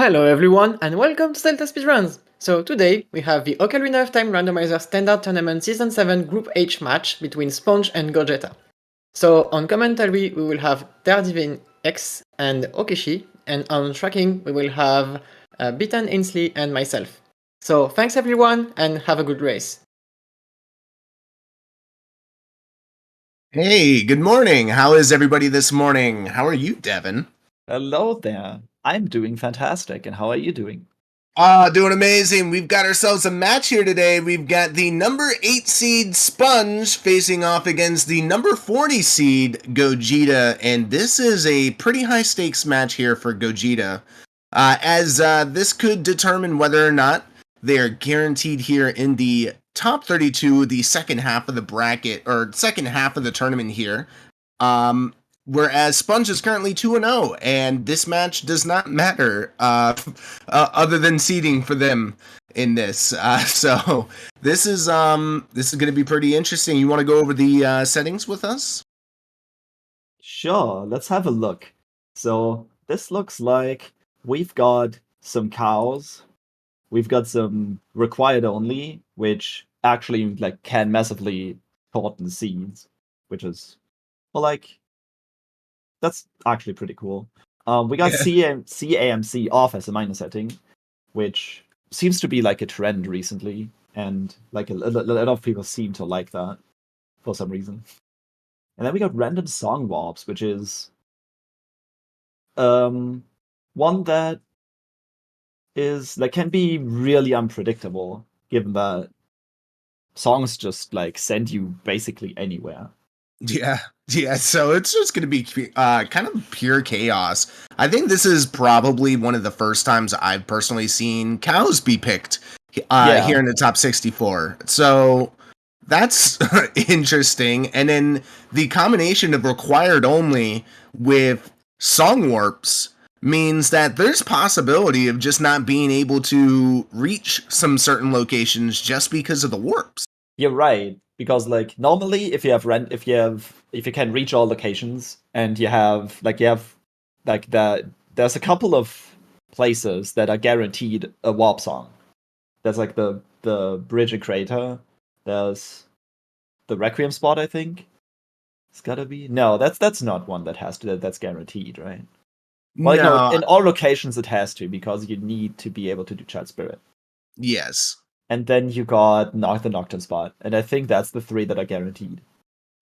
Hello everyone and welcome to ZeldaSpeedRuns! So today we have the Ocarina of Time Randomizer Standard Tournament Season 7 Group H match between Sponge and Gogeta. So on commentary we will have Daredevil X and Okishi, and on tracking we will have Beaton Ainsley and myself. So thanks everyone and have a good race. Hey, good morning. How is everybody this morning? How are you, Devin? Hello there. I'm doing fantastic, and how are you doing? Doing amazing. We've got ourselves a match here today. We've got the number 8 seed Sponge facing off against the number 40 seed Gogeta, and this is a pretty high stakes match here for Gogeta, as this could determine whether or not they are guaranteed here in the top 32, the second half of the bracket, or second half of the tournament here. Whereas Sponge is currently 2-0, and this match does not matter other than seeding for them in this. So this is going to be pretty interesting. You want to go over the settings with us? Sure, let's have a look. So this looks like we've got some cows. We've got some required only, which actually can massively shorten seeds, which is that's actually pretty cool. We got CAMC off as a minor setting, which seems to be like a trend recently, and like a lot of people seem to like that for some reason. And then we got random song warps, which is one that is can be really unpredictable, given that songs just send you basically anywhere. Yeah, so it's just going to be kind of pure chaos. I think this is probably one of the first times I've personally seen cows be picked here in the top 64. So that's interesting. And then the combination of required only with song warps means that there's possibility of just not being able to reach some certain locations just because of the warps. You're right. Because normally, if you can reach all locations, and there's a couple of places that are guaranteed a warp song. There's the Bridge and Crater. There's the Requiem spot, I think. It's gotta be that's not one that's guaranteed, right? Well, no, in all locations it has to, because you need to be able to do Child Spirit. Yes. And then you got the Nocturne spot, and I think that's the 3 that are guaranteed.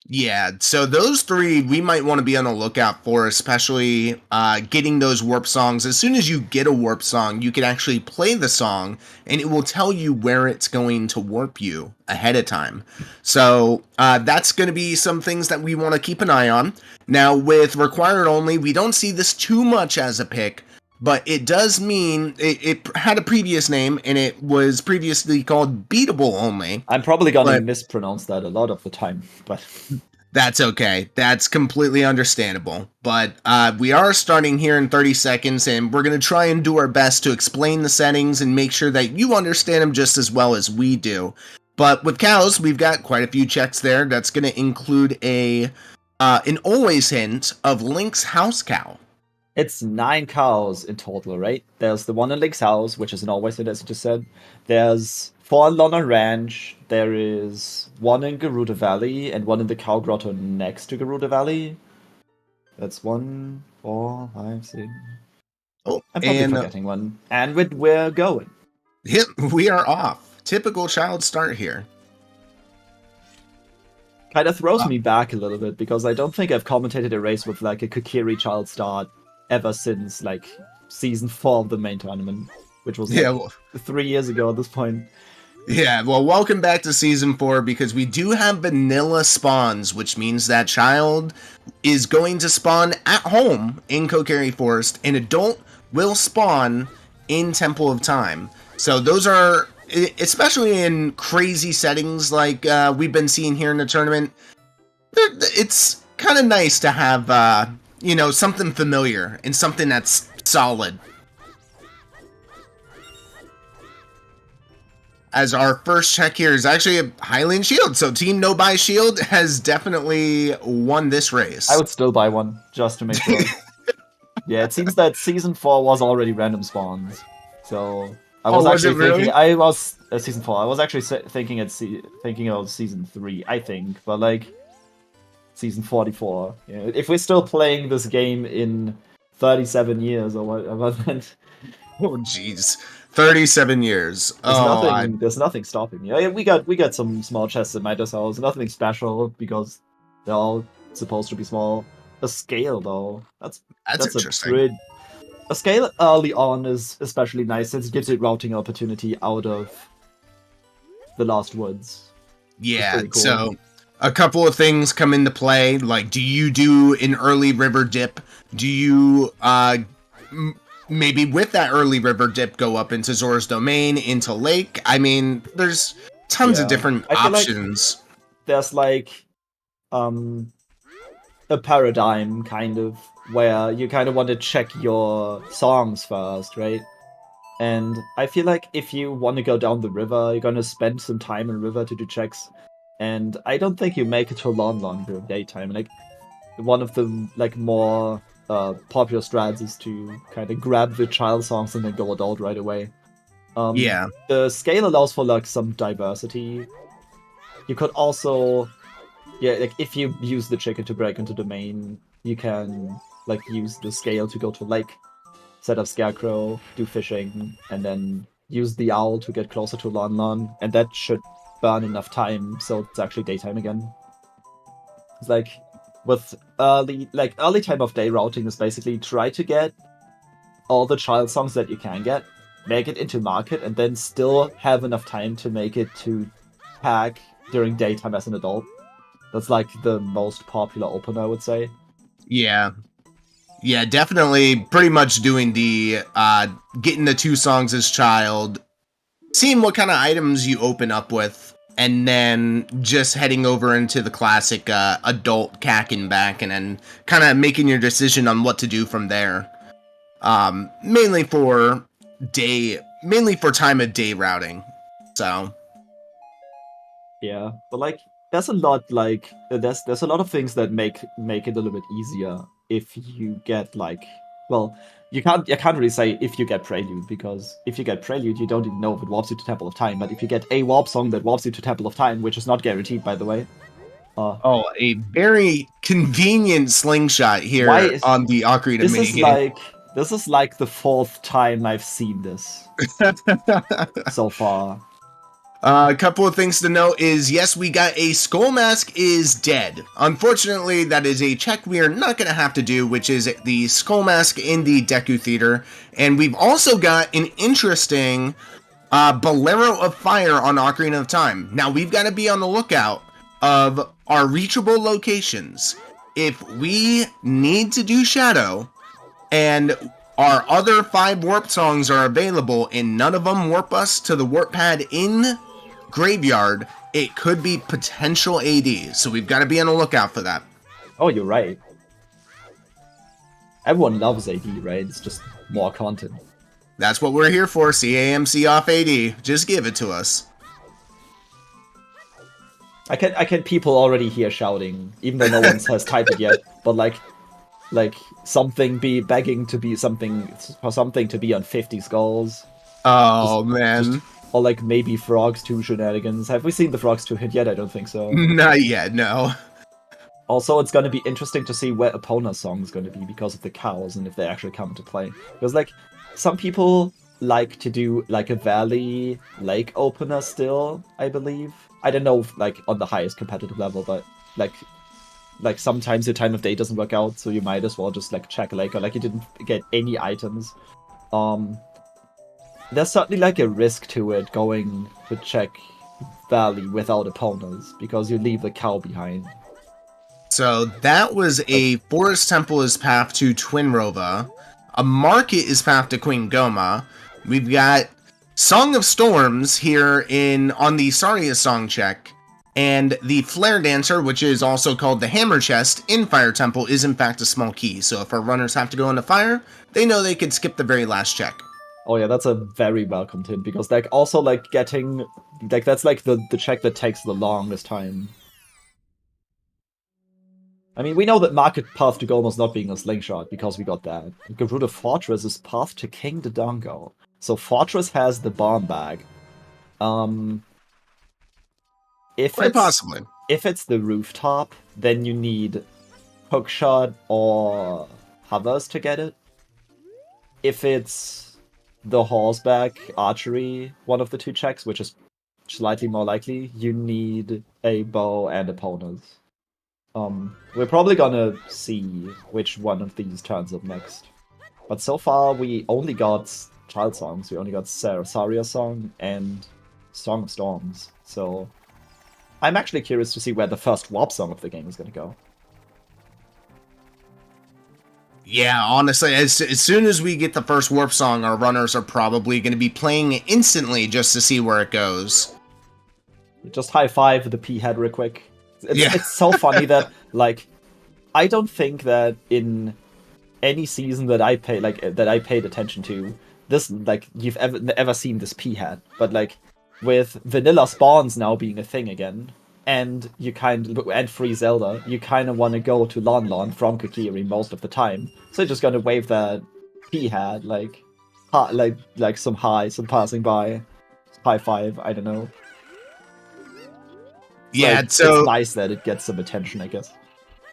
Yeah, so those 3 we might want to be on the lookout for, especially getting those warp songs. As soon as you get a warp song, you can actually play the song, and it will tell you where it's going to warp you ahead of time. So that's going to be some things that we want to keep an eye on. Now, with required only, we don't see this too much as a pick, but it does mean it had a previous name, and it was previously called beatable only. I'm probably gonna mispronounce that a lot of the time, but that's okay. That's completely understandable. But we are starting here in 30 seconds, and we're going to try and do our best to explain the settings and make sure that you understand them just as well as we do. But with cows, we've got quite a few checks there. That's going to include an always hint of Link's house cow. It's 9 cows in total, right? There's the one in Link's house, which is an always hit, as you just said. There's 4 in Lona Ranch. There is 1 in Gerudo Valley, and 1 in the Cow Grotto next to Gerudo Valley. That's 1, 4, 5, 6. Oh, I'm probably forgetting one. And we're going. Yep, we are off. Typical child start here. Kind of throws me back a little bit, because I don't think I've commentated a race with a Kokiri child start ever since season 4 of the main tournament, which was 3 years ago at this point. Yeah, well, welcome back to season 4, because we do have vanilla spawns, which means that child is going to spawn at home in Kokiri Forest, and adult will spawn in Temple of Time. So those are, especially in crazy settings like we've been seeing here in the tournament, it's kind of nice to have something familiar and something that's solid. As our first check here is actually a Hylian Shield, so Team No Buy Shield has definitely won this race. I would still buy one, just to make sure. Yeah, it seems that season 4 was already random spawns. So I was was it actually thinking really? I was season 4. I was actually thinking of season 3, I think, but like season 44. Yeah, if we're still playing this game in 37 years or whatever, then Oh, jeez. 37 years. there's nothing stopping me. We got some small chests at Midas house. Nothing special because they're all supposed to be small. A scale though. That's That's interesting. a scale early on is especially nice since it gives you routing opportunity out of the Lost Woods. It's Yeah, pretty cool. so a couple of things come into play. Like, do you do an early river dip? Do you maybe with that early river dip go up into Zora's Domain, into Lake? I mean, there's tons of Yeah. different I feel like options. there's like a paradigm kind of where you kind of want to check your songs first, right? And I feel like if you want to go down the river, you're gonna spend some time in river to do checks. And I don't think you make it to Lon Lon during daytime. Like one of the like more popular strats is to kind of grab the child songs and then go adult right away. Yeah. The scale allows for like some diversity. You could also, yeah, like if you use the chicken to break into the main, you can like use the scale to go to lake, set up scarecrow, do fishing, and then use the owl to get closer to Lon Lon, and that should burn enough time so it's actually daytime again. It's like with early time of day routing is basically try to get all the child songs that you can get, make it into market, and then still have enough time to make it to pack during daytime as an adult. That's like the most popular opener, I would say. Yeah. Yeah, definitely pretty much doing the getting the 2 songs as child, seeing what kind of items you open up with, and then just heading over into the classic adult cack and back, and then kind of making your decision on what to do from there. Mainly for time of day routing. So Yeah, but like there's a lot like there's a lot of things that make it a little bit easier if you get like, well, you can't really say if you get Prelude, because if you get Prelude you don't even know if it warps you to Temple of Time. But if you get a warp song that warps you to Temple of Time, which is not guaranteed by the way, a very convenient slingshot here Why- on the Ocarina this is minigame. this is like the 4th time I've seen this so far. A couple of things to note is, yes, we got a Skull Mask is dead. Unfortunately, that is a check we are not going to have to do, which is the Skull Mask in the Deku Theater. And we've also got an interesting Bolero of Fire on Ocarina of Time. Now, we've got to be on the lookout of our reachable locations. If we need to do Shadow, and our other 5 warp songs are available and none of them warp us to the warp pad in Graveyard, it could be potential AD, so we've got to be on the lookout for that. Oh, you're right. Everyone loves AD, right? It's just more content. That's what we're here for, CAMC off AD. Just give it to us. I can people already hear shouting, even though no one has typed it yet, but like something be begging to be something, for something to be on 50 skulls. Oh, man. Or like maybe Frogs 2 shenanigans. Have we seen the Frogs 2 hit yet? I don't think so. Not yet, no. Also, it's gonna be interesting to see where Epona's song is gonna be because of the cows and if they actually come into play. Because like, some people like to do like a valley lake opener still, I believe. I don't know if, like on the highest competitive level, but like sometimes your time of day doesn't work out, so you might as well just like check lake, or like you didn't get any items. There's certainly like a risk to it going to check valley without opponents, because you leave the cow behind. So that was a Forest Temple is path to Twin Rova. A market is path to Queen Goma. We've got Song of Storms here on the Saria song check. And the Flare Dancer, which is also called the Hammer Chest in Fire Temple, is in fact a small key. So if our runners have to go into fire, they know they could skip the very last check. Oh yeah, that's a very welcome hint, because like also like getting like that's like the check that takes the longest time. I mean, we know that Market Path to Golmos not being a slingshot because we got that. Gerudo Fortress is Path to King Dodongo. So Fortress has the bomb bag. If Quite it's possibly. if it's the rooftop, then you need hookshot or hovers to get it. If it's the horseback archery, one of the two checks, which is slightly more likely, you need a bow and opponents. We're probably gonna see which one of these turns up next. But so far, we only got child songs. We only got Saria song and Song of Storms. So I'm actually curious to see where the first warp song of the game is gonna go. Yeah, honestly, as soon as we get the first warp song, our runners are probably going to be playing it instantly just to see where it goes. Just high five the P head real quick. It's so funny that, like, I don't think that in any season that I paid attention to, this, like, you've ever seen this P head. But, like, with vanilla spawns now being a thing again, and and free Zelda, you kind of want to go to Lon Lon from Kokiri most of the time. So you're just gonna wave that P hat, like some passing by, high five. I don't know. Yeah, like, so it's nice that it gets some attention, I guess.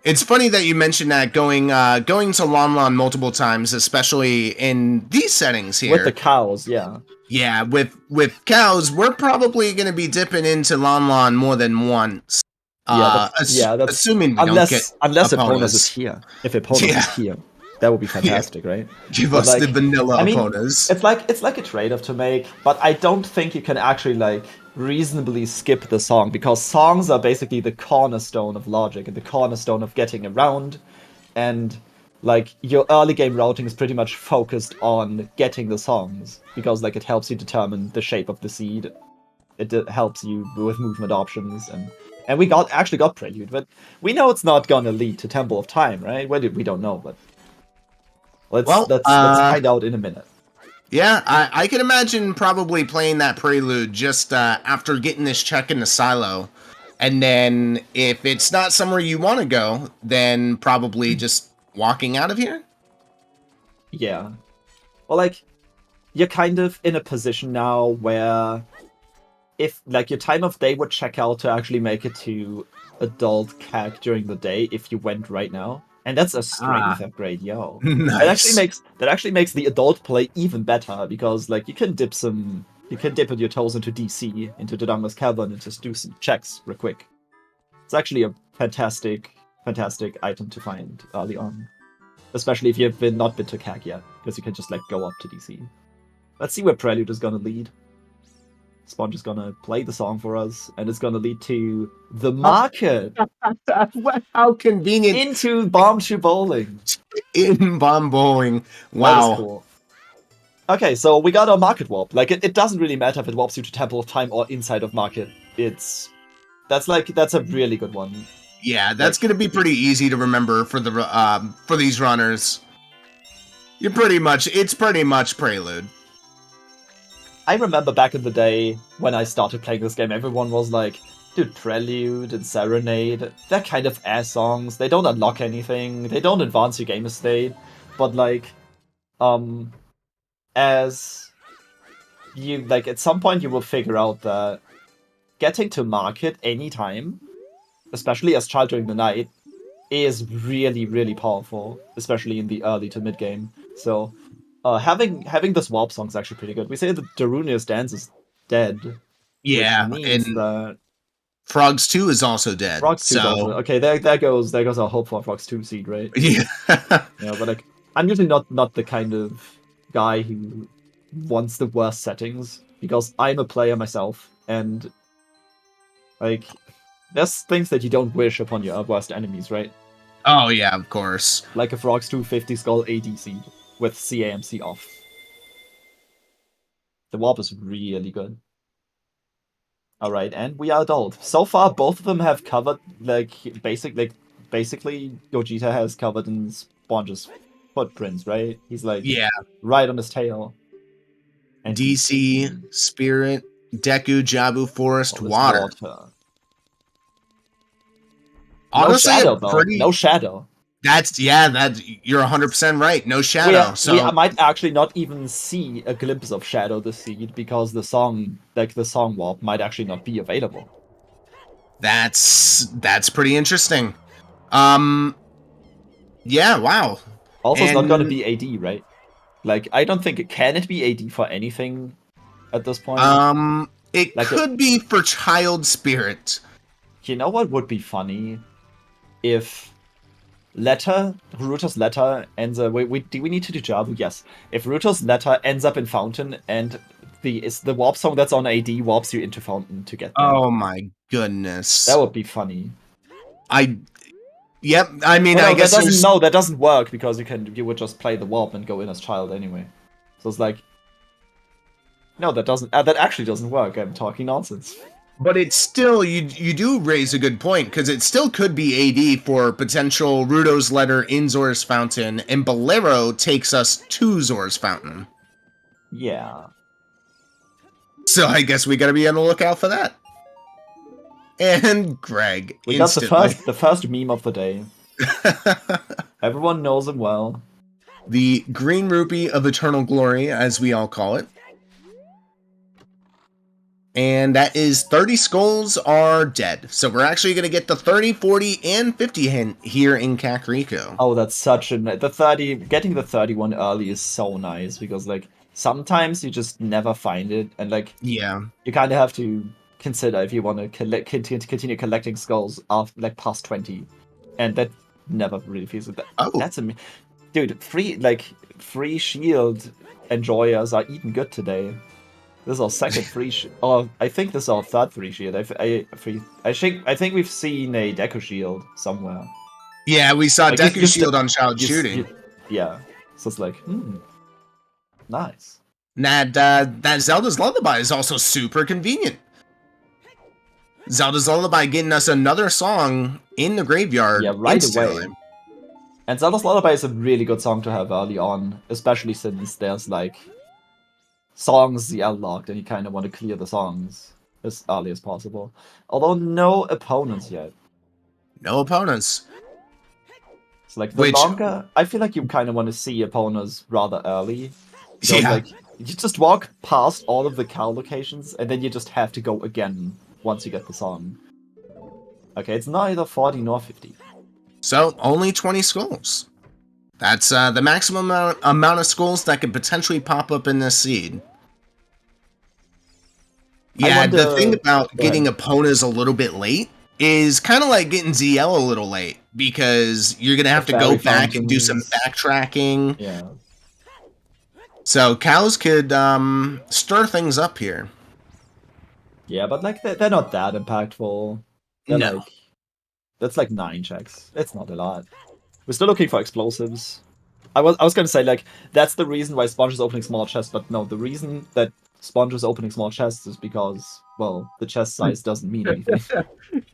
It's funny that you mentioned that going to Lon Lon multiple times, especially in these settings here. With the cows, yeah. Yeah, with cows, we're probably going to be dipping into Lon Lon more than once. Assuming we don't get unless Opponents is here. If Opponents is here, that would be fantastic, right? Give us the vanilla Opponents. It's like a trade-off to make, but I don't think you can actually reasonably skip the song, because songs are basically the cornerstone of logic and the cornerstone of getting around, and your early game routing is pretty much focused on getting the songs, because it helps you determine the shape of the seed. It helps you with movement options, and we actually got Prelude, but we know it's not gonna lead to Temple of Time, right? We don't know, but let's find out in a minute. Yeah, I can imagine probably playing that Prelude just after getting this check in the silo. And then if it's not somewhere you want to go, then probably just walking out of here? Yeah. Well, you're kind of in a position now where if, your time of day would check out to actually make it to adult CAC during the day if you went right now. And that's a strength upgrade, yo. Nice. That actually makes the adult play even better, because you can dip with your toes into DC, into Dodongo's Cavern, and just do some checks real quick. It's actually a fantastic item to find early on, especially if you've not been to CAC yet, because you can just go up to DC. Let's see where Prelude is gonna lead. Sponge is gonna play the song for us, and it's gonna lead to the market. How convenient! Into Bomb Shoe Bowling. In Bomb Bowling. Wow. That is cool. Okay, so we got our market warp. It doesn't really matter if it warps you to Temple of Time or inside of market. That's a really good one. Yeah, that's gonna be pretty easy to remember for these runners. It's pretty much Prelude. I remember back in the day when I started playing this game, everyone was like, dude, Prelude and Serenade, they're kind of ass songs. They don't unlock anything. They don't advance your game state. But as you, at some point you will figure out that getting to market anytime, especially as Child During the Night, is really, really powerful, especially in the early to mid game. So having this warp song is actually pretty good. We say that Darunia's dance is dead. Yeah, means and that Frogs 2 is also dead. Frogs 2 is also okay. There goes our hope for Frogs 2 seed, right? Yeah. Yeah, but I'm usually not the kind of guy who wants the worst settings, because I'm a player myself, and there's things that you don't wish upon your worst enemies, right? Oh yeah, of course. Like a Frogs 250 Skull AD seed with CAMC off. The warp is really good. Alright, and we are adult. So far, both of them have covered, basically, Gogeta has covered in Sponge's footprints, right? He's right on his tail. And DC, Spirit, Deku, Jabu, Forest, Water. Honestly, no shadow, a though. pretty... No shadow. That's you're 100% right. No shadow. We might actually not even see a glimpse of Shadow the Seed because the song warp might actually not be available. That's pretty interesting. Yeah, wow. Also, it's not gonna be AD, right? Like, I don't think can it be AD for anything at this point? It like could be for Child Spirit. You know what would be funny? If Ruto's letter ends up... Wait, do we need to do Jabu? Yes. If Ruto's letter ends up in Fountain and the warp song that's on AD warps you into Fountain to get there. Oh my goodness. That would be funny. Yep, I mean, I guess that doesn't work because you would just play the warp and go in as Child anyway. So it's like... No, that doesn't... that actually doesn't work. I'm talking nonsense. But it's still, you do raise a good point, because it still could be AD for potential Ruto's letter in Zora's Fountain, and Bolero takes us to Zora's Fountain. Yeah. So I guess we gotta be on the lookout for that. And Greg, we instantly got the first meme of the day. Everyone knows him well. The Green Rupee of Eternal Glory, as we all call it. And that is 30 skulls are dead. So we're actually going to get the 30, 40, and 50 hint here in Kakariko. Oh, that's such a... Getting the 31 early is so nice, because, like, sometimes you just never find it, and, like... Yeah. You kind of have to consider if you want to continue collecting skulls after, like, past 20. And that never really feels like that. Oh. That's dude, free shield enjoyers are even good today. This is our second free shield. Oh, I think this is our third free shield. I think we've seen a Deku shield somewhere. Yeah, we saw Deku shield on Child Shooting. Yeah, so it's like, nice. That Zelda's Lullaby is also super convenient. Zelda's Lullaby getting us another song in the graveyard. Yeah, right instantly. away. And Zelda's Lullaby is a really good song to have early on, especially since there's like songs locked and you kind of want to clear the songs as early as possible. Although no opponents yet. No opponents. It's like the longer... I feel like you kind of want to see opponents rather early. Because, like, you just walk past all of the cow locations and then you just have to go again once you get the song. Okay, it's neither 40 nor 50. So, only 20 skulls. That's the maximum amount of skulls that could potentially pop up in this seed. Yeah, the thing about getting Eponas a little bit late is kind of like getting ZL a little late, because you're going to have to go back and do some backtracking. Yeah. So cows could stir things up here. Yeah, but like they're not that impactful. They're no. That's like 9 checks. It's not a lot. We're still looking for explosives. I was gonna say, like, that's the reason why Sponge is opening small chests, but no, the reason that Sponge is opening small chests is because, well, the chest size doesn't mean anything.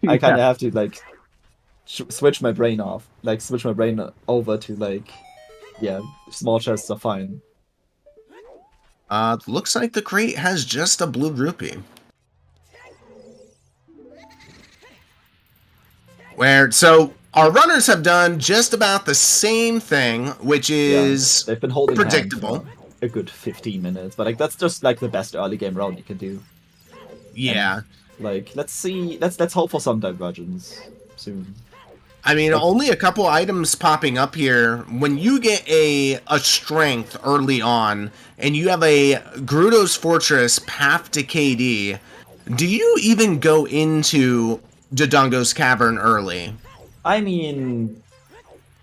I kind of have to, like, switch my brain off. Like, switch my brain over to, like, yeah, small chests are fine. Looks like the crate has just a blue rupee. So our runners have done just about the same thing, which is they've been holding predictable. For a good 15 minutes, but like that's just like the best early game round you can do. Yeah. And, like, let's see, let's hope for some divergence soon. I mean, only a couple items popping up here. When you get a strength early on, and you have a Gerudo's Fortress Path to KD, do you even go into Dodongo's Cavern early? I mean,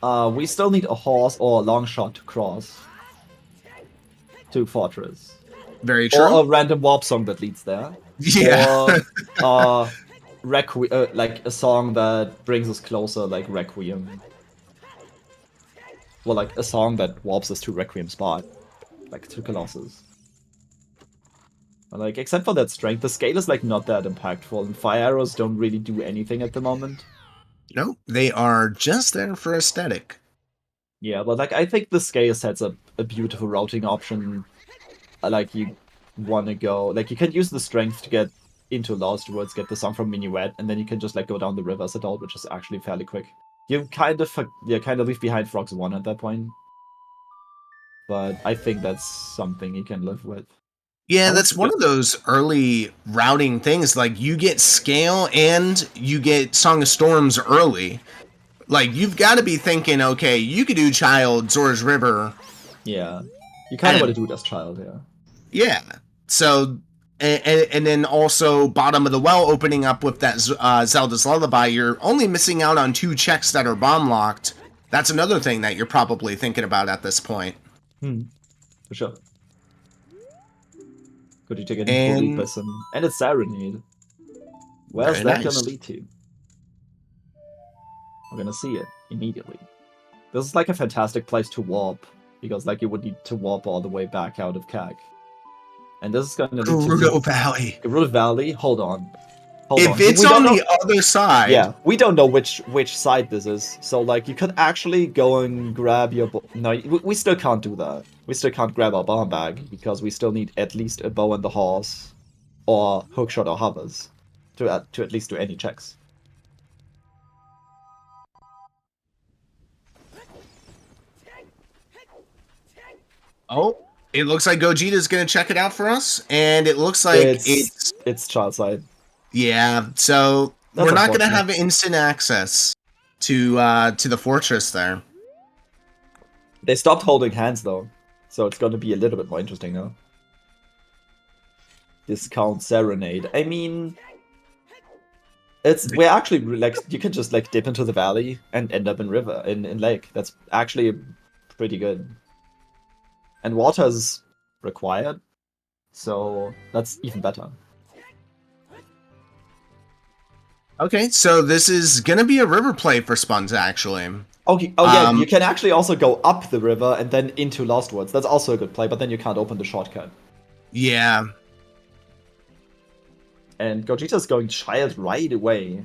we still need a horse or a long shot to cross to Fortress. Very true. Or a random warp song that leads there. Yeah. Or like a song that brings us closer, like Requiem. Well, like a song that warps us to Requiem spot, like to Colossus. But, like, except for that strength, the scale is like not that impactful, and fire arrows don't really do anything at the moment. No, they are just there for aesthetic. Yeah, but like I think the scale sets up a beautiful routing option. Like you want to go, like you can use the strength to get into Lost Woods, get the song from Minuet, and then you can just like go down the river as adult, which is actually fairly quick. You kind of leave behind Frogs 1 at that point. But I think that's something you can live with. Yeah, that's one of those early routing things. Like, you get Scale and you get Song of Storms early. Like, you've got to be thinking, okay, you could do Child, Zora's River. Yeah. You kind of want to do it as Child, yeah. Yeah. So, and then also Bottom of the Well opening up with that Zelda's Lullaby. You're only missing out on 2 checks that are bomb locked. That's another thing that you're probably thinking about at this point. For sure. Could you take any full lead by some... And it's Serenade. Where's that gonna lead to? We're gonna see it immediately. This is like a fantastic place to warp, because like you would need to warp all the way back out of CAG. And this is gonna lead to... Gerudo Valley. Gerudo Valley? Hold on. If it's on the other side... Yeah, we don't know which side this is, so like you could actually go and grab your... No, we still can't do that. We still can't grab our bomb bag, because we still need at least a bow and the horse, or hookshot or hovers, to at least do any checks. Oh, it looks like Gogeta's gonna check it out for us, and it looks like it's child side. Yeah, so we're not gonna have instant access to the fortress there. They stopped holding hands though, so it's gonna be a little bit more interesting now. Discount Serenade. I mean, we're actually like, you can just like dip into the valley and end up in lake. That's actually pretty good. And water is required, so that's even better. Okay, so this is gonna be a river play for Spuns, actually. Okay. Oh yeah, you can actually also go up the river and then into Lost Woods. That's also a good play, but then you can't open the shortcut. Yeah. And Gogeta's going Child right away.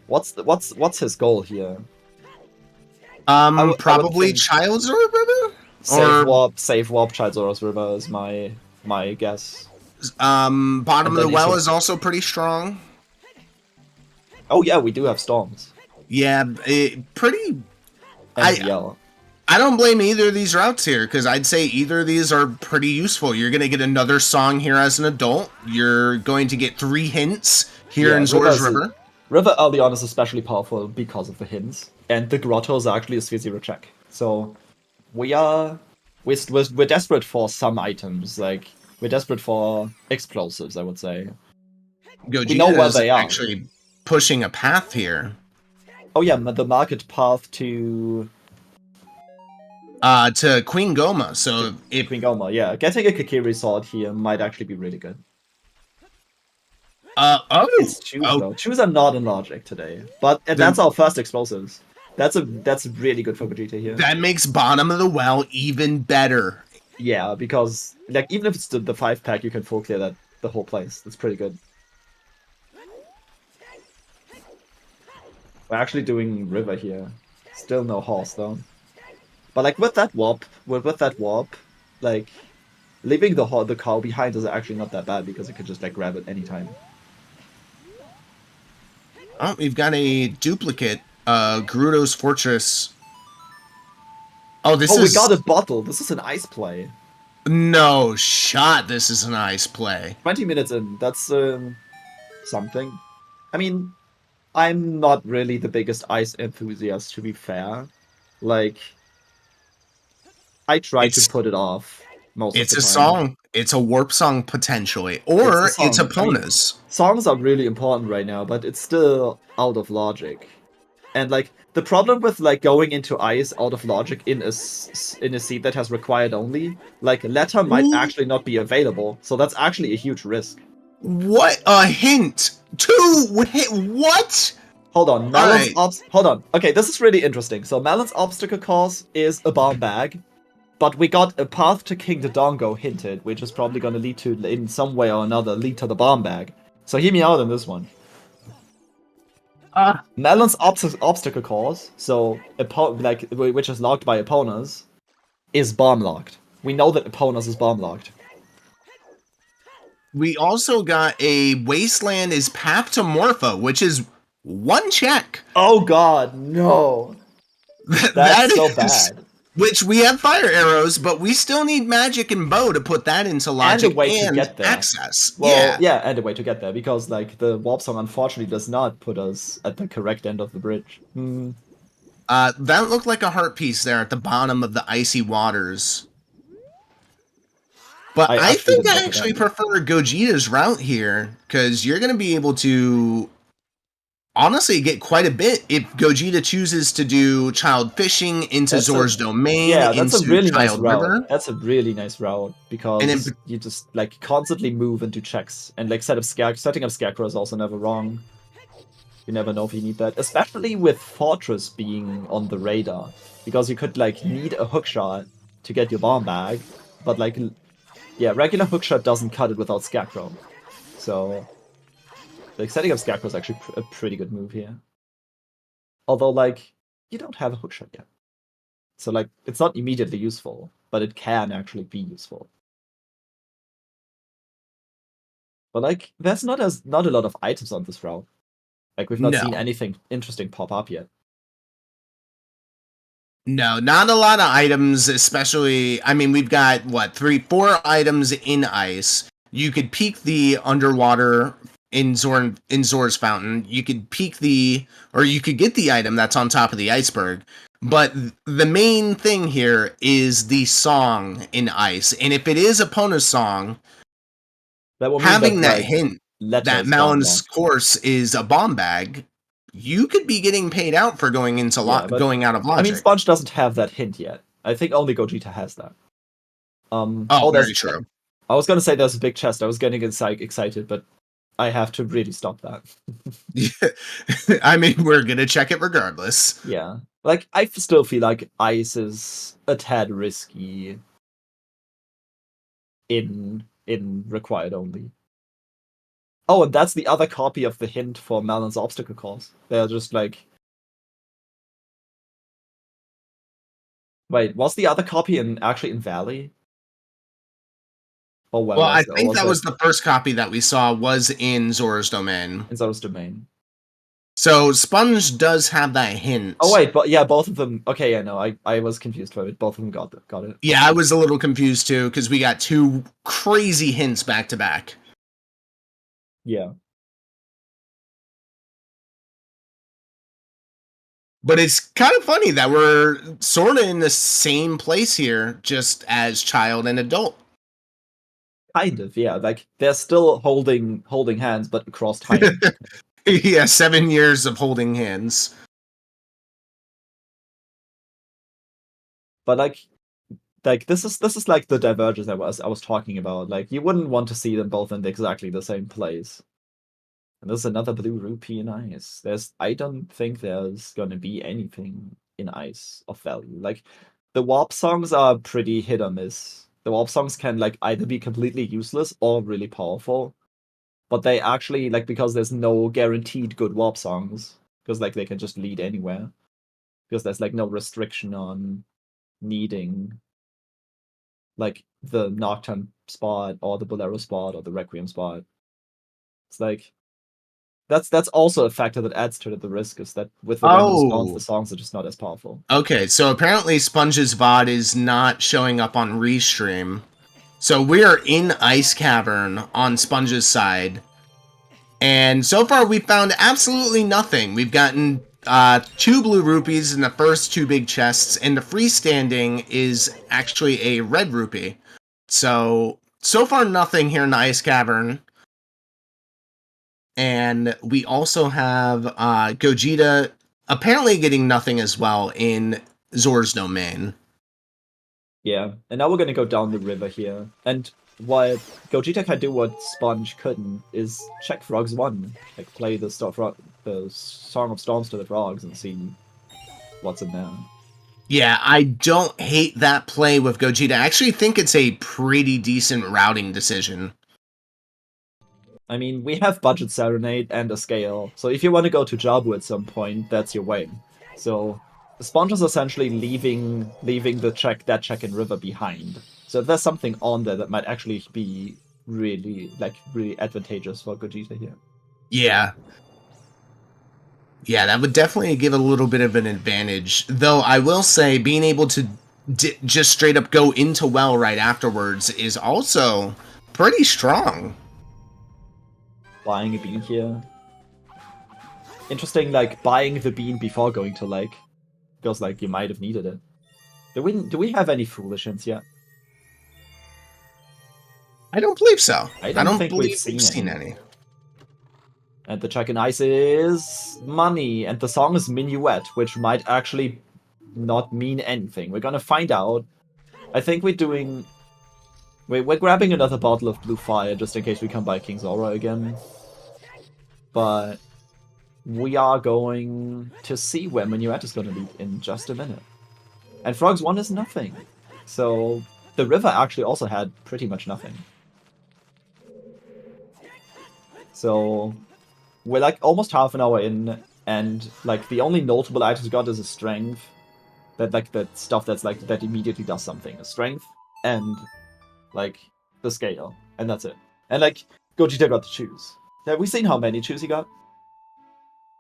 What's his goal here? Probably Child Zora's River? Save warp Child Zora's River is my guess. Bottom of the Well is also pretty strong. Oh yeah, we do have storms. Yeah, pretty... I don't blame either of these routes here, because I'd say either of these are pretty useful. You're going to get another song here as an adult. You're going to get 3 hints here in Zora's River. River early on is especially powerful because of the hints, and the grotto is actually a sphere 0 check. So we're desperate for some items, like we're desperate for explosives, I would say. Gogeta we know where they are. Actually pushing a path here. Oh yeah, the market path to Queen Goma. So if Queen Goma, yeah, getting a Kakiri sword here might actually be really good. It's Choose though. Choose are not in logic today, but that's our first explosives. That's really good for Gogeta here. That makes Bottom of the Well even better. Yeah, because like even if it's the 5-pack, you can full clear the whole place. That's pretty good. We're actually doing river here. Still no horse though. But like with that warp, like leaving the cow behind is actually not that bad because you can just like grab it anytime. Oh, we've got a duplicate. Gerudo's Fortress. Oh, we got a bottle. This is an ice play. No shot. This is an ice play. 20 minutes in. That's something. I mean, I'm not really the biggest ice enthusiast, to be fair. Like, I try to put it off most of the time. It's a song. It's a warp song, potentially. Or it's Epona's. I mean, songs are really important right now, but it's still out of logic. And, like, the problem with, like, going into ice out of logic in a seed that has required only, like, letter might actually not be available, so that's actually a huge risk. What a hint! What? Hold on, hold on. Okay, this is really interesting. So Melon's obstacle course is a bomb bag, but we got a path to King Dodongo hinted, which is probably going to lead to, in some way or another, lead to the bomb bag. So hear me out on this one. Melon's obstacle course, so which is locked by Epona's, is bomb locked. We know that Epona's is bomb locked. we also got a Wasteland is Paptomorpho, which is 1 check. Oh god, no. That's That so is- bad. Which we have fire arrows, but we still need magic and bow to put that into logic And a way to get there. access. Well, yeah, and a way to get there, because like the warp song unfortunately does not put us at the correct end of the bridge. That looked like a heart piece there at the bottom of the icy waters. But I I actually think didn't I look at actually that. prefer Gogeta's route here, because you're going to be able to honestly get quite a bit if Gogeta chooses to do child fishing into Zor's domain, Yeah, that's a into really nice Child route. River. That's a really nice route, because you just like constantly move and do checks, and like setting up Scarecrow is also never wrong. You never know if you need that, especially with Fortress being on the radar, because you could like need a hookshot to get your bomb bag, but like, yeah, regular hookshot doesn't cut it without Scarecrow. So, like, setting up Scarecrow is actually a pretty good move here. Although, like, you don't have a hookshot yet. So, like, it's not immediately useful, but it can actually be useful. But, like, there's not a lot of items on this route. Like, we've not seen anything interesting pop up yet. No, not a lot of items, especially, I mean, we've got, what, 4 items in ice. You could peek the underwater in Zor's fountain. You could peek or you could get the item that's on top of the iceberg. But the main thing here is the song in ice. And if it is Epona's song, having that hint that Malon's course is a bomb bag, you could be getting paid out for going into going out of logic. I mean, Sponge doesn't have that hint yet. I think only Gogeta has that. Very true. I was gonna say there's a big chest. I was getting excited, but I have to really stop that. Yeah. I mean, we're gonna check it regardless. Yeah, like I still feel like ice is a tad risky in required only. Oh, and that's the other copy of the hint for Malon's obstacle course. They're just like... Wait, was the other copy actually in Valley? Oh, well, I think that was the first copy that we saw was in Zora's domain. In Zora's domain. So Sponge does have that hint. Oh wait, but yeah, both of them. Okay, yeah, no, I was confused by it. Both of them got it. Yeah, I was a little confused too, because we got 2 crazy hints back to back. Yeah. But it's kind of funny that we're sort of in the same place here, just as child and adult. Kind of, yeah. Like they're still holding hands, but across time. Yeah, 7 years of holding hands. But like this is like the divergence I was talking about. Like you wouldn't want to see them both in exactly the same place. And there's another blue rupee in ice. I don't think there's gonna be anything in ice of value. Like the warp songs are pretty hit or miss. The warp songs can like either be completely useless or really powerful. But they actually, like, because there's no guaranteed good warp songs, because like they can just lead anywhere. Because there's like no restriction on needing like the Nocturne spot or the Bolero spot or the Requiem spot. It's like that's also a factor that adds to the risk, is that with the random spawns, the songs are just not as powerful. Okay, so apparently Sponge's VOD is not showing up on Restream. So we are in Ice Cavern on Sponge's side. And so far we've found absolutely nothing. We've gotten 2 blue rupees in the first 2 big chests, and the freestanding is actually a red rupee. So far nothing here in the Ice Cavern. And we also have Gogeta apparently getting nothing as well in Zor's domain. Yeah, and now we're gonna go down the river here. And what Gogeta can do what Sponge couldn't is check Frogs 1. Like play the Song of Storms to the Frogs and see what's in there. Yeah, I don't hate that play with Gogeta. I actually think it's a pretty decent routing decision. I mean, we have Budget Serenade and a Scale, so if you want to go to Jabu at some point, that's your way. So Sponge is essentially leaving that check in River behind. So if there's something on there that might actually be really advantageous for Gogeta here. Yeah. Yeah, that would definitely give a little bit of an advantage. Though I will say, being able to just straight up go into well right afterwards is also pretty strong. Buying a bean here. Interesting, like, buying the bean before going to Lake. Feels like you might have needed it. Do we have any foolish hints yet? I don't believe so. I don't think believe we've seen any. And the check in ice is money, and the song is Minuet, which might actually not mean anything. We're gonna find out. I think we're doing... We're grabbing another bottle of Blue Fire, just in case we come by King's Aura again. But we are going to see where Minuet is gonna be in just a minute. And Frogs 1 is nothing. So the river actually also had pretty much nothing. So we're like almost half an hour in, and like the only notable items we got is a strength. That stuff that's like that immediately does something. A strength and like the scale. And that's it. And like Gogeta got to choose. Have we seen how many choose he got?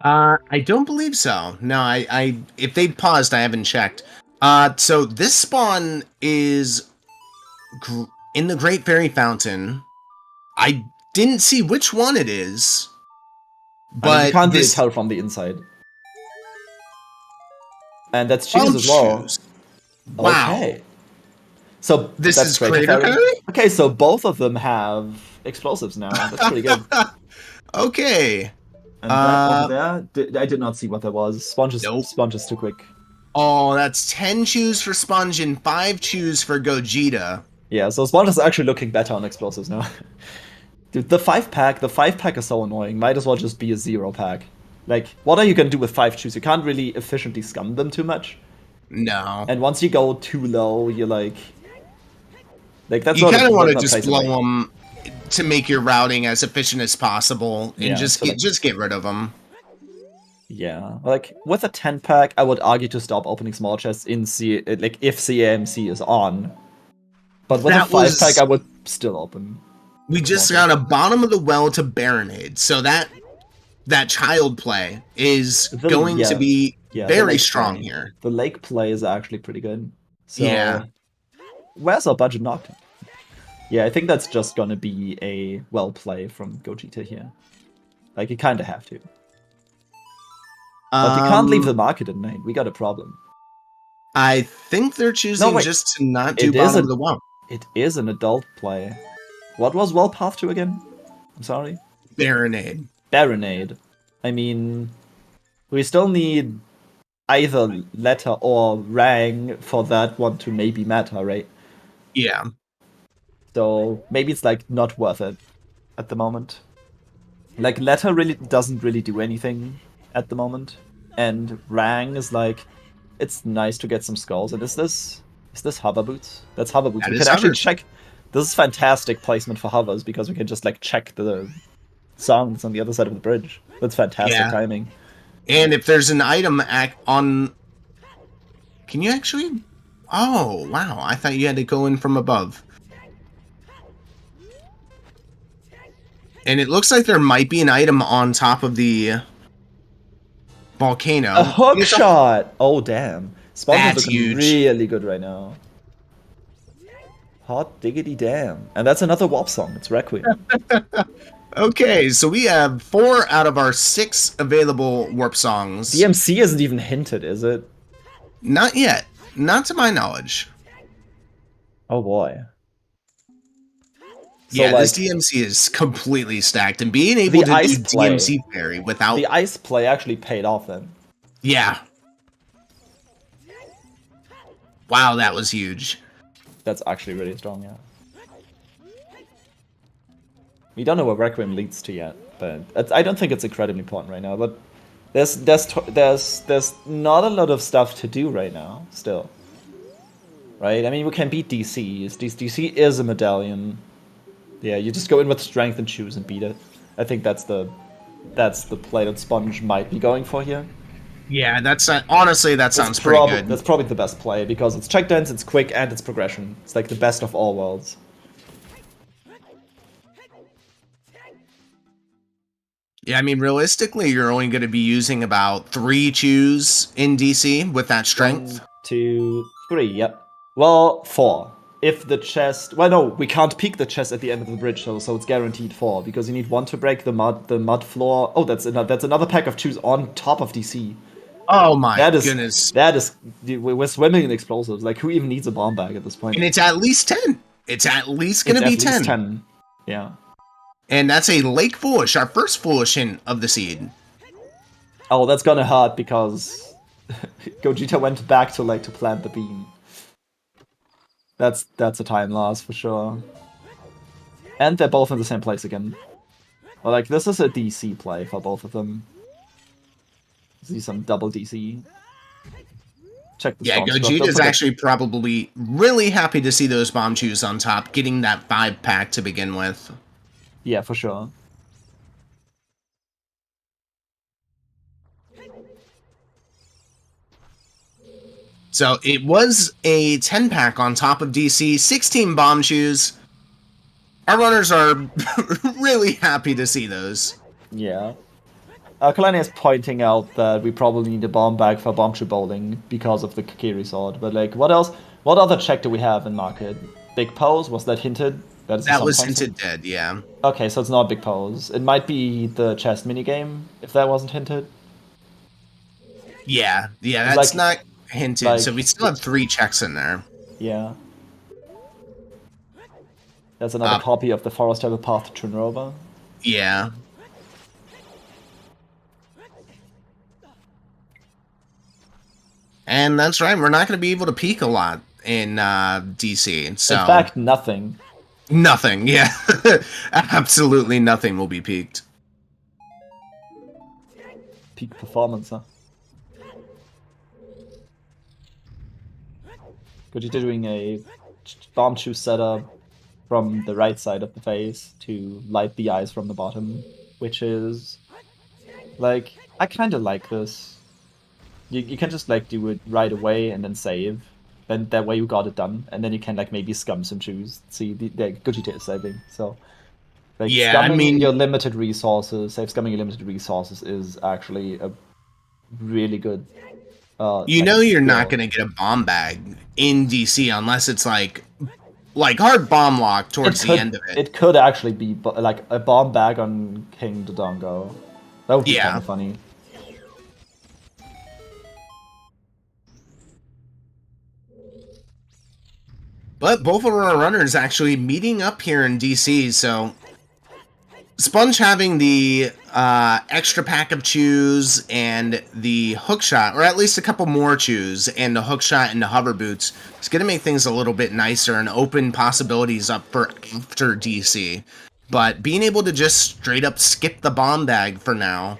I don't believe so. No, I if they paused, I haven't checked. So this spawn is in the Great Fairy Fountain. I didn't see which one it is, but I mean, you can't really tell from the inside. And that's choose as well. Choose. Wow. Okay. So this that's is Great Crater Fairy? Fairy? Okay, so both of them have explosives now. That's pretty good. Okay. And that over there, I did not see what that was. Sponge is too quick. Oh, that's 10 choose for Sponge and 5 choose for Gogeta. Yeah, so Sponge is actually looking better on explosives now. Dude, the 5-pack is so annoying. Might as well just be a 0-pack. Like, what are you gonna do with 5 choose? You can't really efficiently scum them too much. No. And once you go too low, you're like that's you kind of want to just blow them to make your routing as efficient as possible, and just get rid of them. Yeah, like with a 10-pack, I would argue to stop opening small chests in if CAMC is on. But with a 5-pack, I would still open. We just got a bottom of the well to Baronade, so that child play is going to be very strong here. The lake play is actually pretty good. So, yeah. Where's our budget knocked? Yeah, I think that's just gonna be a well play from Gogeta here. Like, you kind of have to. But you can't leave the market at night. We got a problem. I think they're choosing just to not do bottom of the well. It is an adult play. What was well path to again? I'm sorry? Baronade. Baronade. I mean, we still need either letter or rang for that one to maybe matter, right? Yeah. So maybe it's like not worth it at the moment. Like letter really doesn't really do anything at the moment, and rang is like it's nice to get some skulls. And is this hover boots? That's hover boots. We can actually check. This is fantastic placement for hovers because we can just like check the songs on the other side of the bridge. That's fantastic timing. And if there's an item on... Can you actually... Oh, wow. I thought you had to go in from above. And it looks like there might be an item on top of the volcano. A hook shot! Oh, damn. Sponge is looking huge. Really good right now. Hot diggity damn. And that's another WAP song. It's Requiem. Okay, so we have 4 out of our 6 available warp songs. DMC isn't even hinted, is it? Not yet. Not to my knowledge. Oh boy. So yeah, this DMC is completely stacked, and being able to do DMC parry without... The ice play actually paid off then. Yeah. Wow, that was huge. That's actually really strong, yeah. We don't know where Requiem leads to yet, but I don't think it's incredibly important right now. But there's not a lot of stuff to do right now still, right? I mean, we can beat DC. DC is a medallion. Yeah, you just go in with strength and choose and beat it. I think that's the play that Sponge might be going for here. Yeah, honestly that sounds pretty good. That's probably the best play because it's check dance, it's quick, and it's progression. It's like the best of all worlds. Yeah, I mean, realistically, you're only going to be using about 3 chews in DC with that strength. 1, 2, 3, yep. Well, 4. If the chest... Well, no, we can't peek the chest at the end of the bridge, so it's guaranteed 4, because you need 1 to break the mud floor. Oh, that's another pack of chews on top of DC. Oh my goodness. We're swimming in explosives. Like, who even needs a bomb bag at this point? And it's at least 10. It's at least going to be 10. 10. Yeah. And that's a Lake Foolish, our first Foolish hint of the seed. Oh, that's gonna hurt because Gogeta went back to plant the beam. That's a time loss for sure. And they're both in the same place again. Well, like, this is a DC play for both of them. See some double DC. Check the Gogeta is actually probably really happy to see those bomb chews on top, getting that 5-pack to begin with. Yeah, for sure. So it was a 10-pack on top of DC, 16 bomb chews. Our runners are really happy to see those. Yeah. Kalani is pointing out that we probably need a bomb bag for bomb chew bowling because of the Kakiri sword. But, like, what else? What other check do we have in market? Big pose? Was that hinted? That was hinted dead, yeah. Okay, so it's not big pose. It might be the chest minigame, if that wasn't hinted. Yeah, that's not hinted, so we still have 3 checks in there. Yeah. That's another copy of the Forest Temple Path to Trinrova. Yeah. And that's right, we're not going to be able to peek a lot in DC, so... In fact, nothing. Nothing, yeah. Absolutely nothing will be peaked. Peak performance, huh? Gogeta doing a bomb chew setup from the right side of the face to light the eyes from the bottom, which is... Like, I kind of like this. You can just, like, do it right away and then save. Then that way you got it done, and then you can, like, maybe scum some chews. See, the Gogeta is saving, so... Like, scumming your limited resources, scumming your limited resources is actually a really good... you know you're not going to get a bomb bag in DC unless it's, like hard bomb lock towards the end of it. It could actually be, like, a bomb bag on King Dodongo. That would be kind of funny. But both of our runners actually meeting up here in DC, so Sponge having the extra pack of chews and the hook shot, or at least a couple more chews, and the hook shot and the hover boots, is going to make things a little bit nicer and open possibilities up for after DC. But being able to just straight up skip the bomb bag for now,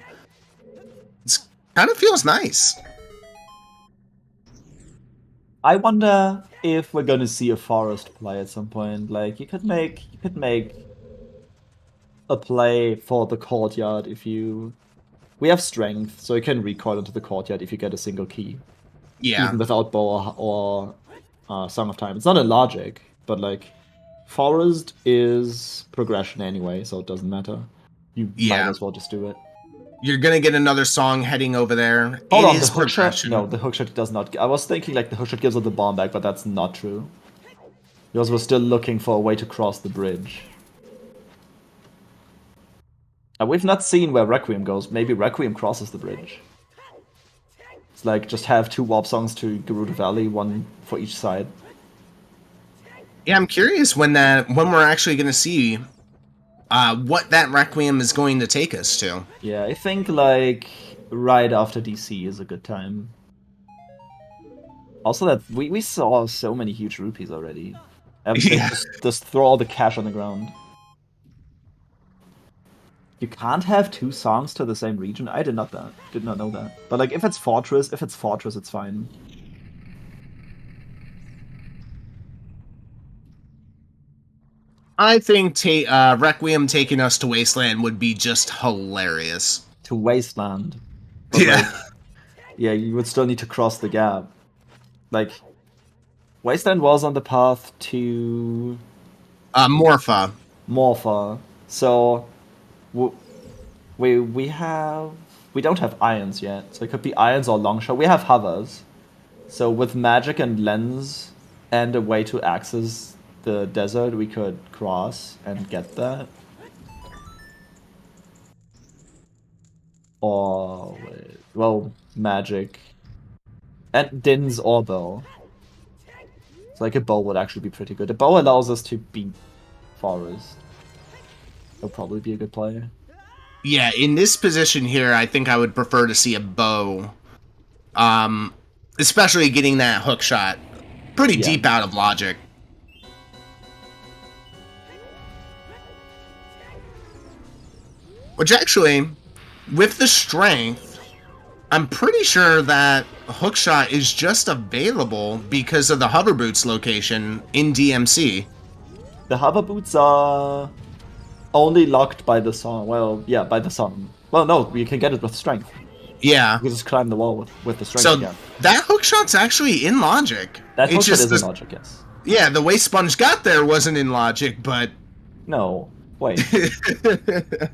it kind of feels nice. I wonder if we're gonna see a forest play at some point. Like, you could make a play for the courtyard if you... We have strength, so you can recoil into the courtyard if you get a single key. Yeah. Even without bow or Song of Time. It's not a logic, but, like, forest is progression anyway, so it doesn't matter. You might as well just do it. You're gonna get another song heading over there. Hold on, the hook shot? No, the hook shot does not... I was thinking, like, the hook shot gives us the bomb back, but that's not true. Because we're still looking for a way to cross the bridge. We've not seen where Requiem goes. Maybe Requiem crosses the bridge. It's like, just have 2 warp songs to Gerudo Valley, 1 for each side. Yeah, I'm curious when we're actually gonna see what that Requiem is going to take us to. Yeah, I think, like, right after DC is a good time. Also, that we saw so many huge rupees already. Just throw all the cash on the ground. You can't have 2 songs to the same region? I did not know that. But, like, if it's Fortress, it's fine. I think Requiem taking us to Wasteland would be just hilarious. To Wasteland. But, yeah. Like, yeah, you would still need to cross the gap. Like, Wasteland was on the path to... Morpha. So... We don't have irons yet, so it could be irons or longshot. We have hovers, so with magic and lens and a way to access the desert, we could cross and get that. Or well, magic and Din's or bow. So like a bow would actually be pretty good. A bow allows us to beat forest. It'll probably be a good play. Yeah, in this position here, I think I would prefer to see a bow. Especially getting that hook shot pretty deep out of logic. Which actually, with the strength, I'm pretty sure that hookshot is just available because of the hover boots location in DMC. The hover boots are only locked by the song. Well, yeah, by the song. Well, no, you can get it with strength. Yeah. You can just climb the wall with the strength So again. that hookshot's actually in logic. That hookshot is in logic, yes. Yeah, the way Sponge got there wasn't in logic, but... No, wait.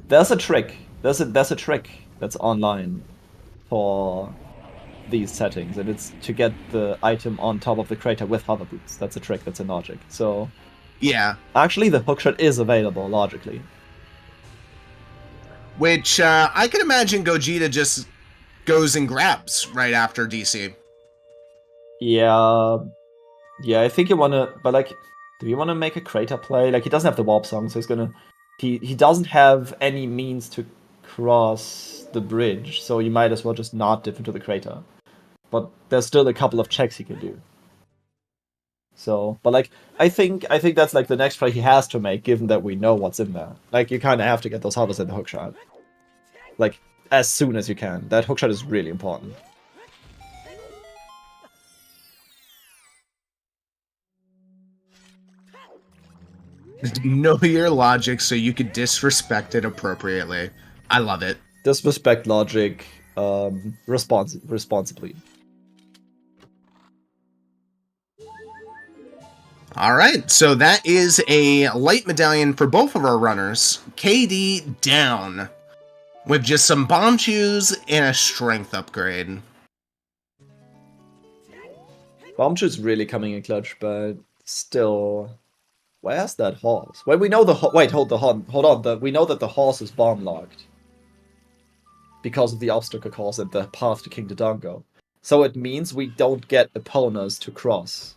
There's a trick. There's a trick that's online for these settings, and it's to get the item on top of the crater with hover boots. That's a trick that's in logic. So yeah, actually the hookshot is available logically. Which I can imagine Gogeta just goes and grabs right after DC. Yeah, I think you wanna, but like, do you wanna make a crater play? Like, he doesn't have the warp song, so he's gonna, he doesn't have any means to cross the bridge, so you might as well just not dip into the crater. But there's still a couple of checks he can do. So, but like, I think that's like the next play he has to make, given that we know what's in there. Like, you kind of have to get those hovers in the hookshot, like as soon as you can. That hookshot is really important. Know your logic so you could disrespect it appropriately. I love it. Disrespect logic, responsibly. Alright, so that is a light medallion for both of our runners. KD down. With just some bomb shoes and a strength upgrade. Bomb shoes really coming in clutch, but still... Where's that horse? Well, we know the wait, hold on. We know that the horse is bomb locked because of the obstacle course and the path to King Dodongo. So it means we don't get opponents to cross.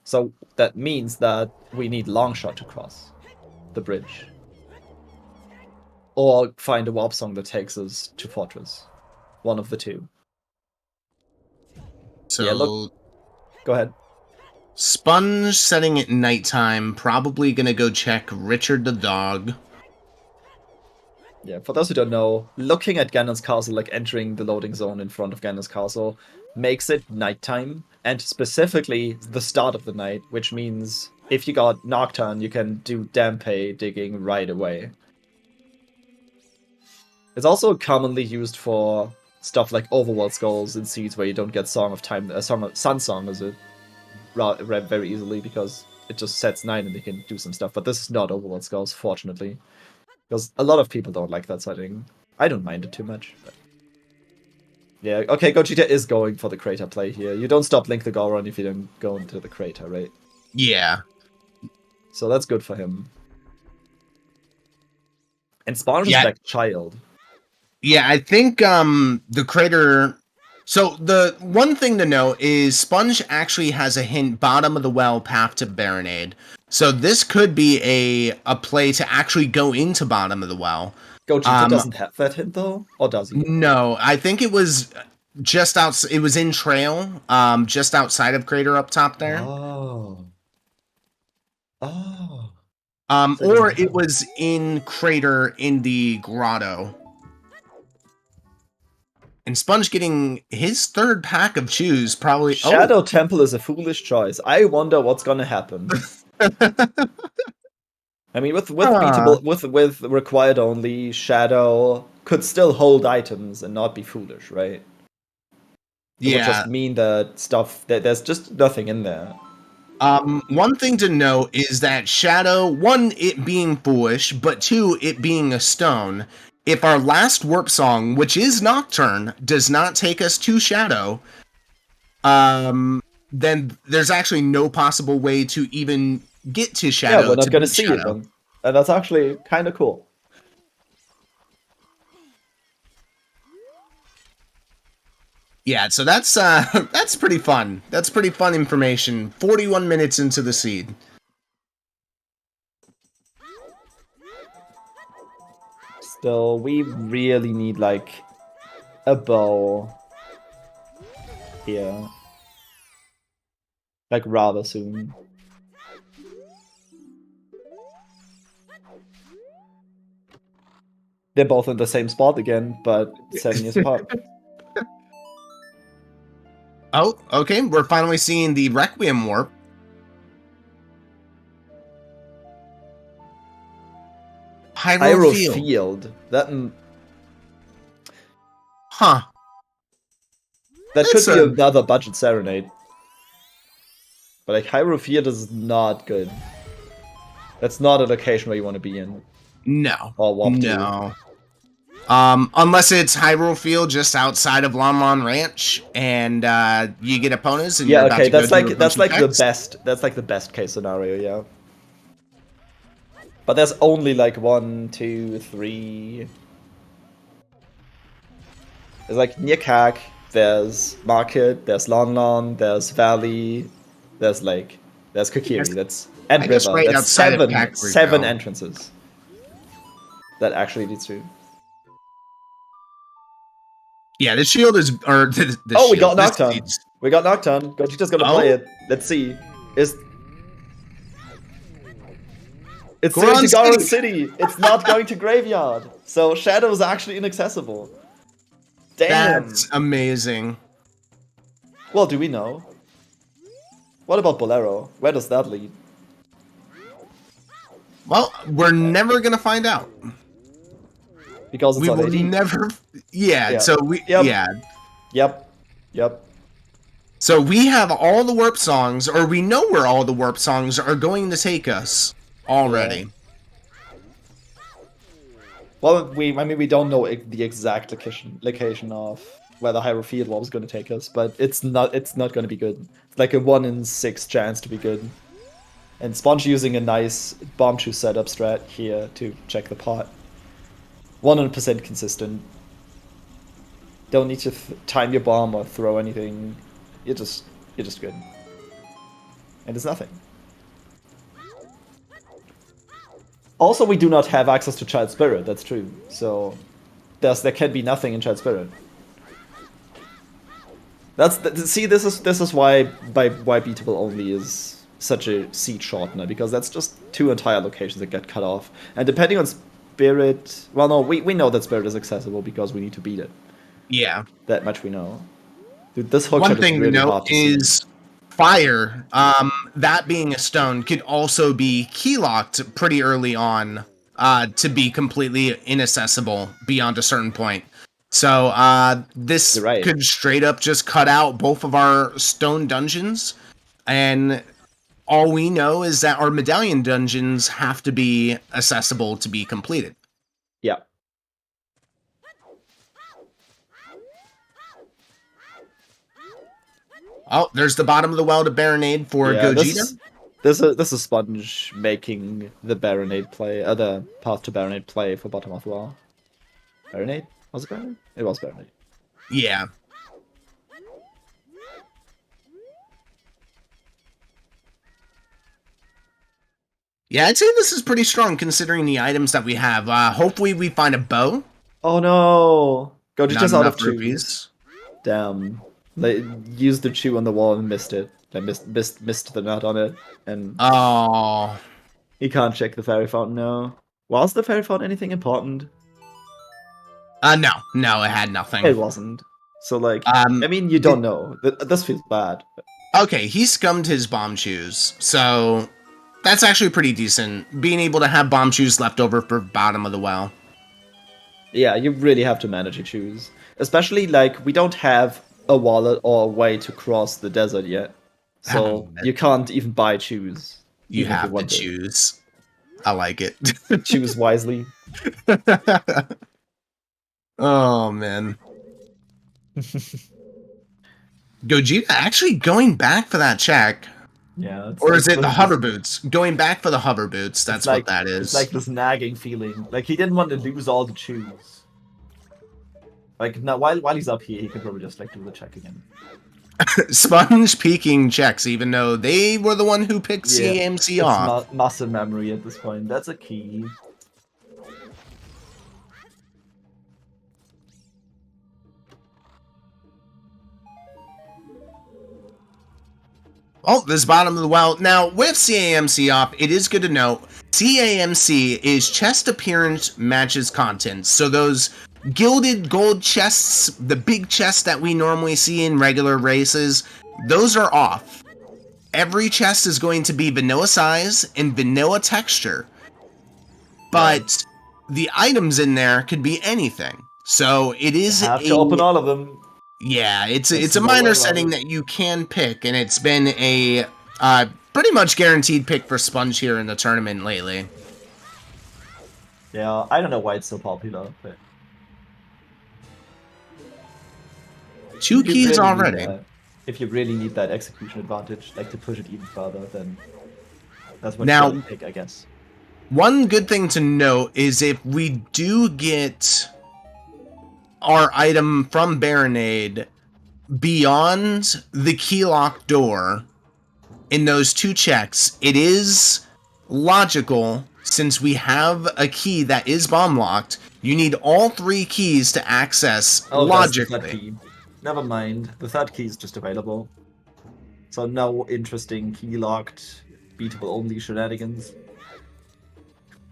So that means that we need Longshot to cross the bridge, or find a warp song that takes us to Fortress. One of the two. So yeah, look. Go ahead. Sponge setting at nighttime, probably gonna go check Richard the dog. Yeah, for those who don't know, looking at Ganon's castle, like entering the loading zone in front of Ganon's castle, makes it nighttime, and specifically the start of the night, which means if you got Nocturne, you can do Dampe digging right away. It's also commonly used for stuff like Overworld Skulls in Seeds, where you don't get Song of Sun Song as it very easily, because it just sets 9 and they can do some stuff. But this is not Overworld Skulls, fortunately, because a lot of people don't like that setting. I don't mind it too much. But... yeah, okay, Gogeta is going for the crater play here. You don't stop Link the Goron if you don't go into the crater, right? Yeah. So that's good for him. And Sponge is like child. Yeah, I think the crater... So the one thing to note is Sponge actually has a hint, bottom of the well, path to Baronade. So this could be a play to actually go into bottom of the well. Gogeta doesn't have that hint though, or does he? No, I think it was just outside. It was in Trail, just outside of Crater up top there. Oh. Oh. Or it was in Crater in the grotto. And Sponge getting his third pack of chews, probably... Shadow Temple is a foolish choice. I wonder what's gonna happen. I mean, with beatable, with required only, Shadow could still hold items and not be foolish, right? It would just mean that there's just nothing in there. One thing to note is that Shadow, one, it being foolish, but two, it being a stone, if our last warp song, which is Nocturne, does not take us to Shadow, then there's actually no possible way to even get to Shadow. Yeah, we're not going to beat see Shadow. it then. And that's actually kind of cool. Yeah, so that's pretty fun. That's pretty fun information. 41 minutes into the seed. Still, we really need like a bow here. Like rather soon. They're both in the same spot again, but 7 years apart. Oh, okay. We're finally seeing the Requiem warp. Hyrule Field. That Huh. That That's could be another budget serenade. But like Hyrule Field is not good. That's not a location where you want to be in. No. Or walk no. Unless it's Hyrule Field just outside of Lon Lon Ranch, and you get opponents, and yeah, you're about okay, to go that's through like a bunch of the decks. best. That's like the best case scenario, yeah. But there's only like 1, 2, 3. There's like near Kak, there's Market, there's Lon Lon, there's Valley, there's Lake, there's Kokiri, that's and I guess River. right That's outside of Kak we seven go. entrances. That actually leads to. Yeah, the shield is, or the Oh, shield, we got this Nocturne. seed's- We got Nocturne. Gogeta's gonna play it. Let's see. It's going to Goron City. It's not going to Graveyard. So Shadow is actually inaccessible. Damn. That's amazing. Well, do we know? What about Bolero? Where does that lead? Well, we're never gonna find out. Because it's We on will 80. never. Yeah. Yeah. So we. Yep. Yeah. Yep. So we have all the warp songs, or we know where all the warp songs are going to take us already. Well, we don't know the exact location of where the Hyrule Field Warp is going to take us, but it's not going to be good. It's like a 1 in 6 chance to be good. And Sponge using a nice bomb shoe setup strat here to check the pot. 100% consistent. Don't need to time your bomb or throw anything. You're just good. And there's nothing. Also, we do not have access to Child Spirit. That's true. So there can be nothing in Child Spirit. See, this is why beatable only is such a seed shortener, because that's just 2 entire locations that get cut off. And depending on Spirit, well, no, we know that Spirit is accessible because we need to beat it. Yeah. That much we know. Dude, this hook One shot thing is to really note hard to see. is fire. That being a stone could also be keylocked pretty early on to be completely inaccessible beyond a certain point. So this You're right. could straight up just cut out both of our stone dungeons, and all we know is that our medallion dungeons have to be accessible to be completed. Yeah. Oh, there's the bottom of the well to Baronade for Gogeta. This is Sponge making the Baronade play, the path to Baronade play for bottom of the well. Baronade? Was it Baronade? It was Baronade. Yeah. Yeah, I'd say this is pretty strong considering the items that we have. Hopefully we find a bow. Oh no! Gogeta's out of enough chews. rupees. Damn. They used the chew on the wall and missed it. They missed the nut on it, and Oh. he can't check the fairy fountain now. Was the fairy fountain anything important? No, it had nothing. It wasn't. So like, I mean, you don't know. This feels bad. Okay, he scummed his bomb shoes, so that's actually pretty decent. Being able to have bomb shoes left over for bottom of the well. Yeah, you really have to manage your shoes. Especially, like, we don't have a wallet or a way to cross the desert yet. So you can't even buy shoes. You even if have to want choose. I like it. Choose wisely. Oh, man. Gogeta actually going back for that check. Yeah. Or is it the hover boots? Going back for the hover boots. That's like, what that is. It's like this nagging feeling. Like he didn't want to lose all the choose. Like now, while he's up here, he could probably just like do the check again. Sponge peeking checks, even though they were the one who picked CAMC off. It's muscle memory at this point. That's a key. Oh, this bottom of the well. Now, with CAMC off, it is good to note, CAMC is chest appearance matches content. So those gilded gold chests, the big chests that we normally see in regular races, those are off. Every chest is going to be vanilla size and vanilla texture. But the items in there could be anything. So it is You have to open all of them. Yeah, it's a minor setting that you can pick, and it's been a pretty much guaranteed pick for Sponge here in the tournament lately. Yeah, I don't know why it's so popular, but 2 keys already. If you really need that execution advantage, like to push it even further, then that's what Now, you pick, I guess. One good thing to note is if we do get our item from Baronade beyond the key lock door in those 2 checks, it is logical, since we have a key that is bomb locked, you need all 3 keys to access logically. That's the 3rd key. Never mind, the 3rd key is just available. So no interesting key locked, beatable only shenanigans.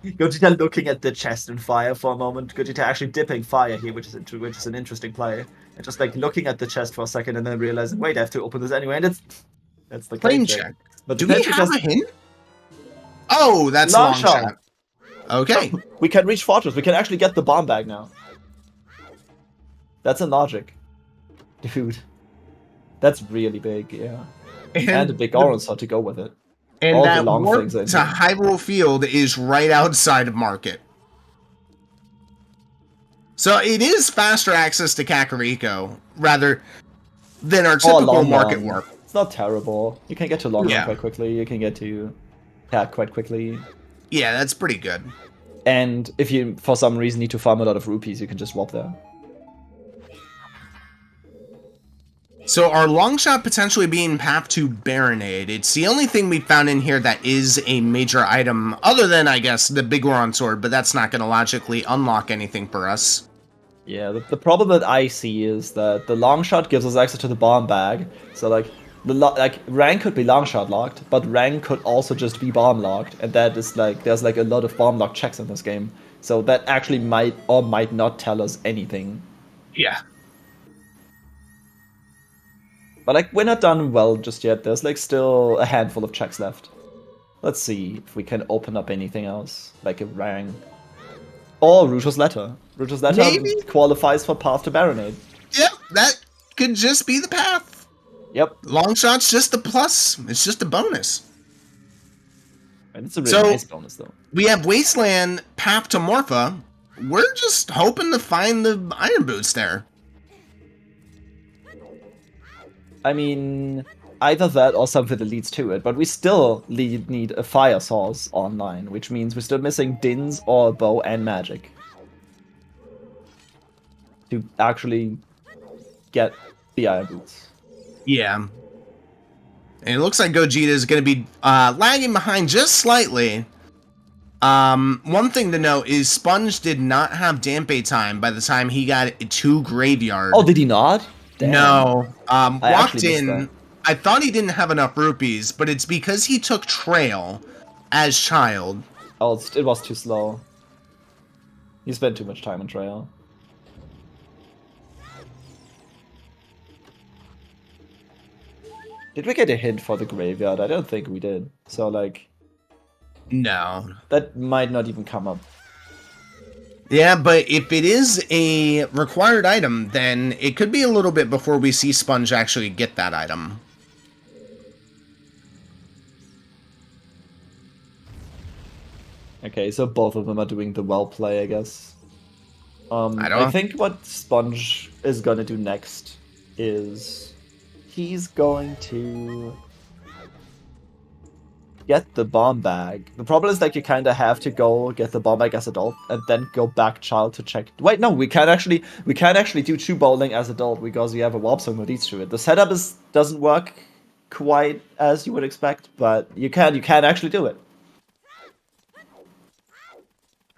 Gogeta looking at the chest and fire for a moment. Gogeta actually dipping fire here, which is an interesting play. And just like looking at the chest for a second and then realizing, wait, I have to open this anyway. And that's the Claim check. But do we have a hint? Oh, that's long shot. Okay. We can reach Fortress. We can actually get the bomb bag now. That's a logic. Dude. That's really big, yeah. And a big orange sword to go with it. And that warp to Hyrule Field is right outside of Market. So it is faster access to Kakariko, rather than our typical Market warp. It's not terrible. You can get to Long quite quickly. You can get to Cat quite quickly. Yeah, that's pretty good. And if you, for some reason, need to farm a lot of rupees, you can just swap there. So our long shot potentially being path to Baronade. It's the only thing we found in here that is a major item, other than, I guess, the Big Goron Sword, but that's not going to logically unlock anything for us. Yeah, the problem that I see is that the long shot gives us access to the bomb bag. So like rank could be long shot locked, but rank could also just be bomb locked, and that is like there's like a lot of bomb locked checks in this game. So that actually might or might not tell us anything. Yeah. But like we're not done well just yet. There's like still a handful of checks left. Let's see if we can open up anything else, like a rang. Or Ruto's Letter. Ruto's Letter maybe qualifies for Path to Baronade. Yep, that could just be the path. Yep. Long shot's just a plus. It's just a bonus. And it's a really nice bonus though. We have Wasteland, Path to Morpha. We're just hoping to find the Iron Boots there. I mean, either that or something that leads to it, but we still need a fire source online, which means we're still missing Dins or a bow and magic to actually get the Iron Boots. Yeah. And it looks like Gogeta is going to be lagging behind just slightly. One thing to note is Sponge did not have Dampe time by the time he got to Graveyard. Oh, did he not? Damn. No. Walked in. I thought he didn't have enough rupees, but it's because he took Trail as child. Oh, it was too slow. He spent too much time on Trail. Did we get a hint for the Graveyard? I don't think we did. So, like... No. That might not even come up. Yeah, but if it is a required item, then it could be a little bit before we see Sponge actually get that item. Okay, so both of them are doing the well play, I guess. I think what Sponge is gonna do next is he's going to get the bomb bag. The problem is that you kind of have to go get the bomb bag as adult and then go back child to check. Wait, no, we can't actually do true bowling as adult because we have a warp zone that leads to it. The setup doesn't work quite as you would expect, but you can actually do it.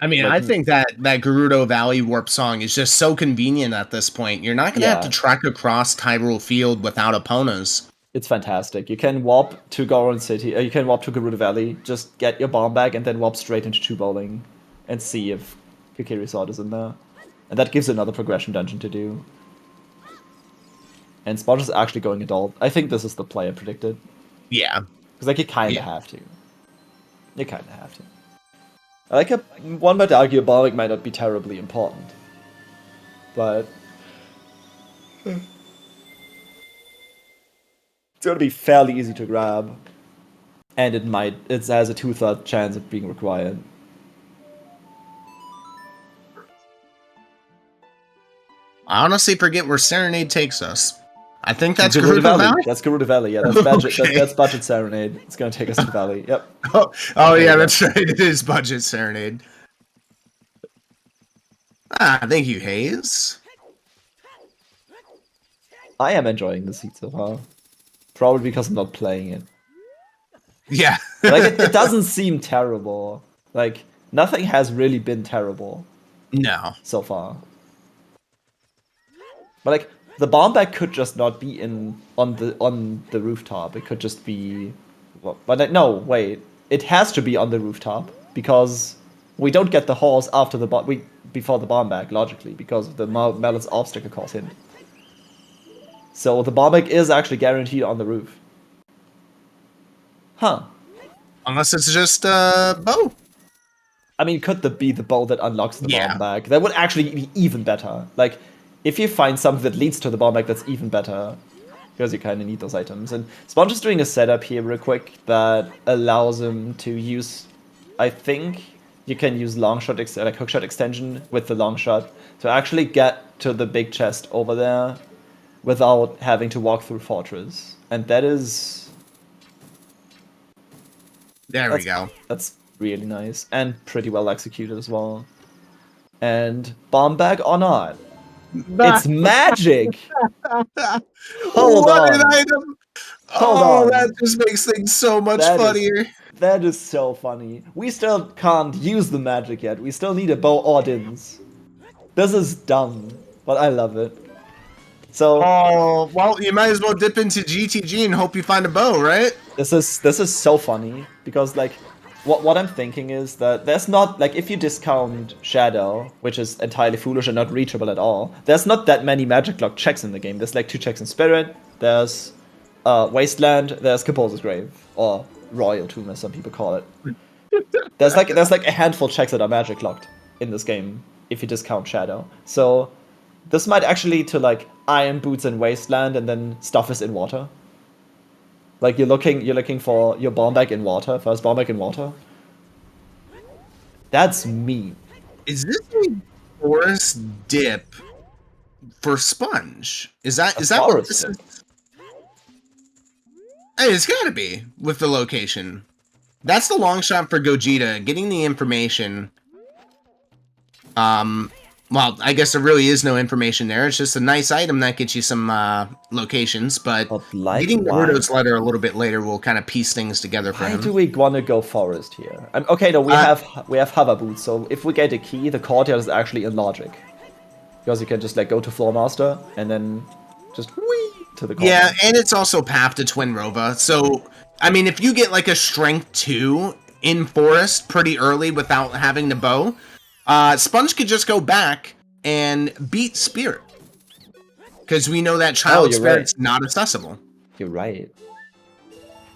I mean, I think that Gerudo Valley warp song is just so convenient at this point. You're not going to have to trek across Tyrol Field without opponents. It's fantastic. You can warp to Goron City, you can warp to Gerudo Valley, just get your bomb bag, and then warp straight into True Bowling and see if Kokiri Sword is in there. And that gives another progression dungeon to do. And Sponge is actually going adult. I think this is the play I predicted. Yeah. Because, like, you kind of have to. You kind of have to. One might argue a bomb bag might not be terribly important. But it's going to be fairly easy to grab. And it has a 2/3 chance of being required. I honestly forget where Serenade takes us. I think that's Gerudo Valley. That's Gerudo Valley, yeah. That's budget, that's budget Serenade. It's going to take us to the valley, yep. Oh yeah, that's right. It is budget Serenade. Thank you, Hayes. I am enjoying the seat so far. Probably because I'm not playing it. Yeah. Like, it doesn't seem terrible. Like, nothing has really been terrible. No. So far. But, like, the bomb bag could just not be on the rooftop. It could just be... But no, wait. It has to be on the rooftop, because we don't get the horse after before the bomb bag, logically, because of the Melon's obstacle course hint. So the bomb bag is actually guaranteed on the roof. Huh. Unless it's just a bow. I mean, could be the bow that unlocks the bomb bag? That would actually be even better. Like, if you find something that leads to the bomb bag, that's even better. Because you kind of need those items. And Sponge is doing a setup here real quick that allows him to use... I think you can use hookshot extension with the long shot to actually get to the big chest over there without having to walk through Fortress. And that is... There we go. That's really nice. And pretty well executed as well. And bomb bag or not? It's magic! Hold what on. an item! Hold on. That just makes things so much funnier. That is so funny. We still can't use the magic yet. We still need a bow or dins. This is dumb, but I love it. So... Oh, well, you might as well dip into GTG and hope you find a bow, right? This is so funny, because, like, what I'm thinking is that there's not, like, if you discount Shadow, which is entirely foolish and not reachable at all, there's not that many magic lock checks in the game. There's, like, 2 checks in Spirit, there's Wasteland, there's Composer's Grave, or Royal Tomb, as some people call it. There's like a handful of checks that are magic locked in this game, if you discount Shadow. So this might actually lead to, like, Iron Boots and Wasteland, and then stuff is in water. Like, you're looking for your bomb bag in water, first bomb bag in water. That's me. Is this a forest dip for Sponge? Is that what this is? Hey, it's gotta be with the location. That's the long shot for Gogeta, getting the information. Well, I guess there really is no information there. It's just a nice item that gets you some locations, but getting the Gerudo's letter a little bit later will kind of piece things together for him. Why do we want to go forest here? Okay, no, we have hover boots, so if we get a key, the courtyard is actually in logic. Because you can just, like, go to Floor Master, and then just whee to the courtyard. Yeah, and it's also path to Twin Rova, so, I mean, if you get, like, a Strength 2 in Forest pretty early without having the bow, Sponge could just go back and beat Spirit. Because we know that Child Spirit's not accessible. You're right.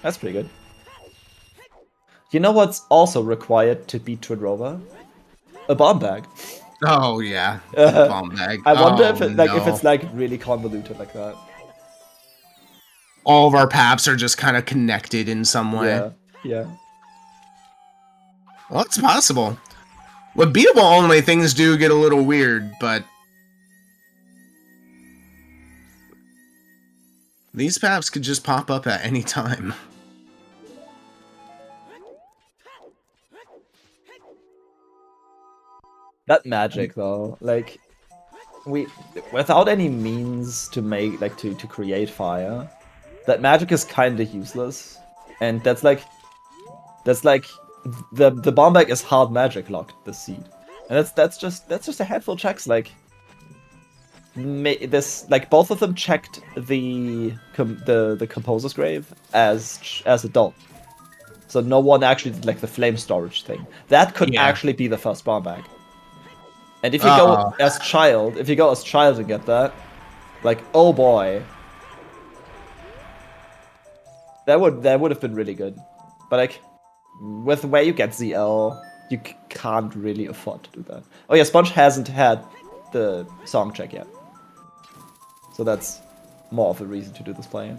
That's pretty good. You know what's also required to beat Twin Rova? A bomb bag. Oh, yeah. Bomb bag. I wonder if it's like really convoluted like that. All of our paths are just kind of connected in some way. Yeah. Well, it's possible. With beatable only, things do get a little weird, but these paths could just pop up at any time. That magic though, like without any means to make to create fire, that magic is kind of useless, and that's like the bomb bag is hard magic locked the seed, and that's just a handful of checks. Like this, like both of them checked the composer's grave as adult, so no one actually did like the flame storage thing. That could actually be the first bomb bag. And if you go as child, and get that, like, oh boy, that would have been really good. But like, with the way you get ZL, you can't really afford to do that. Oh yeah, Sponge hasn't had the song check yet, so that's more of a reason to do this play.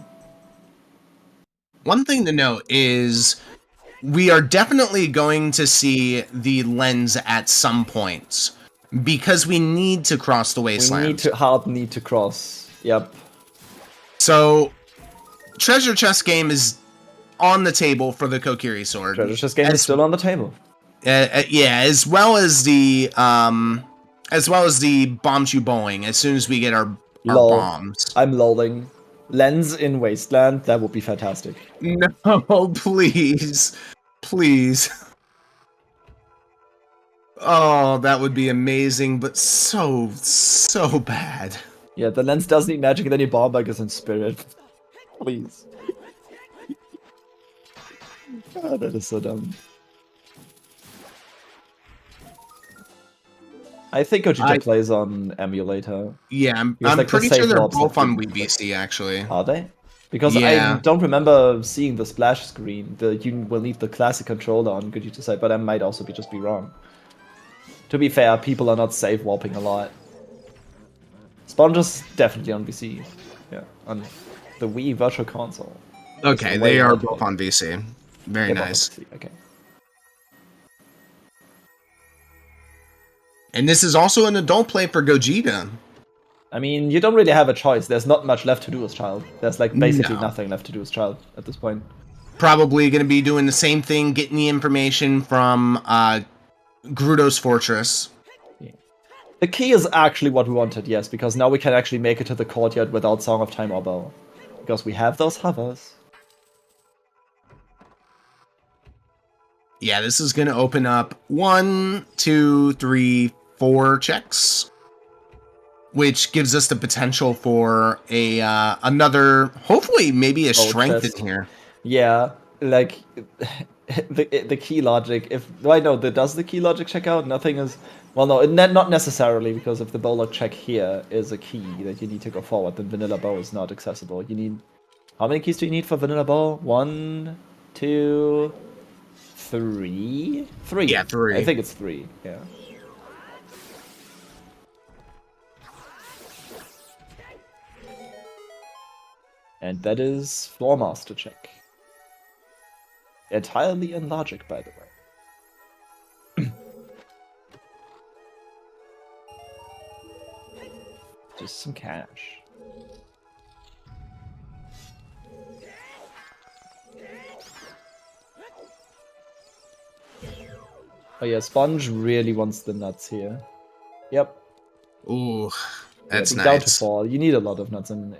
One thing to note is we are definitely going to see the lens at some points. Because we need to cross the wasteland. We need to cross. Yep. So, treasure chest game is on the table for the Kokiri sword. Treasure chest game is still on the table. Yeah, as well as the bomb chew bowling. As soon as we get our bombs. I'm lolling. Lens in wasteland. That would be fantastic. No, please, please. Oh, that would be amazing, but so bad. Yeah, the lens does need magic and then your bomb bag is in spirit. Please. God, that is so dumb. I think Gogeta plays on emulator. Yeah, I'm like pretty sure they're both on WBC, actually. Are they? Because I don't remember seeing the splash screen. You will need the classic controller on Gogeta side, but I might also just be wrong. To be fair, people are not save warping a lot. Sponge is definitely on VC. Yeah, on the Wii Virtual Console. Okay, they are both on VC. Very nice. Okay. And this is also an adult play for Gogeta. I mean, you don't really have a choice. There's not much left to do as child. There's like basically nothing left to do as child at this point. Probably going to be doing the same thing, getting the information from Gerudo's Fortress. Yeah. The key is actually what we wanted, yes, because now we can actually make it to the courtyard without Song of Time or Bow. Because we have those hovers. Yeah, this is going to open up 1, 2, 3, 4 checks. Which gives us the potential for another, hopefully maybe a strength in here. Yeah, like the key logic. Does the key logic check out? Nothing is. Well, no, not necessarily, because if the bow lock check here is a key that you need to go forward, then vanilla bow is not accessible. You need, how many keys do you need for vanilla bow? 1, 2, 3. 3. Yeah, 3. I think it's 3. Yeah. And that is Floor Master check. Entirely in logic, by the way. Just some cash. Oh yeah, Sponge really wants the nuts here. Yep. Ooh, that's nice. Down to 4. You need a lot of nuts in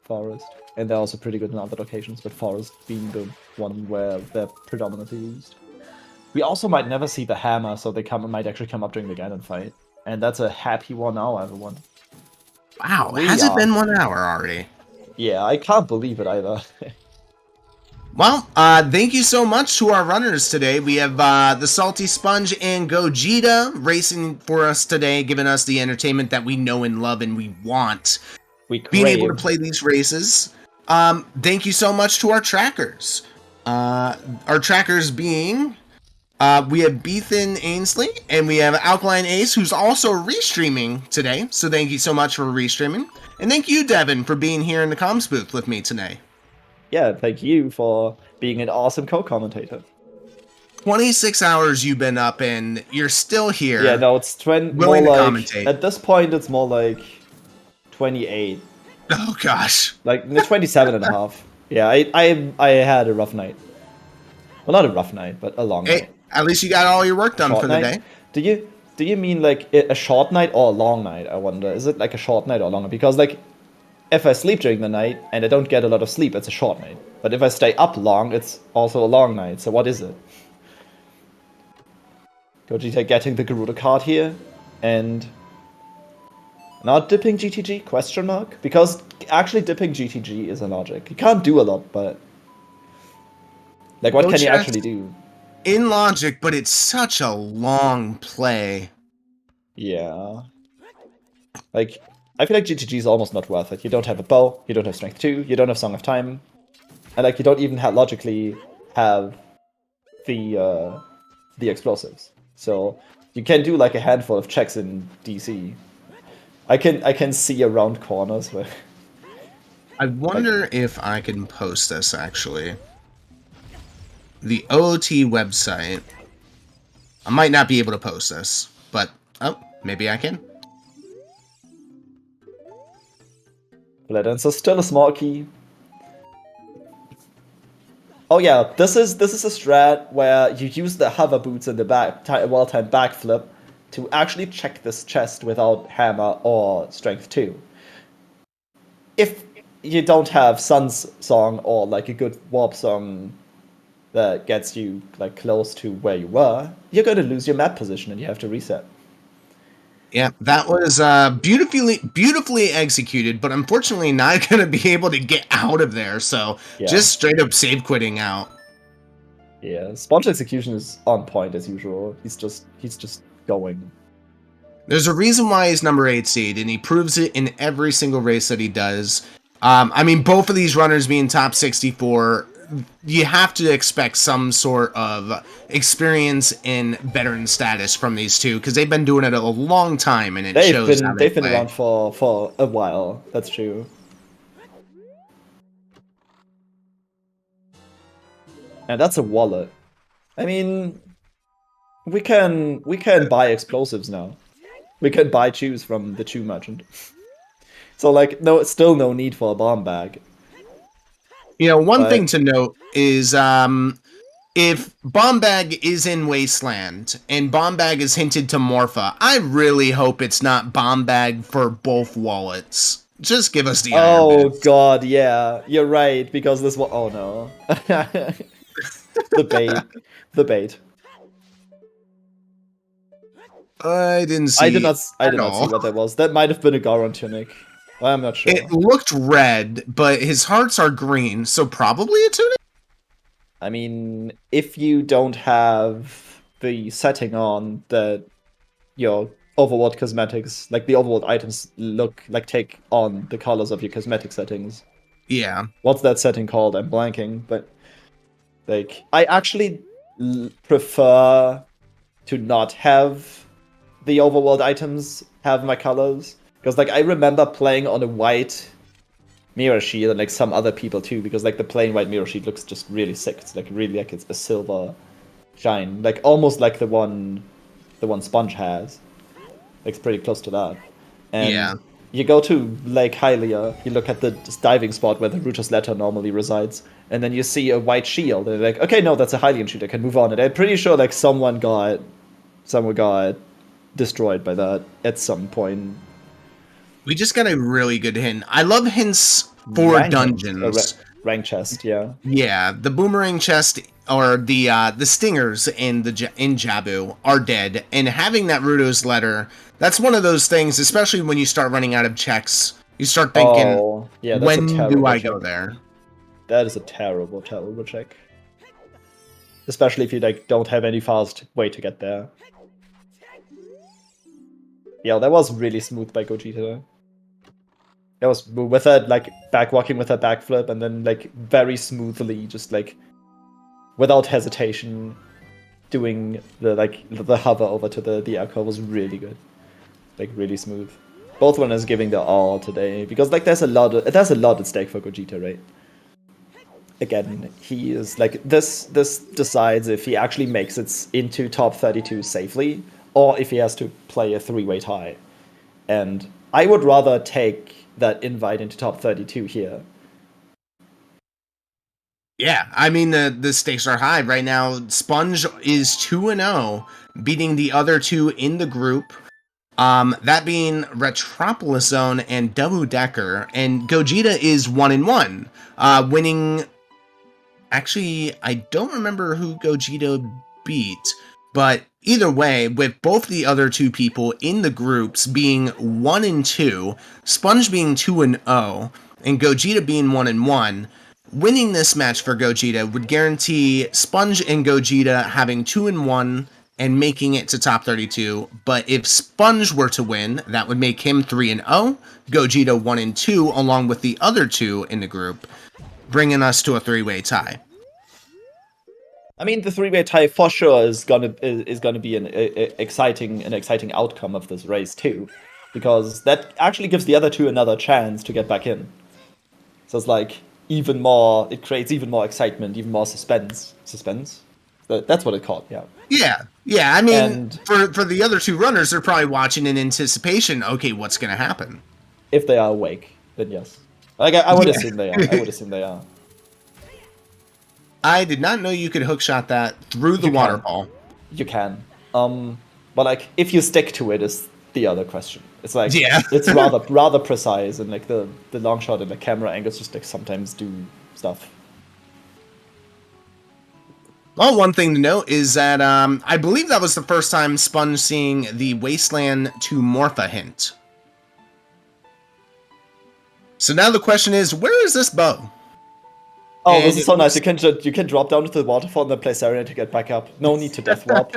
Forest. And they're also pretty good in other locations, but Forest being the one where they're predominantly used. We also might never see the hammer, so they might actually come up during the Ganon fight. And that's a happy 1 hour, everyone. Wow, has it been 1 hour already? Yeah, I can't believe it either. Well, thank you so much to our runners today. We have the Salty Sponge and Gogeta racing for us today, giving us the entertainment that we know and love and we want. Being able to play these races. Thank you so much to our trackers. Our trackers being, we have Beethan Ainsley, and we have Alkaline Ace, who's also restreaming today. So thank you so much for restreaming. And thank you, Devin, for being here in the comms booth with me today. Yeah, thank you for being an awesome co-commentator. 26 hours you've been up and you're still here. Yeah, no, it's 20. More willing to like commentate. at this point, it's more like 28. Oh gosh. Like 27 and a half. Yeah, I had a rough night. Well, not a rough night, but a long night. At least you got all your work done Short for the night? day. Do you mean like a short night or a long night? I wonder. Is it like a short night or longer? Because like, if I sleep during the night and I don't get a lot of sleep, it's a short night. But if I stay up long, it's also a long night. So what is it? Gogeta getting the Garuda card here, and not dipping GTG? Question mark? Because actually dipping GTG is a logic. You can't do a lot, but like, what can you actually do? In logic, but it's such a long play. Yeah. Like, I feel like GTG is almost not worth it. You don't have a bow, you don't have strength 2, you don't have Song of Time, and like, you don't even logically have the explosives. So you can do like a handful of checks in DC. I can see around corners where. I wonder if I can post this actually. The OOT website. I might not be able to post this, but oh, maybe I can. Bladens is still a small key. Oh yeah, this is a strat where you use the hover boots in the back, well-timed backflip, to actually check this chest without hammer or strength 2. If you don't have Sun's song or like a good warp song that gets you like close to where you were, you're going to lose your map position and you have to reset. Yeah, that was beautifully executed, but unfortunately not going to be able to get out of there, so Yeah. just straight up save quitting out. Yeah, Sponge execution is on point as usual. He's just going. There's a reason why he's number 8 seed, and he proves it in every single race that he does. I mean, both of these runners being top 64, you have to expect some sort of experience and veteran status from these two, because they've been doing it a long time, and it shows how they've been around for a while. That's true. And that's a wallet. I mean, we can buy explosives now. We can buy chews from the chew merchant. So like, still no need for a bomb bag. You know, one thing to note is if Bombag is in Wasteland and Bombag is hinted to Morpha, I really hope it's not Bombag for both wallets. Just give us the iron Oh bits. god, yeah, you're right, because this one. Oh no. The bait. I didn't see. I did not see what that was. That might have been a Goron tunic. Well, I'm not sure. It looked red, but his hearts are green, so probably a tunic? I mean, if you don't have the setting on that your overworld cosmetics, like the overworld items take on the colors of your cosmetic settings. Yeah. What's that setting called? I'm blanking, but like, I actually prefer to not have the overworld items have my colors. Because, like, I remember playing on a white mirror shield, and, like, some other people, too. Because, like, the plain white mirror shield looks just really sick. It's, like, really, like, it's a silver shine. Like, almost like the one Sponge has. Like, it's pretty close to that. And Yeah. you go to Lake Hylia, you look at the diving spot where the Router's Letter normally resides, and then you see a white shield, and you're like, okay, no, that's a Hylian shield, I can move on. And I'm pretty sure, like, someone got destroyed by that at some point. We just got a really good hint. I love hints for dungeons. Rank chest, yeah. Yeah, the boomerang chest or the stingers in Jabu are dead, and having that Ruto's letter, that's one of those things, especially when you start running out of checks. You start thinking, when do I go there? That is a terrible, terrible check. Especially if you like don't have any fast way to get there. Yeah, that was really smooth by Gogeta. That was with that like backwalking with that backflip, and then like very smoothly, just like without hesitation, doing the hover over to the echo was really good, like really smooth. Both runners giving their all today, because like there's a lot at stake for Gogeta, right? again, he is like this decides if he actually makes it into top 32 safely, or if he has to play a 3-way tie. And I would rather take that invite into top 32 here. Yeah, I mean, the stakes are high right now. Sponge is 2-0, beating the other two in the group. That being Retropolis Zone and Double Decker, and Gogeta is 1-1, winning. Actually, I don't remember who Gogeta beat, but either way, with both the other two people in the groups being 1-2, Sponge being 2-0, and Gogeta being 1-1, winning this match for Gogeta would guarantee Sponge and Gogeta having 2-1 and making it to top 32. But if Sponge were to win, that would make him 3-0, Gogeta 1-2, along with the other two in the group, bringing us to a 3-way tie. I mean, the 3-way tie for sure is gonna be an exciting outcome of this race too, because that actually gives the other two another chance to get back in. So it's like even more. It creates even more excitement, even more suspense. Suspense. That's what it's called. Yeah. Yeah. I mean, for the other two runners, they're probably watching in anticipation. Okay, what's gonna happen? If they are awake, then yes. Like I would assume they are. I would assume they are. I did not know you could hookshot that through the waterfall. You can. But like if you stick to it is the other question. It's like it's rather precise, and like the long shot and the camera angles just like sometimes do stuff. Well, one thing to note is that I believe that was the first time Sponge seeing the Wasteland to Morpha hint. So now the question is, where is this bow? Oh, this is so nice. You can drop down to the waterfall and then play Serenade to get back up. No need to death warp.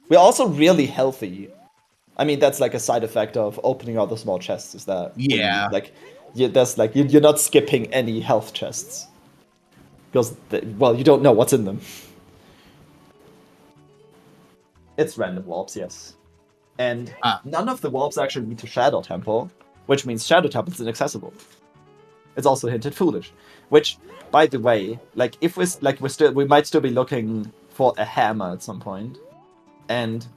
We're also really healthy. I mean, that's like a side effect of opening all the small chests. Is that you're not skipping any health chests because you don't know what's in them. It's random warps, yes, and none of the warps actually lead to Shadow Temple, which means Shadow Temple is inaccessible. It's also hinted foolish, which, by the way, like if we might still be looking for a hammer at some point, and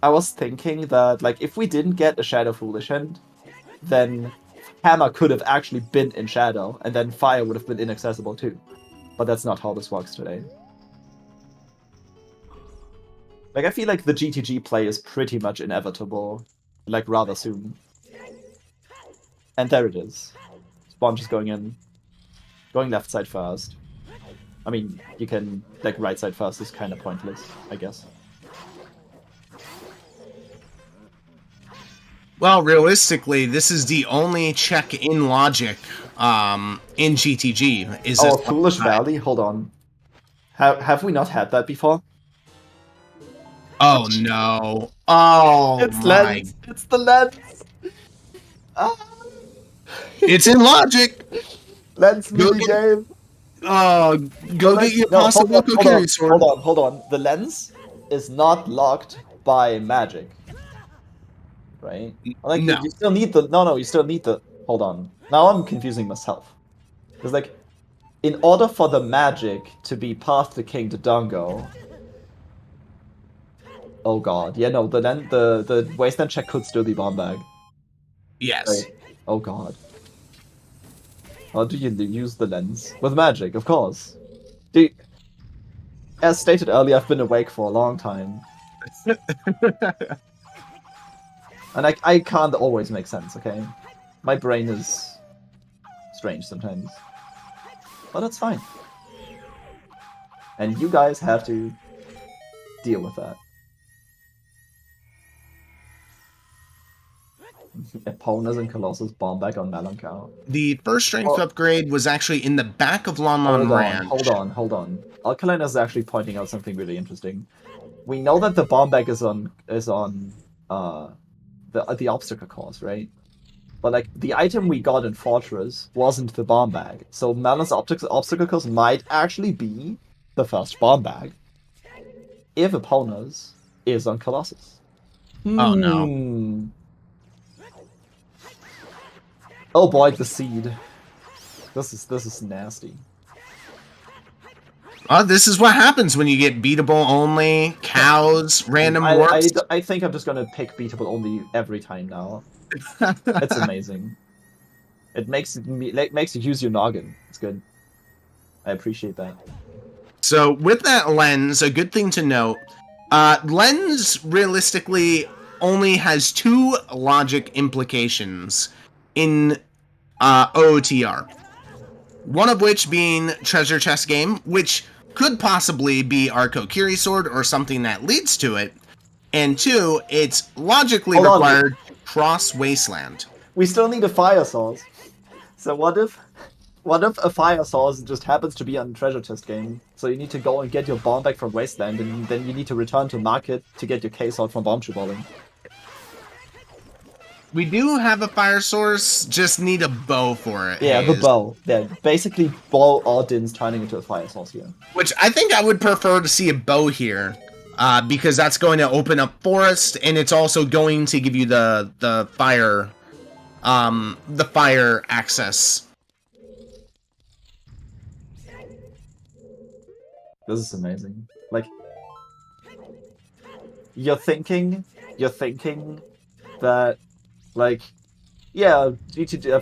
I was thinking that like if we didn't get a Shadow Foolish hint, then hammer could have actually been in Shadow, and then fire would have been inaccessible too. But that's not how this works today. Like I feel like the GTG play is pretty much inevitable, like rather soon. And there it is. Sponge is going left side first. I mean, you can, like, right side first is kind of pointless, I guess. Well, realistically, this is the only check in logic in GTG. Is Foolish Valley? Hold on. Have we not had that before? Oh, no. Oh, it's lens. It's the lens. It's in logic. Lens mini game. Oh, go get your possible Kokiri sword. Hold on. The lens is not locked by magic. Right? Like no. You still need the you still need the hold on. Now I'm confusing myself. Because like in order for the magic to be past the King Dodongo. Oh god. Yeah, no, the wasteland check could still be bomb bag. Yes. Right? Oh god. How do you use the lens? With magic, of course. As stated earlier, I've been awake for a long time. And I can't always make sense, okay? My brain is strange sometimes. But that's fine. And you guys have to deal with that. Epona and Colossus bomb back on Melancholy. The first strength upgrade was actually in the back of Lon Ranch. Hold on. Alkaline is actually pointing out something really interesting. We know that the bomb bag is on the obstacle course, right? But like the item we got in Fortress wasn't the bomb bag, so Melon's obstacle course might actually be the first bomb bag if Epona's is on Colossus. Oh no. Oh boy, the seed. This is nasty. Oh, this is what happens when you get beatable only, cows, random warps. I think I'm just gonna pick beatable only every time now. It's amazing. It makes you use your noggin. It's good. I appreciate that. So with that lens, a good thing to note, lens realistically only has 2 logic implications in OoTR. One of which being treasure chest game, which could possibly be our Kokiri sword or something that leads to it. And 2, it's logically required to cross Wasteland. We still need a fire source. So what if a fire source just happens to be on treasure chest game? So you need to go and get your bomb back from Wasteland, and then you need to return to market to get your case out from bomb balling. We do have a fire source, just need a bow for it. Yeah, the bow. Yeah, basically bow or Din's turning into a fire source here. Which I think I would prefer to see a bow here, because that's going to open up forest, and it's also going to give you the fire access. This is amazing. Like, you're thinking that, like, yeah,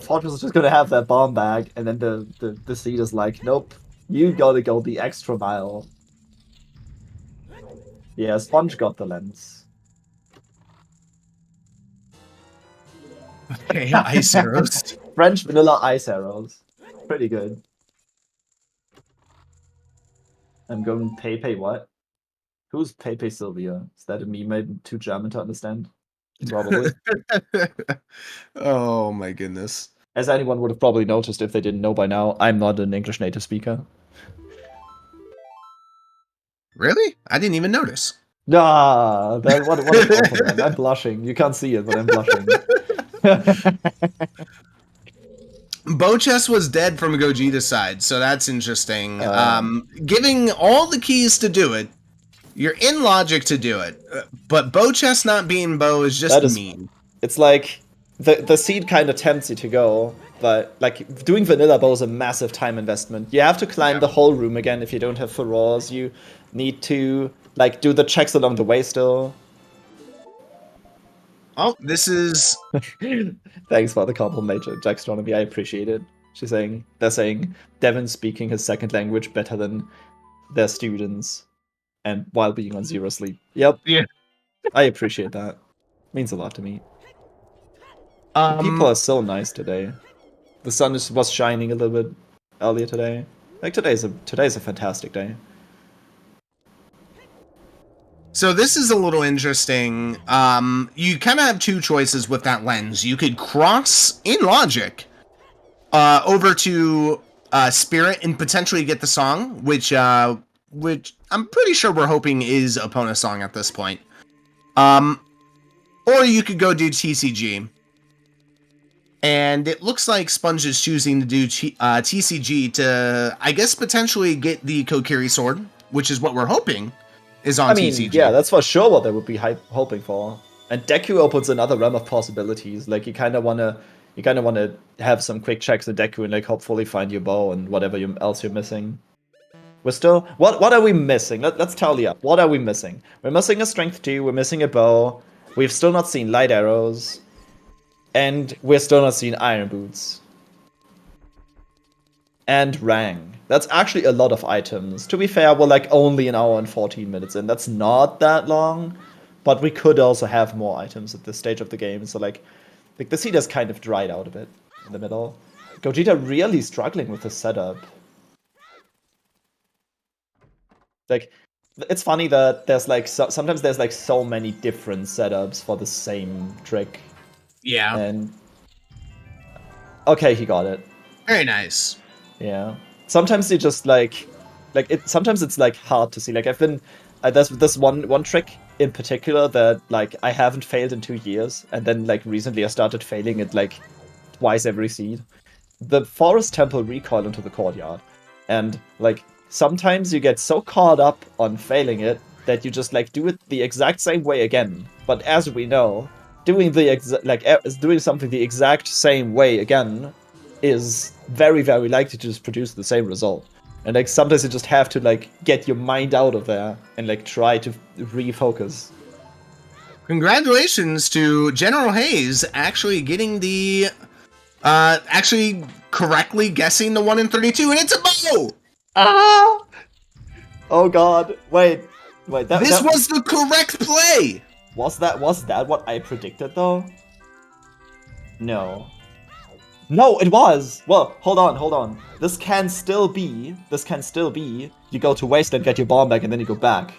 Fortress is just gonna have that bomb bag, and then the seed is like, nope, you gotta go the extra mile. Yeah, Sponge got the lens. Okay, ice arrows. French vanilla ice arrows. Pretty good. I'm going Pepe what? Who's Pepe Sylvia? Is that a meme made too German to understand? Probably. Oh my goodness. As anyone would have probably noticed if they didn't know by now, I'm not an English native speaker. Really? I didn't even notice. Nah, what a compliment. I'm blushing. You can't see it, but I'm blushing. Bochess was dead from Gogeta's side, so that's interesting. Giving all the keys to do it, you're in logic to do it, but Bochess not being Bo is just mean. It's like the seed kind of tempts you to go, but like doing vanilla bow is a massive time investment. You have to climb the whole room again if you don't have furrows. You need to like do the checks along the way still. Oh, this is... Thanks for the compliment, Jackstronomy. I appreciate it. They're saying Devin speaking his second language better than their students, and while being on zero sleep. Yep. Yeah. I appreciate that. Means a lot to me. People are so nice today. The sun was shining a little bit earlier today. Like today's a fantastic day. So this is a little interesting. You kind of have 2 choices with that lens. You could cross, in logic, over to Spirit and potentially get the song, which I'm pretty sure we're hoping is Epona song at this point. Or you could go do TCG. And it looks like Sponge is choosing to do TCG to, I guess, potentially get the Kokiri sword, which is what we're hoping is on TCG. Yeah, that's for sure what they would be hoping for. And Deku opens another realm of possibilities. Like you kind of wanna have some quick checks in Deku and like hopefully find your bow and whatever else you're missing. We're still what are we missing? Let's tally up. What are we missing? We're missing a strength 2. We're missing a bow. We've still not seen light arrows, and we're still not seeing iron boots. And Rang. That's actually a lot of items. To be fair, we're like only an hour and 14 minutes in. That's not that long, but we could also have more items at this stage of the game. So like the seed has kind of dried out a bit in the middle. Gogeta really struggling with the setup. Like, it's funny that there's like sometimes there's like so many different setups for the same trick. Yeah. And okay, he got it. Very nice. Yeah. Sometimes you just like it. Sometimes it's like hard to see. Like I've been there's this one trick in particular that like I haven't failed in 2 years, and then like recently I started failing it like twice every seed. The Forest Temple recoil into the courtyard, and like sometimes you get so caught up on failing it that you just like do it the exact same way again. But as we know, doing something the exact same way again is very, very likely to just produce the same result. And like sometimes you just have to like get your mind out of there and like try to refocus. Congratulations to General Hayes actually getting the actually correctly guessing the 1 in 32, and it's a bow! Ah! Oh god. Wait. This was the correct play! Was that what I predicted though? No. No, it was! Well, hold on. This can still be, you go to Wasteland, get your bomb back, and then you go back.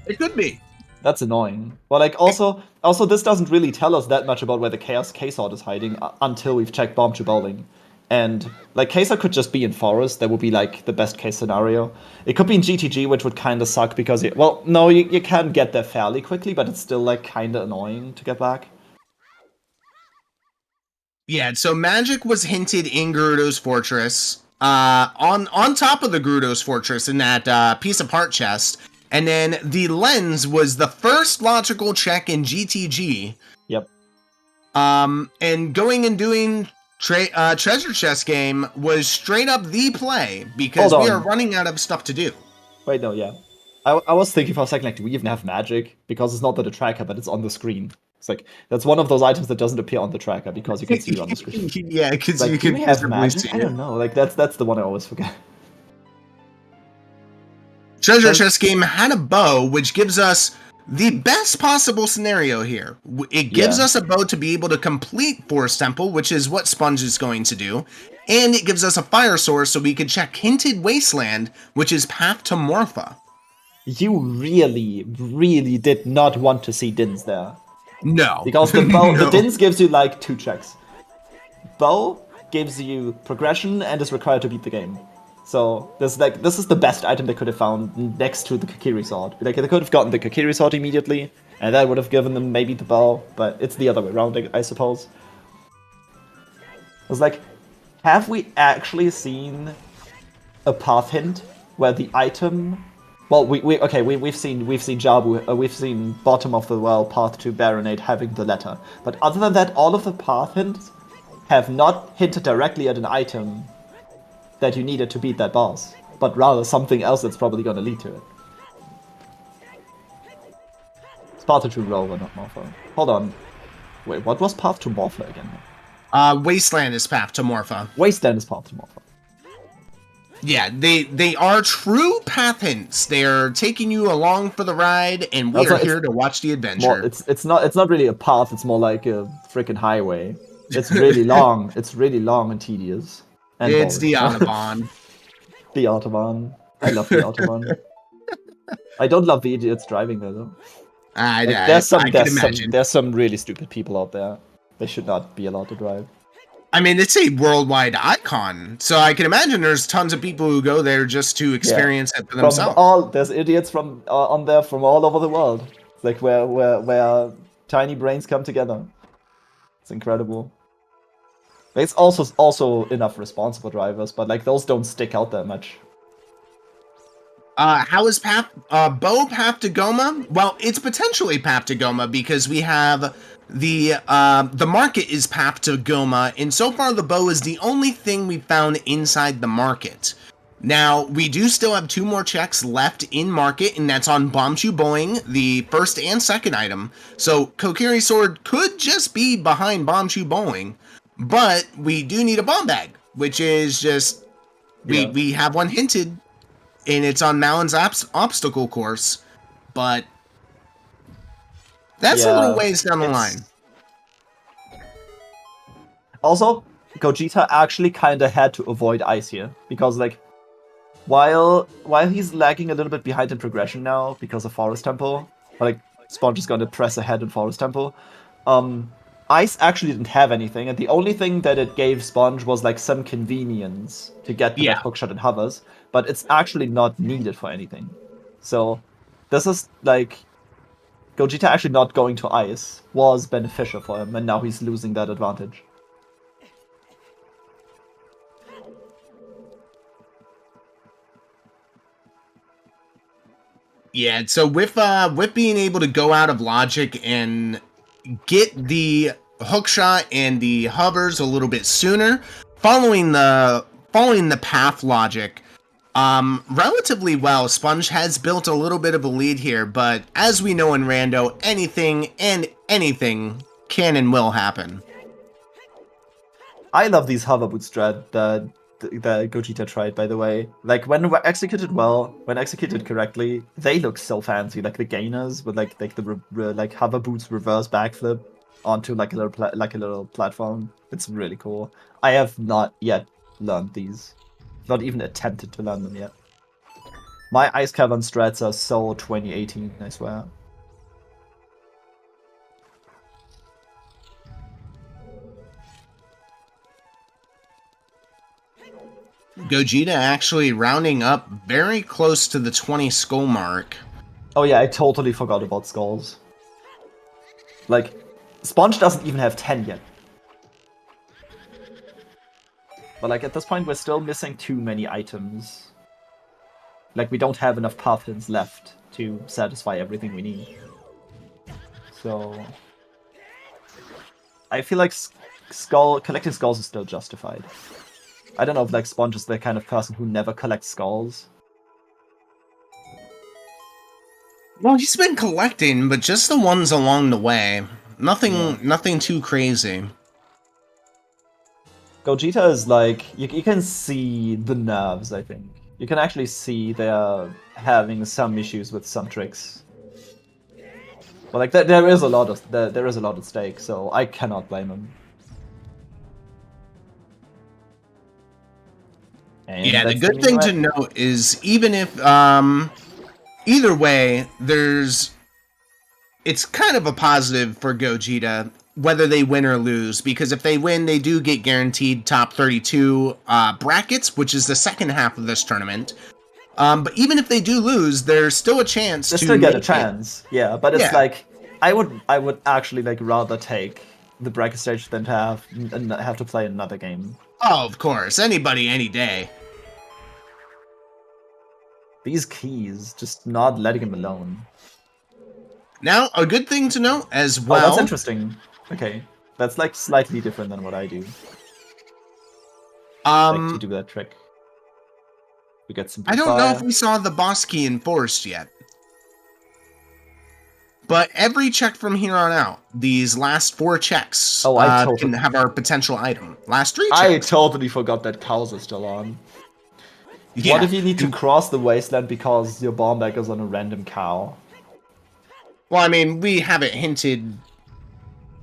It could be. That's annoying. Well, like, also, this doesn't really tell us that much about where the Chaos K-Sword is hiding until we've checked Bomb to Bowling. And, like, K-Sword could just be in Forest. That would be, like, the best case scenario. It could be in GTG, which would kind of suck because, you can get there fairly quickly, but it's still, like, kind of annoying to get back. Yeah, so magic was hinted in Gerudo's Fortress, on top of the Gerudo's Fortress in that piece of part chest. And then the lens was the first logical check in GTG. Yep. And going and doing treasure chest game was straight up the play because we are running out of stuff to do. Wait, no, yeah. I was thinking for a second, like, do we even have magic? Because it's not on the tracker, but it's on the screen. It's like, that's one of those items that doesn't appear on the tracker because you can see it on the screen. Yeah, because like, you can have magic. I don't know. Like, that's the one I always forget. Treasure chest game had a bow, which gives us the best possible scenario here. It gives us a bow to be able to complete Forest Temple, which is what Sponge is going to do. And it gives us a fire source so we can check Hinted Wasteland, which is Path to Morpha. You really, really did not want to see Dins there. No. Because the bow, No. the Dins gives you like 2 checks. Bow gives you progression and is required to beat the game. So this is the best item they could have found next to the Kakiri sword. Like, they could have gotten the Kakiri sword immediately, and that would have given them maybe the bow, but it's the other way around, I suppose. It's like, have we actually seen a path hint where the item? Well, we've seen Jabu, we've seen bottom of the well path to Baronade having the letter, but other than that, all of the path hints have not hinted directly at an item that you needed to beat that boss, but rather something else that's probably going to lead to it. It's Path to Rover, not Morpha. Hold on. Wait, what was Path to Morpha again? Wasteland is Path to Morpha. Wasteland is Path to Morpha. Yeah, they are true path hints. They're taking you along for the ride, and we are here to watch the adventure. Well, it's not really a path. It's more like a freaking highway. It's really long. It's really long and tedious. And it's boring. the Autobahn. The Autobahn. I love the Autobahn. I don't love the idiots driving there though. There's some really stupid people out there. They should not be allowed to drive. I mean, it's a worldwide icon, so I can imagine there's tons of people who go there just to experience it for themselves. There's idiots from on there from all over the world. It's like where tiny brains come together. It's incredible. It's also enough responsible drivers, but like those don't stick out that much. How is Bow Path to Goma? Well, it's potentially Path to Goma because we have the market is Path to Goma, and so far the bow is the only thing we found inside the market. Now, we do still have 2 more checks left in market, and that's on Bombchu Boeing, the first and second item. So Kokiri Sword could just be behind Bombchu Boeing, but we do need a bomb bag, which is just we have one hinted, and it's on Malin's obstacle course, but that's a little ways down the line. Also, Gogeta actually kind of had to avoid ice here, because like, while he's lagging a little bit behind in progression now because of Forest Temple, like Sponge is going to press ahead in Forest Temple, Ice actually didn't have anything, and the only thing that it gave Sponge was like some convenience to get to that hookshot and hovers, but it's actually not needed for anything. So this is like, Gogeta actually not going to Ice was beneficial for him, and now he's losing that advantage. Yeah, so with being able to go out of logic and get the hookshot and the hovers a little bit sooner, following the following the path logic relatively well. Sponge has built a little bit of a lead here, but as we know in Rando, anything and anything can and will happen. I love these hover boot strat that Gogeta tried, by the way. Like, when executed well, when executed correctly, they look so fancy. Like the gainers with like the hover boots reverse backflip onto like a little platform. It's really cool. I have not yet learned these. Not even attempted to learn them yet. My Ice Cavern strats are so 2018, I swear. Gogeta actually rounding up very close to the 20 skull mark. Oh yeah, I totally forgot about skulls. Like, Sponge doesn't even have 10 yet. But like, at this point, we're still missing too many items. Like, we don't have enough path hints left to satisfy everything we need. So... I feel like collecting skulls is still justified. I don't know if like Sponge is the kind of person who never collects skulls. Well, he's been collecting, but just the ones along the way. Nothing too crazy. Gogeta is like, you can see the nerves, I think. You can actually see they're having some issues with some tricks. But like, there is a lot at stake, so I cannot blame him. And yeah, the good thing to note is even if either way, it's kind of a positive for Gogeta whether they win or lose, because if they win, they do get guaranteed top 32 brackets, which is the second half of this tournament. But even if they do lose, there's still a chance to still get a chance. Yeah, but it's like I would actually like rather take the bracket stage than to have to play another game. Oh, of course. Anybody, any day. These keys, just not letting him alone. Now, a good thing to know as well... Oh, that's interesting. Okay. That's like slightly different than what I do. Like to do that trick. We get some... I don't know if we saw the boss key enforced yet. But every check from here on out, these last 4 checks can have our potential item. Last 3 checks. I totally forgot that cows are still on. Yeah. What if you need to cross the wasteland because your bomb bag is on a random cow? Well, I mean, we haven't hinted...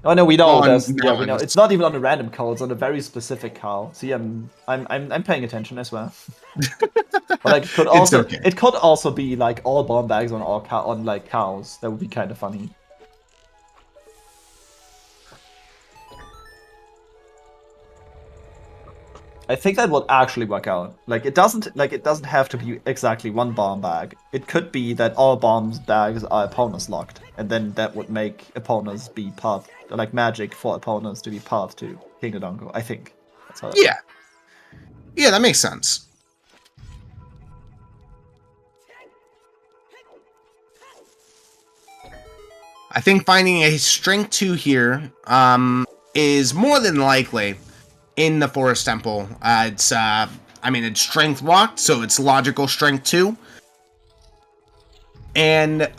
Oh no, we know. We know. It's not even on a random cow. It's on a very specific cow. See, I'm paying attention as well. But like, it could also be like all bomb bags on like cows. That would be kind of funny. I think that would actually work out. Like it doesn't have to be exactly one bomb bag. It could be that all bomb bags are opponents locked, and then that would make opponents be path, like magic for opponents to be path to King Dodongo. I think. That's how yeah, that makes sense. I think finding a strength 2 here is more than likely in the Forest Temple. It's strength locked, so it's logical strength 2. And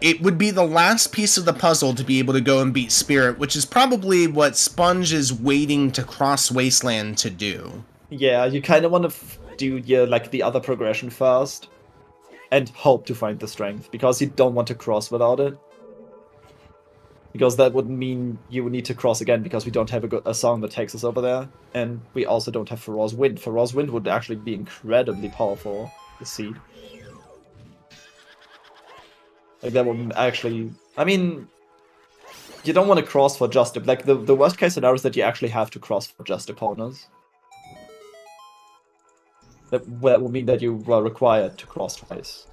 it would be the last piece of the puzzle to be able to go and beat Spirit, which is probably what Sponge is waiting to cross Wasteland to do. Yeah, you kind of want to do the other progression first, and hope to find the strength, because you don't want to cross without it. Because that would mean you would need to cross again, because we don't have a song that takes us over there. And we also don't have Faraw's Wind. Faraw's Wind would actually be incredibly powerful, the seed. Like, that would actually... I mean, you don't want to cross for just... Like, the worst case scenario is that you actually have to cross for just opponents. That would mean that you were required to cross twice.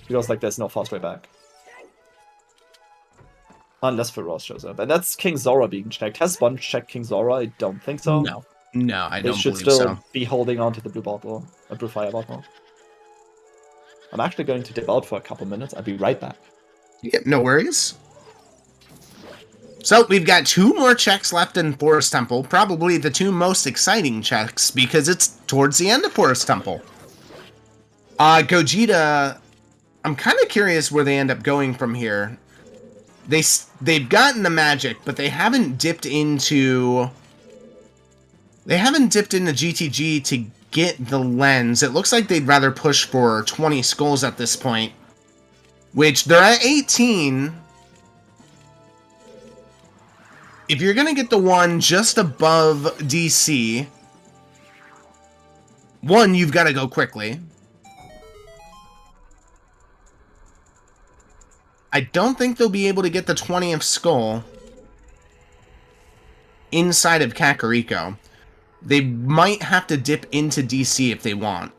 Because, like, there's no fast way back. Unless Faraz shows up. And that's King Zora being checked. Has Sponge checked King Zora? I don't think so. No, I don't believe so. They should still be holding on to the blue bottle. A blue fire bottle. I'm actually going to dip out for a couple minutes. I'll be right back. Yeah, no worries. So we've got 2 more checks left in Forest Temple, probably the 2 most exciting checks because it's towards the end of Forest Temple. Gogeta, I'm kind of curious where they end up going from here. They've gotten the magic, but they haven't dipped into GTG to get the lens. It looks like they'd rather push for 20 skulls at this point, which they're at 18. If you're going to get the one just above DC, one, you've got to go quickly. I don't think they'll be able to get the 20th skull inside of Kakariko. They might have to dip into DC if they want.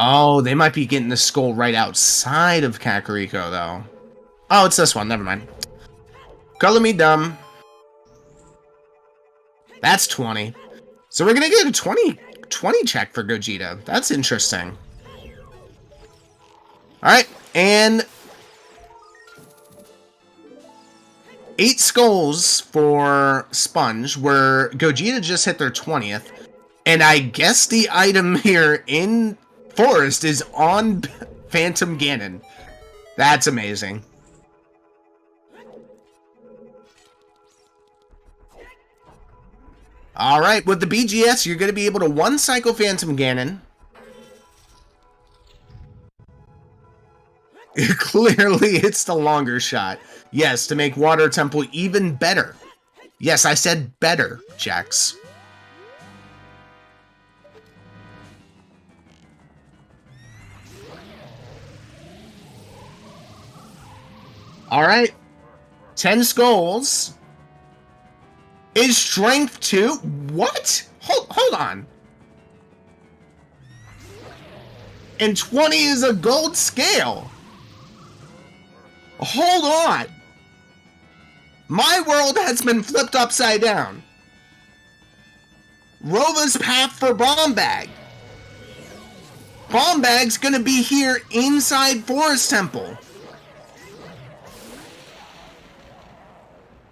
Oh, they might be getting the skull right outside of Kakariko, though. Oh, it's this one. Never mind. Color me dumb. That's 20. So we're going to get a 20 check for Gogeta. That's interesting. Alright, and 8 skulls for Sponge, where Gogeta just hit their 20th. And I guess the item here in Forest is on Phantom Ganon. That's amazing. Alright, with the BGS, you're going to be able to one-cycle Phantom Ganon. Clearly, it's the longer shot. Yes, to make Water Temple even better. Yes, I said better, Jax. Alright. 10 skulls. Is strength 2? What? Hold on. And 20 is a gold scale. Hold on. My world has been flipped upside down. Rova's path for Bomb Bag. Bomb Bag's gonna be here inside Forest Temple.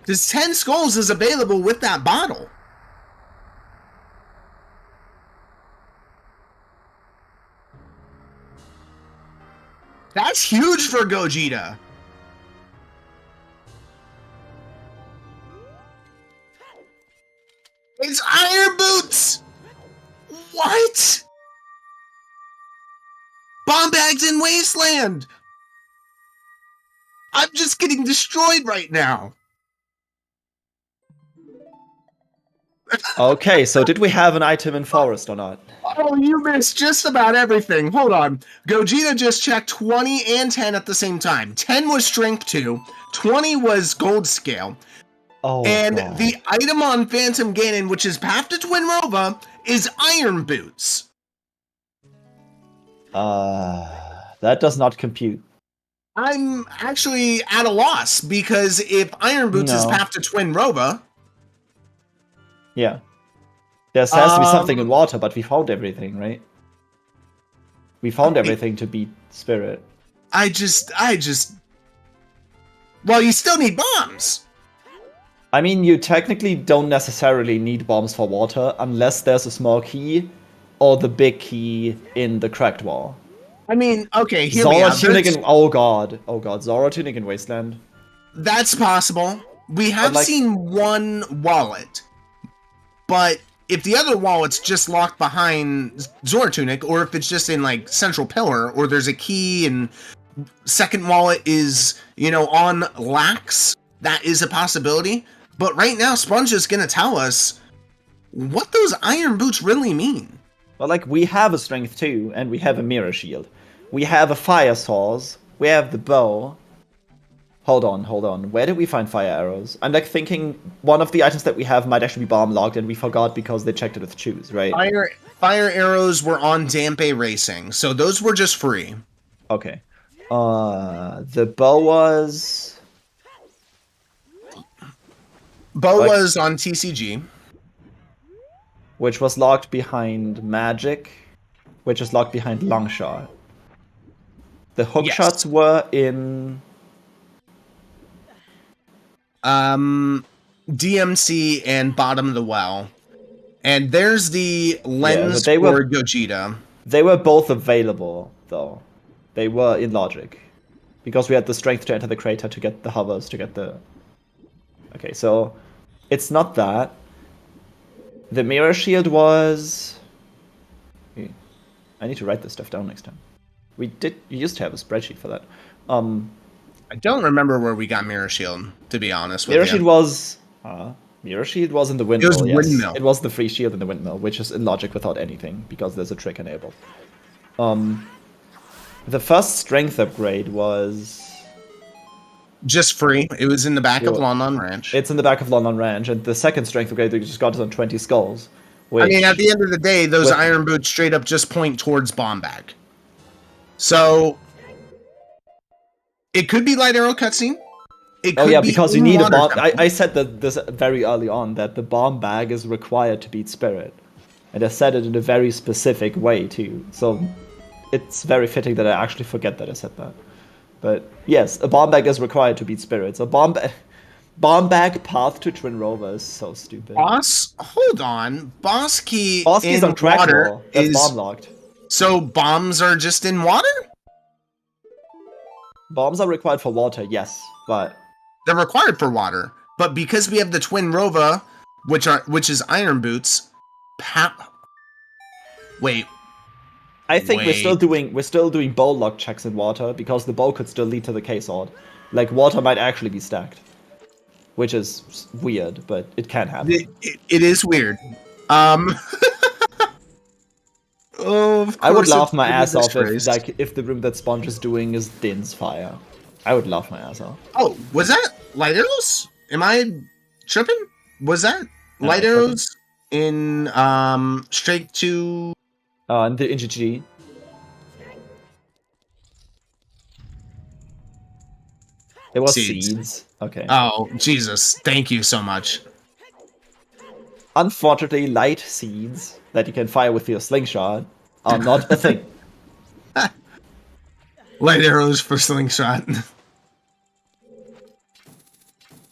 Because 10 skulls is available with that bottle. That's huge for Gogeta. It's Iron Boots! What? Bomb Bags in Wasteland! I'm just getting destroyed right now. Okay, so did we have an item in Forest or not? Oh, you missed just about everything. Hold on. Gogeta just checked 20 and 10 at the same time. 10 was Strength 2, 20 was Gold Scale. Oh, and God. the item on Phantom Ganon, which is Path to Twin Rova, is Iron Boots. That does not compute. I'm actually at a loss, because if Iron Boots is Path to Twin Rova... Yeah. There has to be something in water, but we found everything, right? We found everything to beat Spirit. I just... Well, you still need bombs! I mean, you technically don't necessarily need bombs for water, unless there's a small key, or the big key in the cracked wall. I mean, okay, here Zora we are. Tunic in... Oh god, Zora Tunic in Wasteland. That's possible. We have seen one wallet. But if the other wallet's just locked behind Zora Tunic, or if it's just in, like, Central Pillar, or there's a key and second wallet is, you know, on Lax, that is a possibility. But right now, Sponge is going to tell us what those Iron Boots really mean. Well, like, we have a Strength 2, and we have a Mirror Shield. We have a Fire Source. We have the bow. Hold on. Where did we find fire arrows? I'm like thinking one of the items that we have might actually be bomb locked, and we forgot because they checked it with choose, right? Fire arrows were on Dampe Racing, so those were just free. Okay. The bow was... was on TCG. Which was locked behind Magic, which is locked behind Longshot. The hook Yes. shots were in DMC and bottom of the well. And there's the lens but they for were- Gogeta. They were both available, though. They were in logic. Because we had the strength to enter the crater to get the hovers, to get the... Okay, so... It's not that. The mirror shield was... Okay. I need to write this stuff down next time. We used to have a spreadsheet for that. I don't remember where we got Mirror Shield, to be honest with Mirror you. Shield was... Mirror Shield was in the windmill, It was yes. windmill. It was the free shield in the windmill, which is in logic without anything, because there's a trick enabled. The first strength upgrade was... Just free. It was in the back of Yeah. Lon Lon Ranch. It's in the back of Lon Lon Ranch, and the second strength upgrade we just got is on 20 skulls. Which, I mean, at the end of the day, those With- iron boots straight up just point towards bomb bag. So it could be light arrow cutscene. It oh could yeah, be because you in need a water bomb. temple. I said that this very early on that the bomb bag is required to beat Spirit, and I said it in a very specific way too. So it's very fitting that I actually forget that I said that. But yes, a bomb bag is required to beat Spirits. A bomb bag path to Twin Rover is so stupid. Boss, hold on. Boss key Boss key is in on crack water wall. That's is bomb locked. so bombs are just in water. Bombs are required for water, yes, but They're required for water, but because we have the Twin Rova, which is iron boots. Wait, I think Wait. we're still doing bow lock checks in water because the bow could still lead to the K-sword. Like water might actually be stacked, which is weird, but it can happen. it is weird. Oh, of I would course laugh it's my ass off disgraced. if the room that Sponge is doing is Din's fire. I would laugh my ass off. Oh, was that light arrows? Am I tripping? Was that light tripping. arrows in straight to? And the NGG. It was Seeds. seeds. Okay. Oh, Jesus! Thank you so much. Unfortunately, light seeds that you can fire with your slingshot are not a thing. Light arrows for slingshot.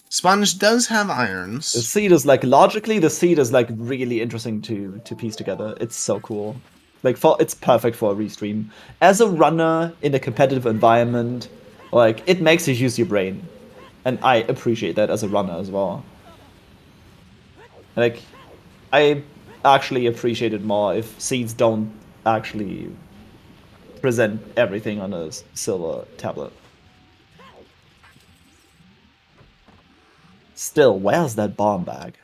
Sponge does have The irons. seed is like logically, the seed is like really interesting to piece together. It's so cool. Like it's perfect for a restream. As a runner in a competitive environment, like it makes you use your brain, and I appreciate that as a runner as well. Like, I actually appreciate it more if seeds don't actually present everything on a silver tablet. Still, where's that bomb bag?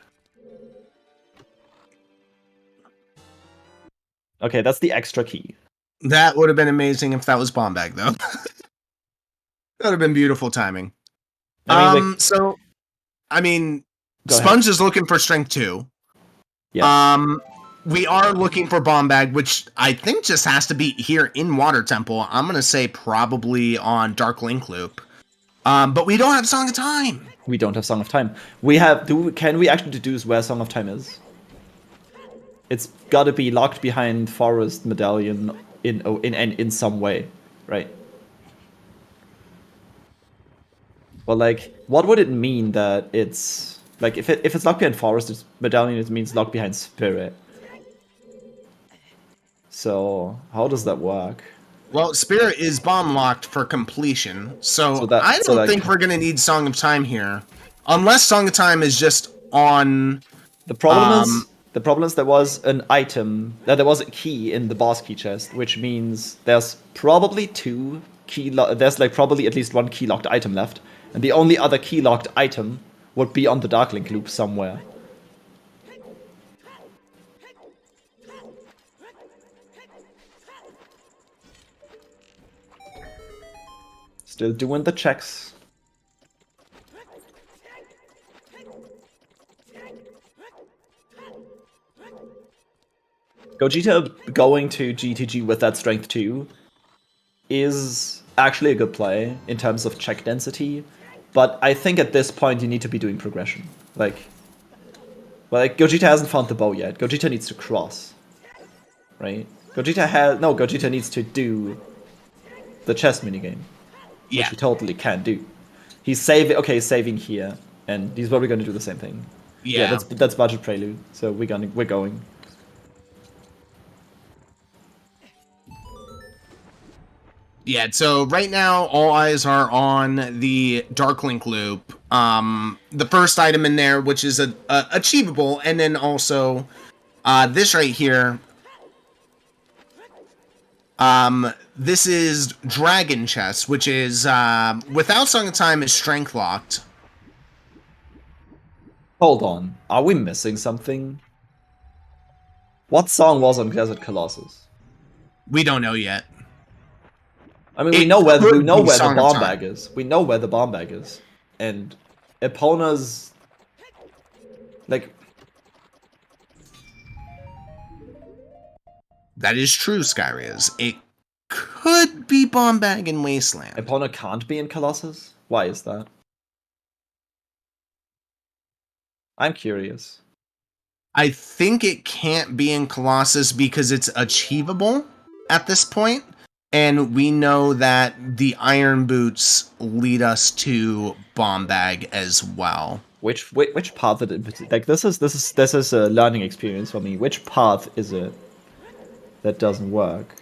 Okay, that's the extra key. That would have been amazing if that was bomb bag, though. That would have been beautiful timing. I mean, like, So, I mean, Go ahead. Sponge is looking for strength 2. Yes. We are looking for bomb bag, which I think just has to be here in Water Temple. I'm gonna say probably on Dark Link Loop. But we don't have Song of Time. We don't have Song of Time. We have. Can we actually deduce where Song of Time is? It's got to be locked behind Forest Medallion in some way, right? Well, like, what would it mean that it's like if it's locked behind Forest Medallion, it means locked behind Spirit. So how does that work? Well, Spirit is bomb locked for completion, so, So that- I so don't that- think we're gonna need Song of Time here, unless Song of Time is just on. The problem is there was an item that there was a key in the boss key chest, which means there's probably there's like probably at least one key locked item left, and the only other key locked item would be on the Darklink loop somewhere. Still doing the checks. Gogeta going to GTG with that strength 2 is actually a good play in terms of check density, but I think at this point you need to be doing progression. Like Gogeta hasn't found the bow yet. Gogeta needs to cross, right? Gogeta needs to do the chess minigame, which Yeah. he totally can do. He's saving here, and he's probably going to do the same thing. Yeah. That's budget prelude. So we're going. Yeah, so right now all eyes are on the Darklink loop. The first item in there, which is achievable, and then also this right here. This is Dragon Chess, which is without Song of Time is strength locked. Hold on, are we missing something? What song was on Desert Colossus? We don't know yet. I mean, we know where the Song of bomb Time. bag is. We know where the bomb bag is, and Epona's like. That is true, Skyrias. It could be Bomb Bag in Wasteland. Epona can't be in Colossus? Why is that? I'm curious. I think it can't be in Colossus because it's achievable at this point, and we know that the Iron Boots lead us to Bomb Bag as well. Which path did it, like this is a learning experience for me. Which path is it that doesn't work?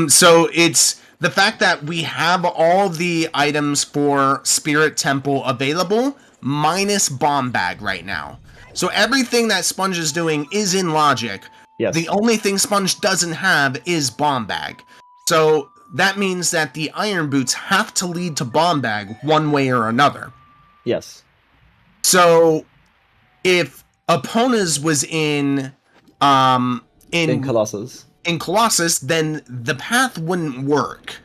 So it's the fact that we have all the items for Spirit Temple available, minus Bomb Bag right now. So everything that Sponge is doing is in logic. Yes. The only thing Sponge doesn't have is Bomb Bag. So that means that the Iron Boots have to lead to Bomb Bag one way or another. Yes. So if Epona's was in Colossus. In Colossus, then the path wouldn't work.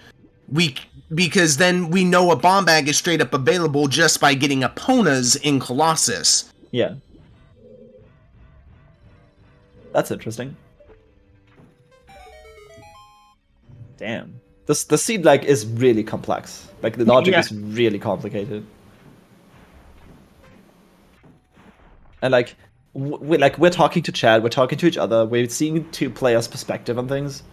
Because then we know a Bomb Bag is straight up available just by getting Epona's in Colossus. Yeah. That's interesting. Damn. The seed like is really complex. Like the logic is really complicated. And like we're talking to Chad, we're talking to each other, we're seeing two players' perspective on things.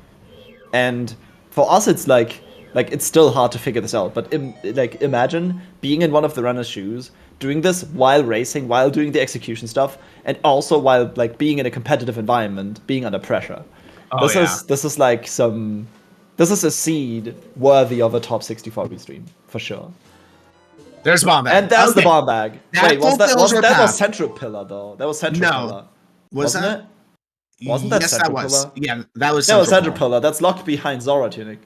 And for us it's like it's still hard to figure this out, but imagine being in one of the runner's shoes, doing this while racing, while doing the execution stuff, and also while like being in a competitive environment, being under pressure. This is a seed worthy of a top 64 stream for sure. There's Bomb Bag. And there's the Bomb Bag. Wait, that was Central Pillar though? That was Central Pillar. Wasn't it? Wasn't that yes, Central that was. Pillar? Yeah, that was Central Central Pillar. That's locked behind Zora Tunic.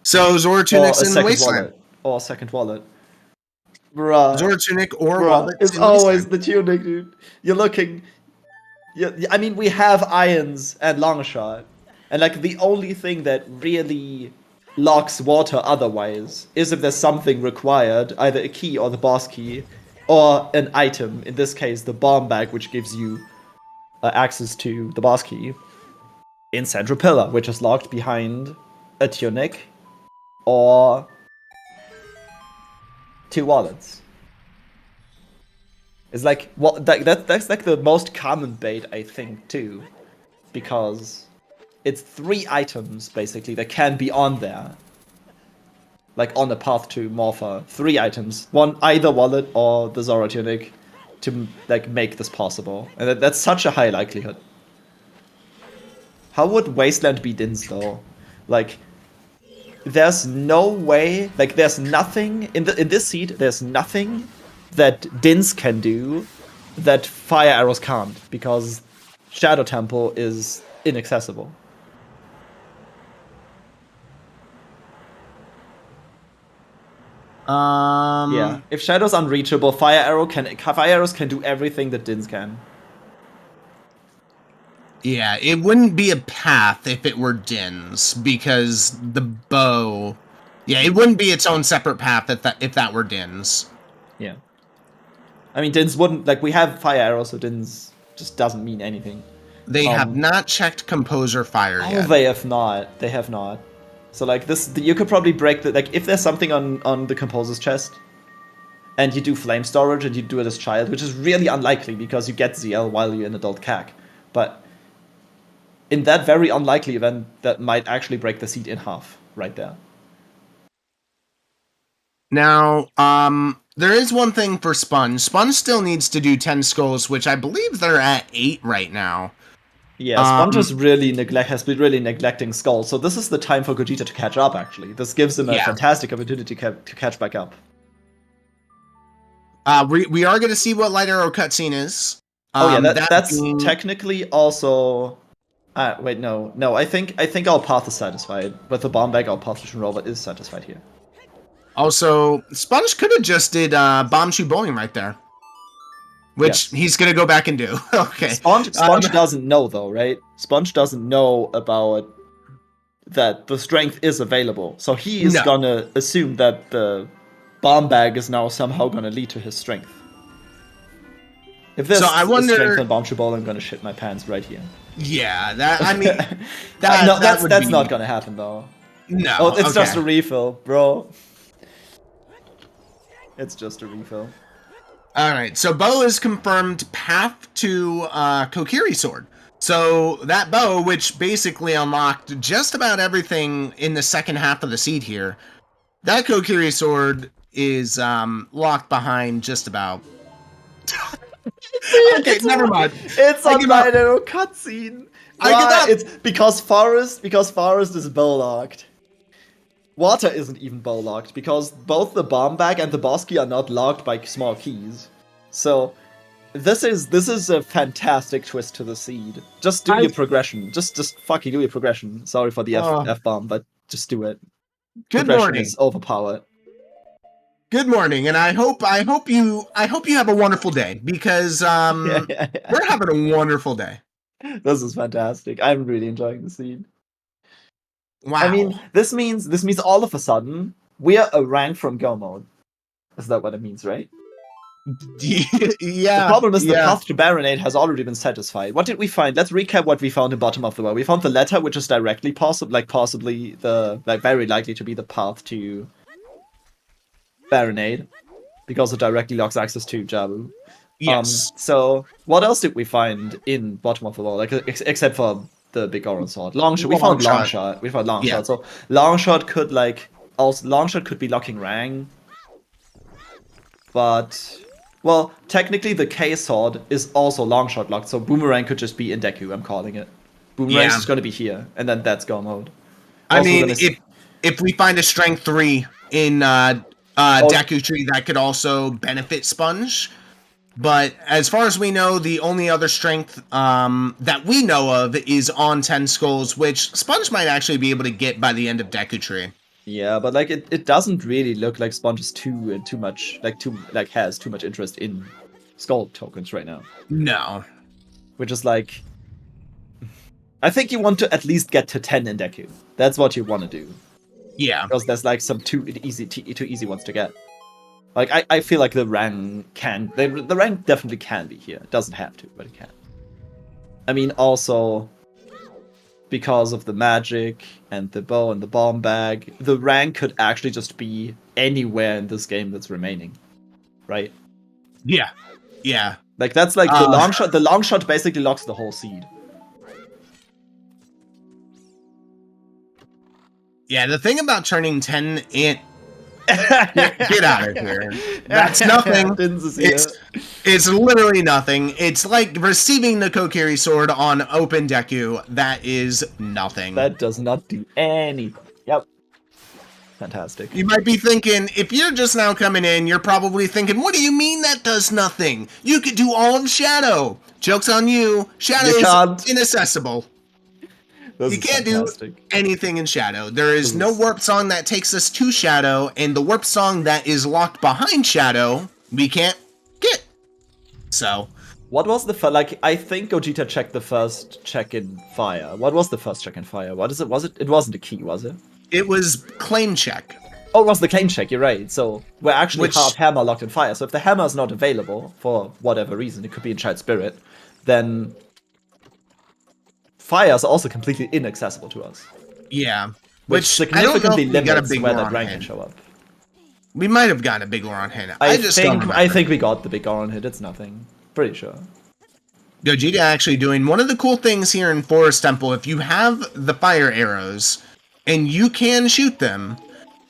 So Zora Tunic's in the Wasteland. Wallet. Or a second wallet. Bruh. Zora Tunic or Bruh. wallet. It's always the Tunic, dude. You're looking. I mean, we have Irons and Longshot. And like the only thing that really locks water otherwise is if there's something required, either a key or the boss key, or an item, in this case the Bomb Bag, which gives you access to the boss key, in Central Pillar, which is locked behind a Tunic or two wallets. It's like that's like the most common bait, I think, too, because it's 3 items basically that can be on there, like on the path to Morpha. 3 items, one either wallet or the Zora Tunic, to like make this possible, and that's such a high likelihood. How would Wasteland be Din's though? Like, there's no way. Like, there's nothing in this seed. There's nothing that Din's can do that Fire Arrows can't, because Shadow Temple is inaccessible. Yeah. If Shadow's unreachable, Fire Arrows can do everything that Din's can. Yeah, it wouldn't be a path if it were Din's, because the bow... Yeah, it wouldn't be its own separate path if that were Din's. Yeah. I mean, Din's wouldn't... Like, we have Fire Arrows, so Din's just doesn't mean anything. They have not checked Composer Fire yet. Oh, they have not. They have not. So, like, you could probably break the... Like, if there's something on the Composer's chest, and you do Flame Storage, and you do it as child, which is really unlikely, because you get ZL while you're in Adult CAC. But in that very unlikely event, that might actually break the seed in half. right there. Now, there is one thing for Sponge. Sponge still needs to do 10 skulls, which I believe they're at 8 right now. Yeah, Sponge has been really neglecting Skull, so this is the time for Gogeta to catch up, actually. This gives him a fantastic opportunity to catch back up. We are going to see what Light Arrow cutscene is. That's technically also... wait, no. I think our path is satisfied. With the bomb bag, our path robot is satisfied here. Also, Sponge could have just did Bomb Shoe Bowling right there. Which he's going to go back and do. Okay. Sponge doesn't know, though, right? Sponge doesn't know about that the strength is available. So he is going to assume that the bomb bag is now somehow going to lead to his strength. If this is strength on Bomb Shoe Bowling, I'm going to shit my pants right here. Yeah, that's not going to happen, though. No. Oh, it's just a refill, bro. It's just a refill. Alright, so Bow is confirmed path to Kokiri Sword. So that bow, which basically unlocked just about everything in the second half of the seed here, that Kokiri Sword is locked behind just about... Okay, never mind. It's a Light Arrow cutscene. It's because Forest is bow locked. Water isn't even bow locked because both the bomb bag and the boss key are not locked by small keys. So this is a fantastic twist to the seed. Just do your progression. Just fucking do your progression. Sorry for the F bomb, but just do it. Good progression morning. Is overpowered. Good morning, and I hope you have a wonderful day because we're having a wonderful day. This is fantastic. I'm really enjoying the scene. Wow. I mean, this means all of a sudden we're a rank from Go mode. Is that what it means, right? Yeah. The problem is the path to Baronade has already been satisfied. What did we find? Let's recap what we found in bottom of the well. We found the letter, which is directly possibly very likely to be the path to Baronade, because it directly locks access to Jabu. Yes. So what else did we find in bottom of the well? Except for the big orange sword. Longshot. We found Longshot. We found Longshot. Yeah. So Longshot could be locking Rang. But technically the K sword is also Longshot locked, so Boomerang could just be in Deku, I'm calling it. Boomerang's just gonna be here, and then that's Go mode. I mean, if we find a strength 3 in Deku Tree, that could also benefit Sponge. But as far as we know, the only other strength that we know of is on 10 skulls, which Sponge might actually be able to get by the end of Deku Tree. Yeah, but it doesn't really look like Sponge is has too much interest in skull tokens right now. No. Which is like, I think you want to at least get to 10 in Deku. That's what you want to do. Yeah. Because there's like some too easy ones to get. Like, I feel like the rank definitely can be here. It doesn't have to, but it can. I mean, also, because of the magic and the bow and the bomb bag, the rank could actually just be anywhere in this game that's remaining. Right? Yeah. Yeah. Like, that's like the long shot. The long shot basically locks the whole seed. Yeah, the thing about turning 10 in... Get out of here. That's nothing. It's literally nothing. It's like receiving the Kokiri Sword on open Deku. That is nothing. That does not do anything. Yep. Fantastic. You might be thinking, if you're just now coming in, you're probably thinking, what do you mean that does nothing? You could do all of Shadow. Joke's on you. Shadow is inaccessible. You can't do anything in Shadow. There is no warp song that takes us to Shadow, and the warp song that is locked behind Shadow, we can't get. So, what was the I think Gogeta checked the first check in fire. What was the first check in fire? What is it? Was it? It wasn't a key, was it? It was claim check. Oh, it was the claim check. You're right. So we're actually half hammer locked in fire. So if the hammer is not available for whatever reason, it could be in Child Spirit, then fire is also completely inaccessible to us. Yeah. Which significantly limits where that rank can show up. We might have gotten a big Oron hit. I think we got the big Oron hit. It's nothing. Pretty sure. Gogeta actually doing one of the cool things here in Forest Temple. If you have the fire arrows, and you can shoot them.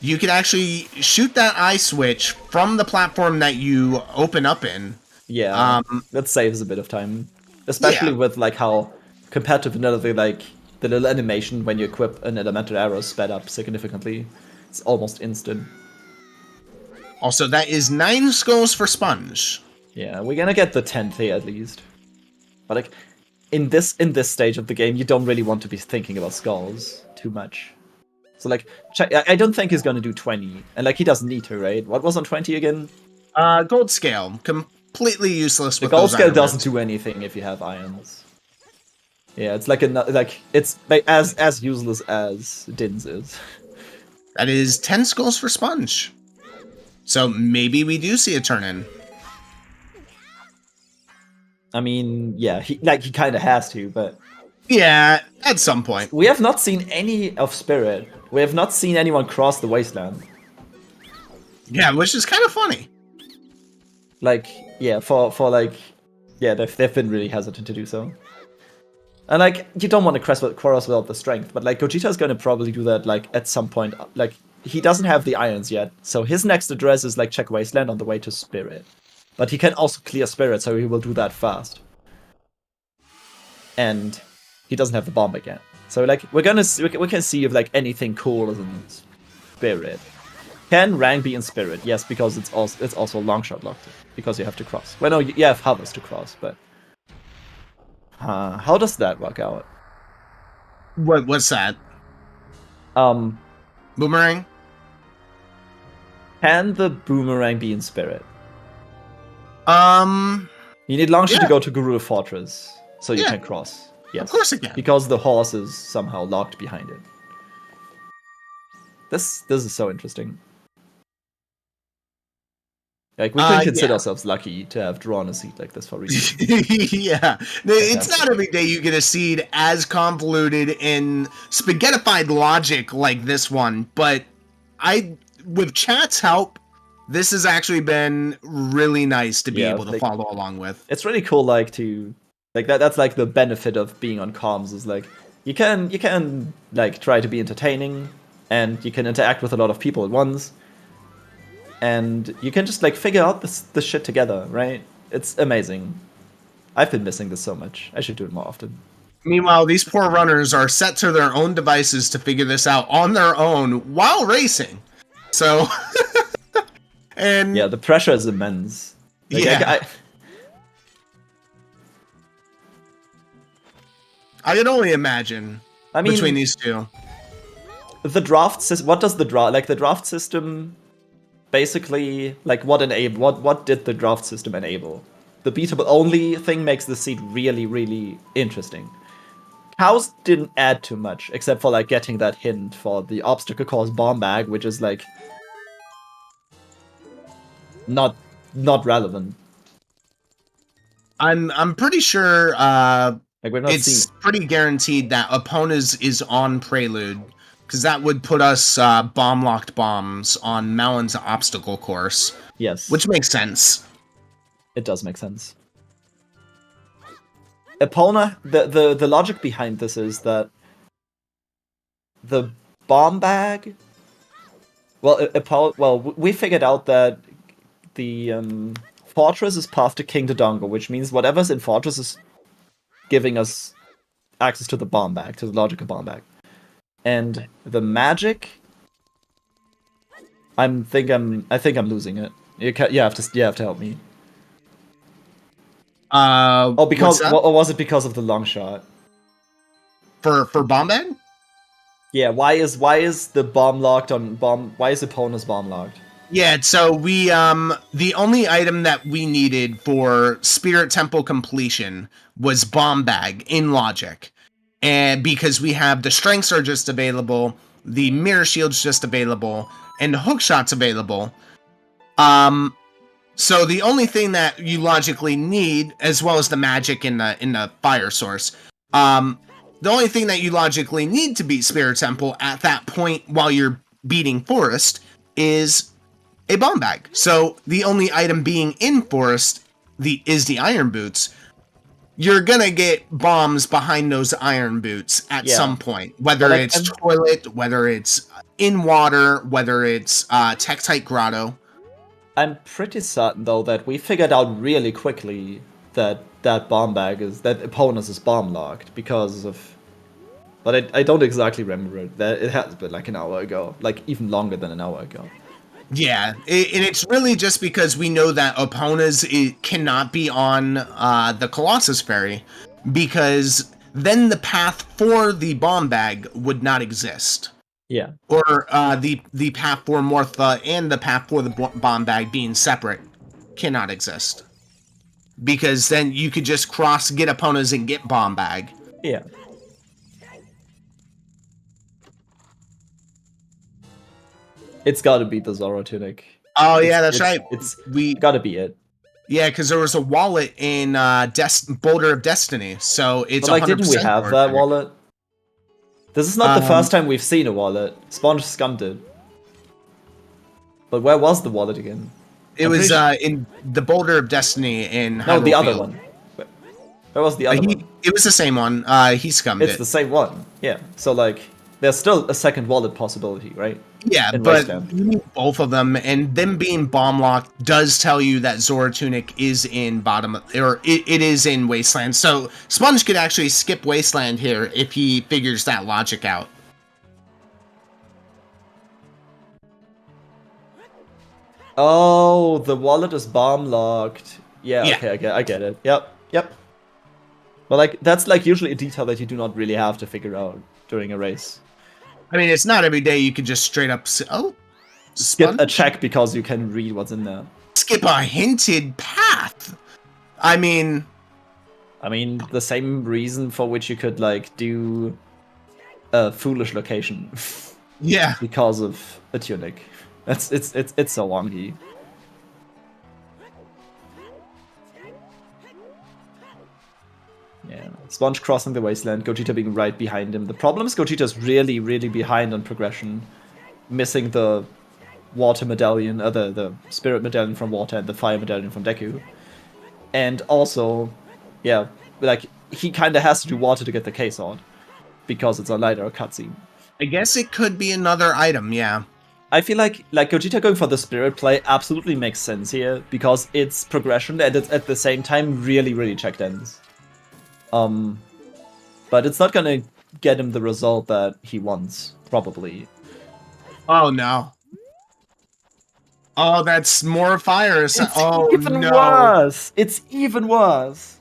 You can actually shoot that eye switch from the platform that you open up in. Yeah, that saves a bit of time, especially with like how compared to vanilla, like the little animation when you equip an elemental arrow sped up significantly. It's almost instant. Also, that is 9 skulls for Sponge. Yeah, we're gonna get the 10th here at least. But like in this stage of the game, you don't really want to be thinking about skulls too much. So like, I don't think he's gonna do 20, and like he doesn't need to, right? What was on 20 again? Gold scale, completely useless. The gold scale doesn't do anything if you have irons. Yeah, it's like it's like as useless as Din's is. That is 10 skulls for Sponge. So maybe we do see a turn-in. I mean, yeah, he kind of has to, but yeah, at some point. We have not seen any of Spirit. We have not seen anyone cross the wasteland. Yeah, which is kind of funny. Like, yeah, for like, yeah, they've been really hesitant to do so. And like, you don't want to cross without the strength, but like Gogeta is going to probably do that like at some point. Like, he doesn't have the irons yet, so his next address is like check wasteland on the way to Spirit. But he can also clear Spirit, so he will do that fast. And he doesn't have the bomb again. So like we can see if like anything cool is in Spirit. Can Rang be in Spirit? Yes, because it's also long shot locked because you have to cross. Well, no, you have Harvest to cross, but how does that work out? What's that? Boomerang. Can the boomerang be in Spirit? You need Longshot to go to Guru Fortress so you can cross. Yes. Of course it can. Because the horse is somehow locked behind it. This is so interesting. Like, we can consider ourselves lucky to have drawn a seed like this for recently. Yeah. It's not every day you get a seed as convoluted and spaghettified logic like this one, but with chat's help, this has actually been really nice to be able to follow along with. It's really cool, like, to... Like, that's, like, the benefit of being on comms, is, like, you can like, try to be entertaining, and you can interact with a lot of people at once, and you can just, like, figure out this shit together, right? It's amazing. I've been missing this so much. I should do it more often. Meanwhile, these poor runners are set to their own devices to figure this out on their own while racing. So... and yeah, the pressure is immense. Like, I can only imagine. I mean, between these two, the draft system. What does the draft system? Basically, like what did the draft system enable? The beatable only thing makes the seed really, really interesting. Cows didn't add too much, except for like getting that hint for the obstacle course bomb bag, which is like not relevant. I'm pretty sure it's pretty guaranteed that Epona is on Prelude, because that would put us bomb-locked bombs on Malon's obstacle course. Yes. Which makes sense. It does make sense. Epona, the logic behind this is that the bomb bag... Well, we figured out that the fortress is path to King Dodongo, which means whatever's in fortress is giving us access to the bomb bag, to the logical bomb bag. And the magic, I think I'm losing it. You have to help me. Or was it because of the long shot? For bomb bag? Yeah, why is the bomb locked on bomb? Why is Epona's bomb locked? Yeah, so we the only item that we needed for Spirit Temple completion was bomb bag in logic. And because we have the strengths are just available, the mirror shield's just available, and the hook shot's available. So the only thing that you logically need, as well as the magic in the fire source, the only thing that you logically need to beat Spirit Temple at that point while you're beating Forest is a bomb bag. So the only item being in Forest is the Iron Boots. you're gonna get bombs behind those iron boots at some point, whether Like, it's toilet, whether it's in water, whether it's Tektite Grotto. I'm pretty certain though that we figured out really quickly that bomb bag is that opponents is bomb locked because of. But I don't exactly remember it. That it has been like an hour ago, like even longer than an hour ago. Yeah, and it's really just because we know that Opona's cannot be on the Colossus Ferry, because then the path for the bomb bag would not exist. Yeah. Or the path for Mortha and the path for the bomb bag being separate cannot exist. Because then you could just get Opona's and get bomb bag. Yeah. It's gotta be the Zoro tunic. Oh yeah, that's right. We gotta be it. Yeah, because there was a wallet in Boulder of Destiny, so it's. But like, didn't we have that wallet? This is not the first time we've seen a wallet. Sponge scummed it. But where was the wallet again? It was in the Boulder of Destiny in. No, the other one. Where was the other one? It was the same one. He scummed it. It's the same one. Yeah. So like, there's still a second wallet possibility, right? Yeah, but you need both of them, and them being bomb locked does tell you that Zoro Tunic is in it is in Wasteland. So Sponge could actually skip Wasteland here if he figures that logic out. Oh, the wallet is bomb locked. Yeah. Okay, I get it. Yep. But like, that's like usually a detail that you do not really have to figure out during a race. I mean, it's not every day you could just straight up skip a check because you can read what's in there. Skip a hinted path. I mean, the same reason for which you could like do a foolish location. Yeah. Because of a tunic. It's so wonky. Yeah, Sponge crossing the wasteland, Gogeta being right behind him. The problem is Gogeta's really, really behind on progression. Missing the water medallion, the spirit medallion from water and the fire medallion from Deku. And also, yeah, like, he kinda has to do water to get the K-Sword. Because it's a lighter cutscene. I guess it could be another item, yeah. I feel like Gogeta going for the spirit play absolutely makes sense here, because it's progression and it's at the same time really, really checked ends. But it's not gonna get him the result that he wants, probably. Oh no. Oh, that's more fire. It's even worse! It's even worse!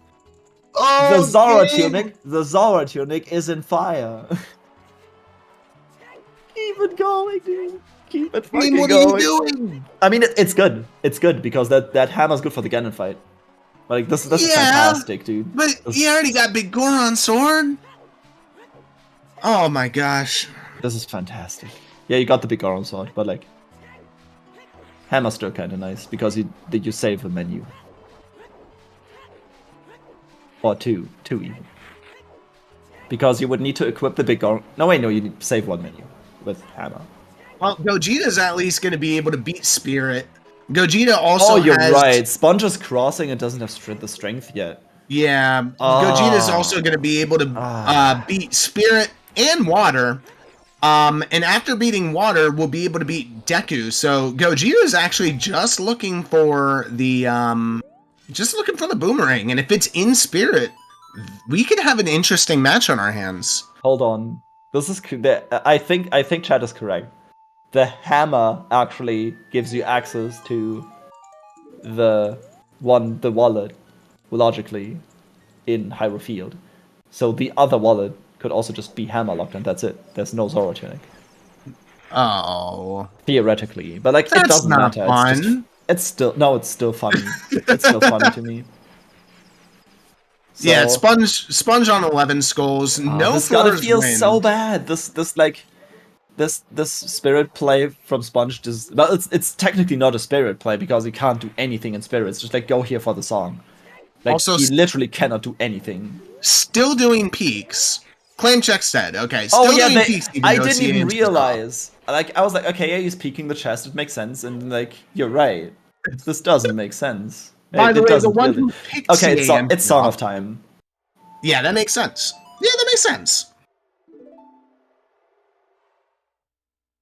Oh, the Zoro tunic is in fire. Keep it going, dude. Keep it fucking what going. Are you doing? I mean, it's good. It's good because that hammer's good for the Ganon fight. Like, this is fantastic, dude. But he already got Big Goron sword. Oh my gosh. This is fantastic. Yeah, you got the Big Goron sword, but like, hammer's still kind of nice because you save a menu. Or two even. Because you would need to equip the Big Goron. No, wait, no, you need to save one menu with hammer. Well, Gogeta's at least going to be able to beat Spirit. Gogeta also you're right. Sponge is crossing and doesn't have the strength yet. Yeah, Gogeta's also going to be able to beat Spirit and Water. And after beating Water, we'll be able to beat Deku. So Gogeta's actually just looking for the boomerang. And if it's in Spirit, we could have an interesting match on our hands. Hold on. This is I think chat is correct. The hammer actually gives you access to the wallet, logically, in Hyrule Field. So the other wallet could also just be hammer locked, and that's it. There's no Zoro tunic. Oh. Theoretically, but like, that's it doesn't not matter. Fun. It's still funny. It's still funny to me. So, yeah, Sponge on 11 skulls. No, this gotta feel so bad. This spirit play from Sponge it's technically not a spirit play because he can't do anything in spirit. It's just like, go here for the song. Like, also, he literally cannot do anything. Still doing peaks. Claim check said. Okay. Peaks, I didn't even realize. Like, I was like, okay, yeah, he's peeking the chest. It makes sense. And like, you're right. This doesn't make sense. By the way, the one who picked it's Song of Time. Yeah, that makes sense. Yeah, that makes sense.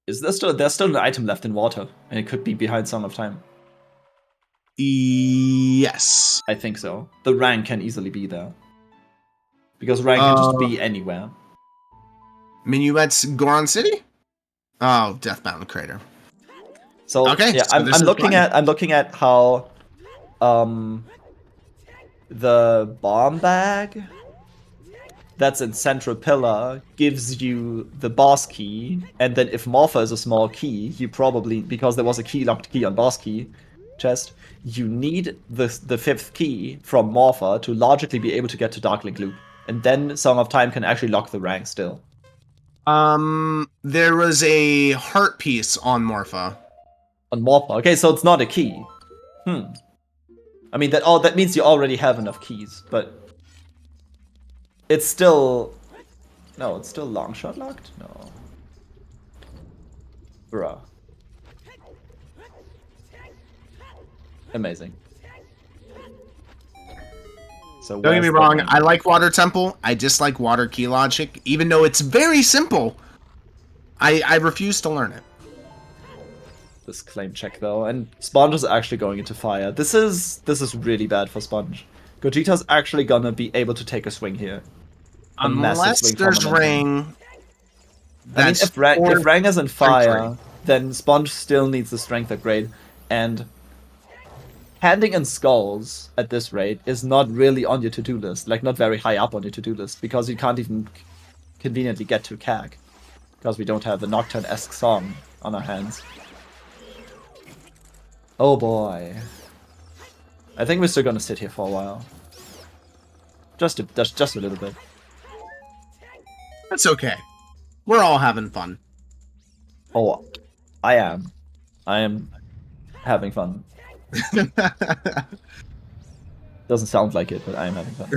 There's still an item left in water, and it could be behind Song of Time. Yes. I think so. The rank can easily be there. Because rank can just be anywhere. Minuet's Goron City? Oh, Death Mountain Crater. So okay, yeah, so I'm looking at how the bomb bag that's in Central Pillar gives you the boss key, and then if Morpha is a small key, you probably, because there was a locked key on boss key chest, you need the 5th key from Morpha to logically be able to get to Darklink Loop. And then Song of Time can actually lock the rank still. There was a heart piece on Morpha. On Morpha. Okay, so it's not a key. I mean, that means you already have enough keys, but it's still... No, it's still Longshot locked? No. Bruh. Amazing. So don't get me wrong, I like Water Temple. I dislike Water Key Logic. Even though it's very simple, I refuse to learn it. This claim check though, and Sponge is actually going into fire. This is really bad for Sponge. Gogeta's actually gonna be able to take a swing here. Unless there's Ring. I mean, if Rang is in fire, then Sponge still needs the strength upgrade, and handing in skulls at this rate is not really on your to-do list, like not very high up on your to-do list, because you can't even conveniently get to CAG, because we don't have the Nocturne-esque song on our hands. Oh boy. I think we're still gonna sit here for a while. Just a little bit. That's okay. We're all having fun. Oh, I am. I am having fun. Doesn't sound like it, but I am having fun.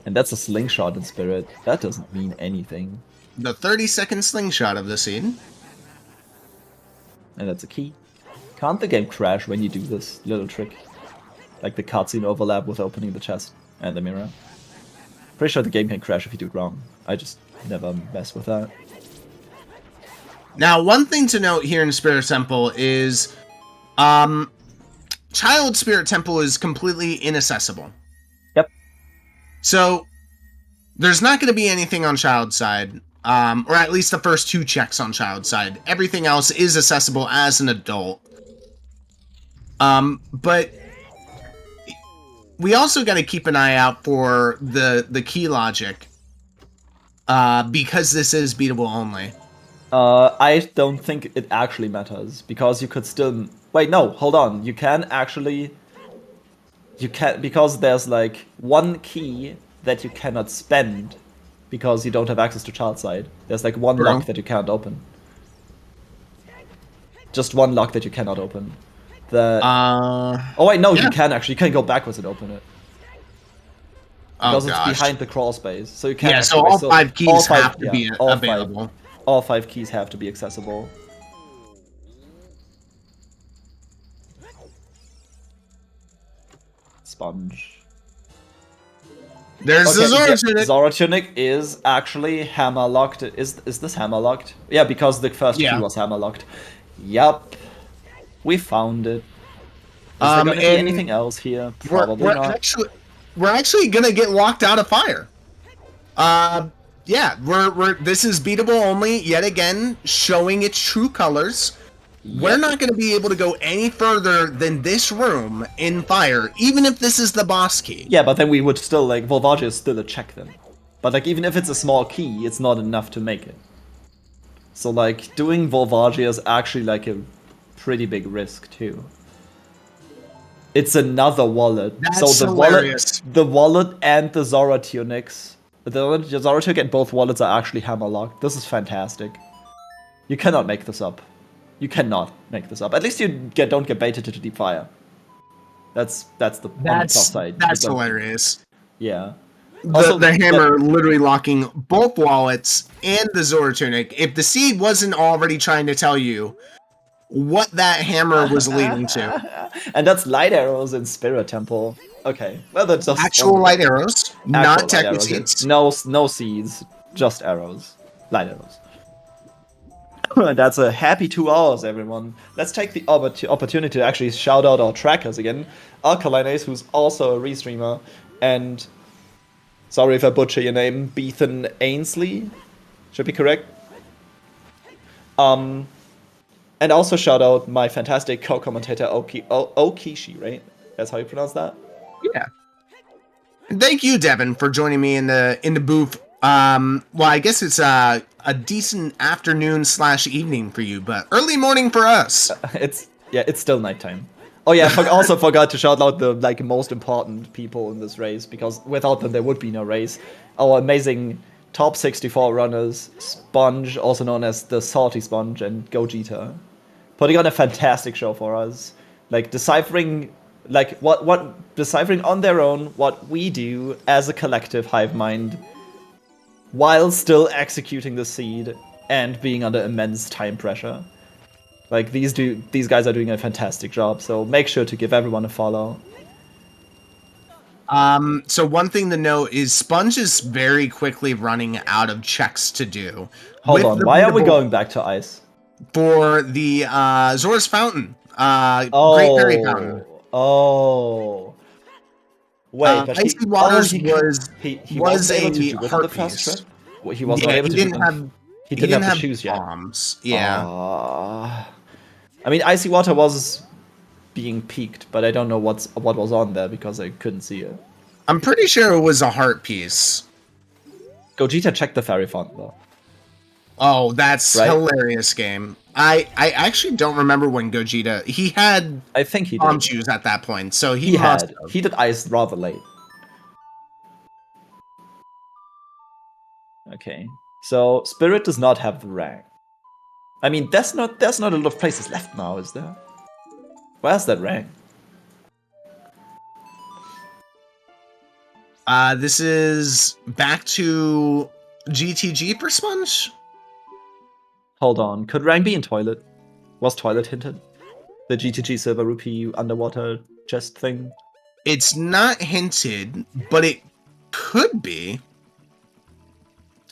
And that's a slingshot in spirit. That doesn't mean anything. The 30-second slingshot of the scene. And that's a key. Can't the game crash when you do this little trick? Like the cutscene overlap with opening the chest and the mirror? Pretty sure the game can crash if you do it wrong. I just never mess with that. Now, one thing to note here in Spirit Temple is, Child Spirit Temple is completely inaccessible. Yep. So, there's not going to be anything on Child's side, or at least the first 2 checks on Child's side. Everything else is accessible as an adult. But we also got to keep an eye out for the key logic, because this is beatable only. I don't think it actually matters, because you could still... Wait, no, hold on. You can actually... You can... Because there's, like, one key that you cannot spend, because you don't have access to child side. There's, like, one lock that you can't open. Just one lock that you cannot open. Oh, wait, no, you can actually. You can go backwards and open it. Because it's behind the crawl space. So you can't... Yeah, so all 5 keys have to be available. All 5 keys have to be accessible. Sponge. There's the Zora Tunic. Zora Tunic is actually hammer locked. Is this hammer locked? Yeah, because the first key was hammer locked. Yup. We found it. Is there gonna be anything else here? Probably not. We're actually gonna get locked out of fire. Yeah, this is beatable only, yet again, showing its true colors. Yep. We're not going to be able to go any further than this room in fire, even if this is the boss key. Yeah, but then we would still, like, Volvagia is still a check then. But, like, even if it's a small key, it's not enough to make it. So, like, doing Volvagia is actually, like, a pretty big risk, too. It's another wallet. That's so hilarious. The wallet and the Zora Tunics. The Zora Tunic and both wallets are actually hammer locked. This is fantastic. You cannot make this up. You cannot make this up. At least you don't get baited into deep fire. That's the top side. That's hilarious. Yeah. Also, the hammer literally locking both wallets and the Zora Tunic. If the seed wasn't already trying to tell you, what that hammer was leading to. And that's light arrows in Spirit Temple. Okay, well that's just Actual light arrows, not techno seeds. No seeds, just arrows, light arrows. That's a happy 2 hours, everyone. Let's take the opportunity to actually shout out our trackers again. Alkalines, who's also a restreamer, and sorry if I butcher your name, Bethan Ainsley, should be correct. And also shout out my fantastic co-commentator Okishi, right? That's how you pronounce that? Yeah. And thank you, Devin, for joining me in the booth. Well, I guess it's a decent afternoon/evening for you, but early morning for us. It's still nighttime. Oh yeah, I also forgot to shout out the most important people in this race, because without them there would be no race. Our amazing top 64 runners, Sponge, also known as the Salty Sponge, and Gogeta, putting on a fantastic show for us, deciphering deciphering on their own what we do as a collective hive mind, while still executing the seed and being under immense time pressure. These guys are doing a fantastic job, so make sure to give everyone a follow. So one thing to note is Sponge is very quickly running out of checks to do. Hold on, why are we going back to ice? For the Zora's Fountain. Great Fairy Fountain. Oh. Wait, but Icy Waters he was able to a do it heart the first piece. trip? Well, he wasn't able to do it. He didn't have the shoes yet. Bombs. Yeah. I mean, Icy Water was being peaked, but I don't know what was on there because I couldn't see it. I'm pretty sure it was a heart piece. Gogeta checked the fairy font though. Oh, that's right? Hilarious game. I actually don't remember when Gogeta he had. I think he bomb did. shoes at that point, so he did ice rather late. Okay, so Spirit does not have the rank. I mean, there's not a lot of places left now, is there? Where's that rank? This is back to GTG for Sponge. Hold on, could rank be in Toilet? Was Toilet hinted? The GTG Silver Rupee underwater chest thing? It's not hinted, but it could be.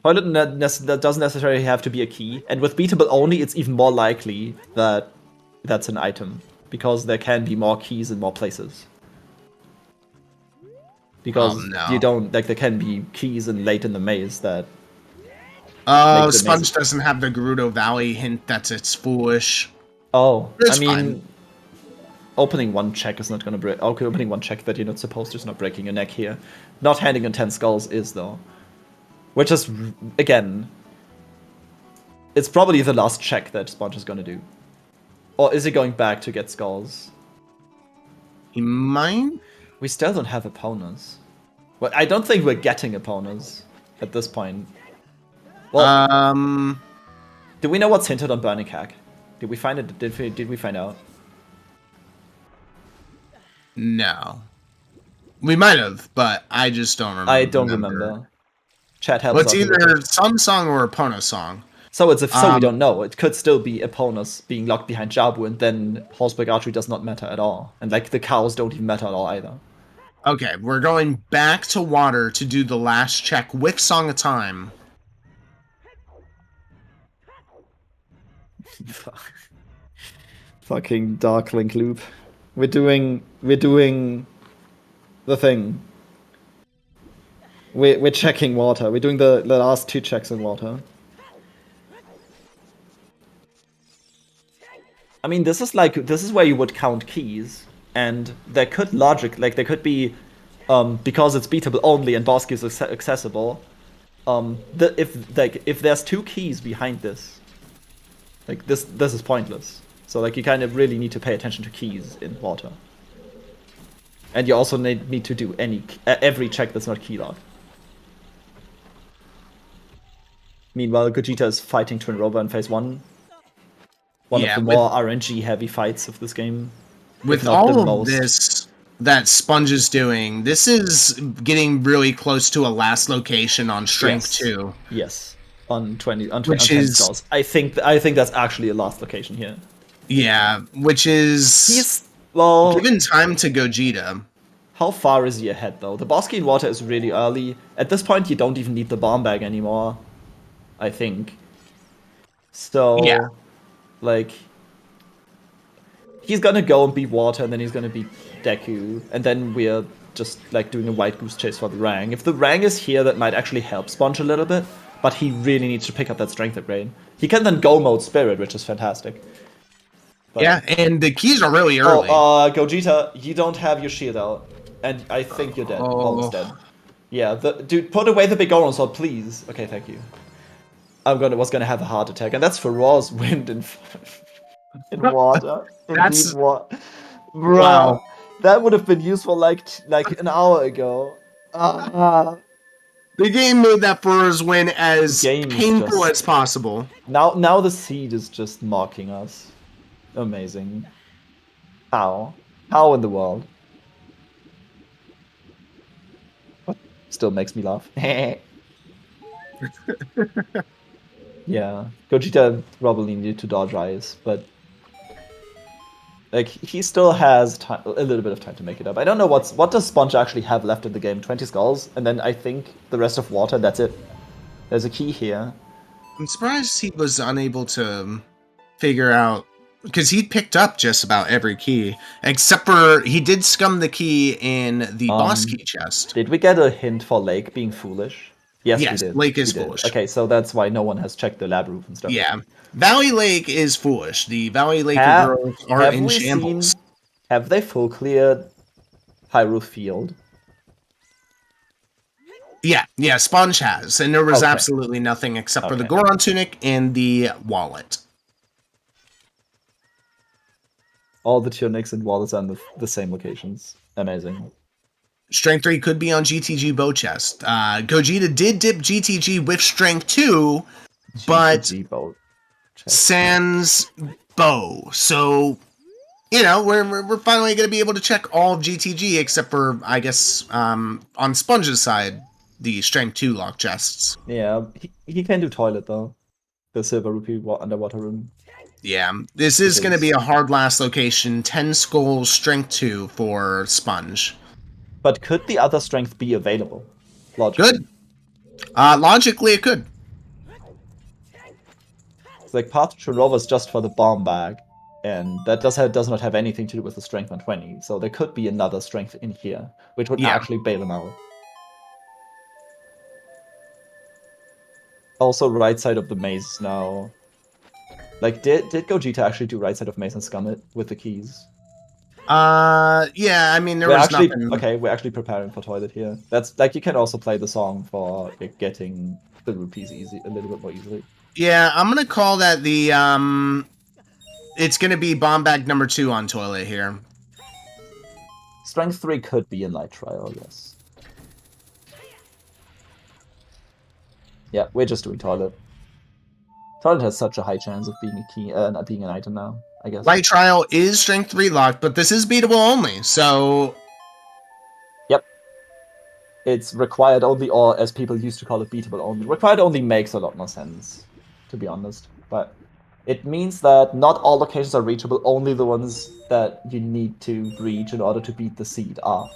Toilet that doesn't necessarily have to be a key, and with beatable only, it's even more likely that that's an item, because there can be more keys in more places. Because you don't there can be keys late in the maze that. Oh, Sponge doesn't have the Gerudo Valley hint. It's foolish. Oh, it's I mean, fine. Opening one check is not gonna break. Okay, opening one check that you're not supposed to is not breaking your neck here. Not handing in 10 skulls is though. Which is, again, it's probably the last check that Sponge is gonna do. Or is he going back to get skulls? He might? We still don't have opponents. Well, I don't think we're getting opponents at this point. Well, do we know what's hinted on Burning Hack? Did we find it? Did we find out? No. We might have, but I just don't remember. I don't remember. Chat helps. Well, it's either some song or a Pono song. So it's so we don't know. It could still be Eponus being locked behind Jabu, and then horseback archery does not matter at all, and the cows don't even matter at all either. Okay, we're going back to water to do the last check with Song of Time. Fucking Dark Link loop. We're doing the thing. We're checking water. We're doing the last 2 checks in water. I mean, this is where you would count keys, and there could there could be, because it's beatable only and boss keys are accessible. If there's 2 keys behind this, this is pointless. So you kind of really need to pay attention to keys in water, and you also need to do every check that's not key locked. Meanwhile, Gogeta is fighting Twin Rover in phase 1. One of the more RNG heavy fights of this game. With all of this that Sponge is doing, this is getting really close to a last location on Strength 2. Yes, on 10 skulls. I think that's actually a last location here. Yeah, which is He's well. given time to Gogeta. How far is he ahead though? The boss key in water is really early. At this point, you don't even need the bomb bag anymore. I think. So, Yeah. like, he's gonna go and beat water, and then he's gonna beat Deku, and then we're just like doing a white goose chase for the Rang. If the Rang is here, that might actually help Sponge a little bit, but he really needs to pick up that strength upgrade. He can then go mode Spirit, which is fantastic. But, yeah, and the keys are really early. Gogeta, you don't have your shield out, and I think you're dead, almost dead. Yeah, dude, put away the big Goron sword, please. Okay, thank you. Was gonna have a heart attack, and that's for Raw's wind in water. That's what, wow. That would have been useful like an hour ago. The game made that Fur's win as painful as possible. Now the seed is just mocking us. Amazing. How? How in the world? What? Still makes me laugh. Yeah, Gogeta probably needed to dodge Ice, but like he still has a little bit of time to make it up. I don't know what does Sponge actually have left in the game? 20 skulls, and then I think the rest of water. That's it. There's a key here. I'm surprised he was unable to figure out, because he picked up just about every key except for he did scum the key in the boss key chest. Did we get a hint for Lake being foolish? Yes, we did. Lake is foolish. Okay, so that's why no one has checked the lab roof and stuff. Yeah. Valley Lake is foolish. The Valley Lake girls are in shambles. Have they full cleared Hyrule Field? Yeah, Sponge has. And there was absolutely nothing except for the Goron Tunic and the wallet. All the tunics and wallets are in the same locations. Amazing. Strength 3 could be on GTG bow chest. Gogeta did dip GTG with Strength 2, but sans bow. So, you know, we're finally going to be able to check all of GTG except for, I guess, on Sponge's side, the Strength 2 lock chests. Yeah, he can do toilet though. The Silver Rupee underwater room. Yeah, this is going to be a hard last location. 10 skulls, Strength 2 for Sponge. But could the other strength be available? Logically. Good. Logically, it could. It's like Path to Shirova is just for the bomb bag, and that does not have anything to do with the strength 120. So there could be another strength in here, which would actually bail him out. Also, right side of the maze now. Like, did Gogeta actually do right side of maze and scum it with the keys? Yeah, I mean, there was nothing. Okay, we're actually preparing for toilet here. That's like, you can also play the song for getting the rupees a little bit more easily. Yeah, I'm gonna call that the it's gonna be bomb bag number 2 on toilet here. Strength 3 could be in light trial, yes. Yeah, we're just doing toilet. Toilet has such a high chance of being a key, not being an item now, I guess. Light trial is Strength 3 locked, but this is beatable only, so... Yep. It's required only, or as people used to call it, beatable only. Required only makes a lot more sense, to be honest. But it means that not all locations are reachable, only the ones that you need to reach in order to beat the seed are.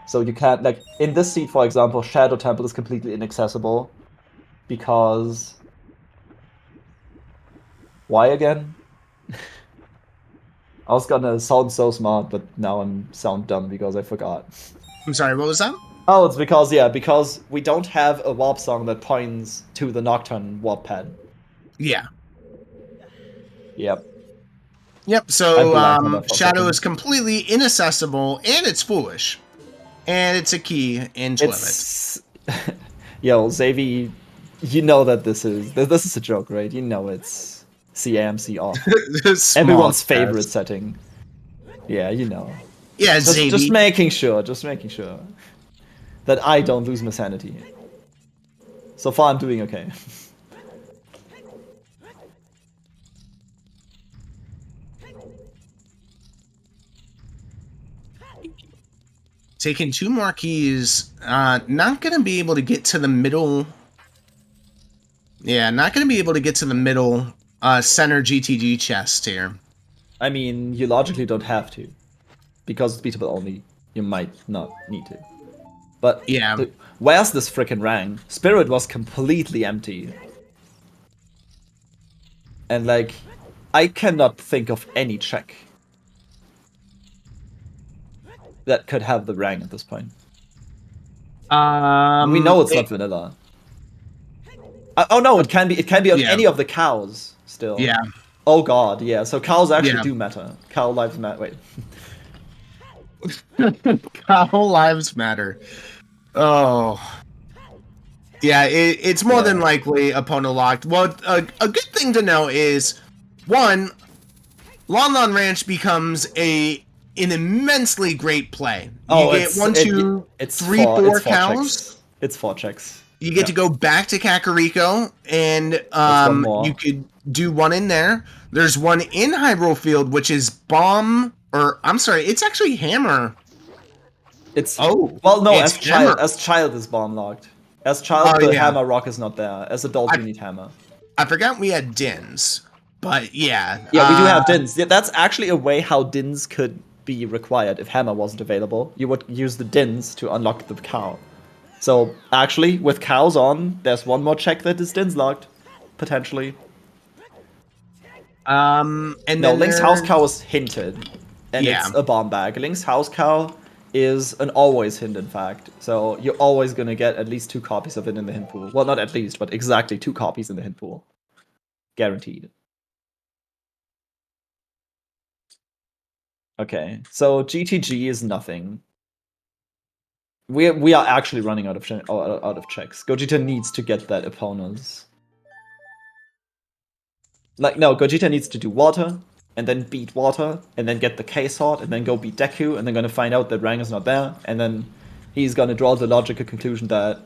So you can't, like, in this seed, for example, Shadow Temple is completely inaccessible, because... Why again? I was gonna sound so smart, but now I'm sound dumb because I forgot. I'm sorry, what was that? Oh, it's because we don't have a warp song that points to the Nocturne warp pad. Yeah. Yep. Yep, so Shadow is completely inaccessible, and it's foolish. And it's a key in toilet. Yo, Xavi, you know that this is a joke, right? You know it's CMC off. Everyone's favorite setting. Yeah, you know. Yeah, just making sure that I don't lose my sanity. So far, I'm doing okay. Taking 2 more keys. Not going to be able to get to the middle. Yeah, not going to be able to get to the middle center GTG chest here. I mean, you logically don't have to. Because it's beatable only, you might not need to. But Yeah. where's this frickin' Rang? Spirit was completely empty. And like, I cannot think of any check that could have the Rang at this point. We know it's not vanilla. Oh no, it can be on any of the cows still. Yeah. Oh god, yeah. So cows actually do matter. Cow lives matter. Wait. Cow lives matter. Oh. Yeah, it's more than likely opponent locked. Well, a good thing to know is, one, Lon Lon Ranch becomes an immensely great play. You get 1, 2, 3, 4 cows. It's 4 checks. You get to go back to Kakariko, and you could do one in there. There's one in Hyrule Field, which is bomb, or I'm sorry, it's actually hammer. As child is bomb locked. As child, the hammer rock is not there. As adult, you need hammer. I forgot we had Dins, but yeah. Yeah, we do have Dins. Yeah, that's actually a way how Dins could be required if hammer wasn't available. You would use the Dins to unlock the cow. So actually, with cows on, there's one more check that is Dins locked, potentially. And no, Link's house cow is hinted, and it's a bomb bag. Link's house cow is an always hint, in fact. So you're always gonna get at least 2 copies of it in the hint pool. Well, not at least, but exactly 2 copies in the hint pool. Guaranteed. Okay, so GTG is nothing. We are actually running out of checks. Gogeta needs to get that opponents. Like, no, Gogeta needs to do water, and then beat water, and then get the K-Sword, and then go beat Deku, and then gonna find out that Rang is not there, and then he's gonna draw the logical conclusion that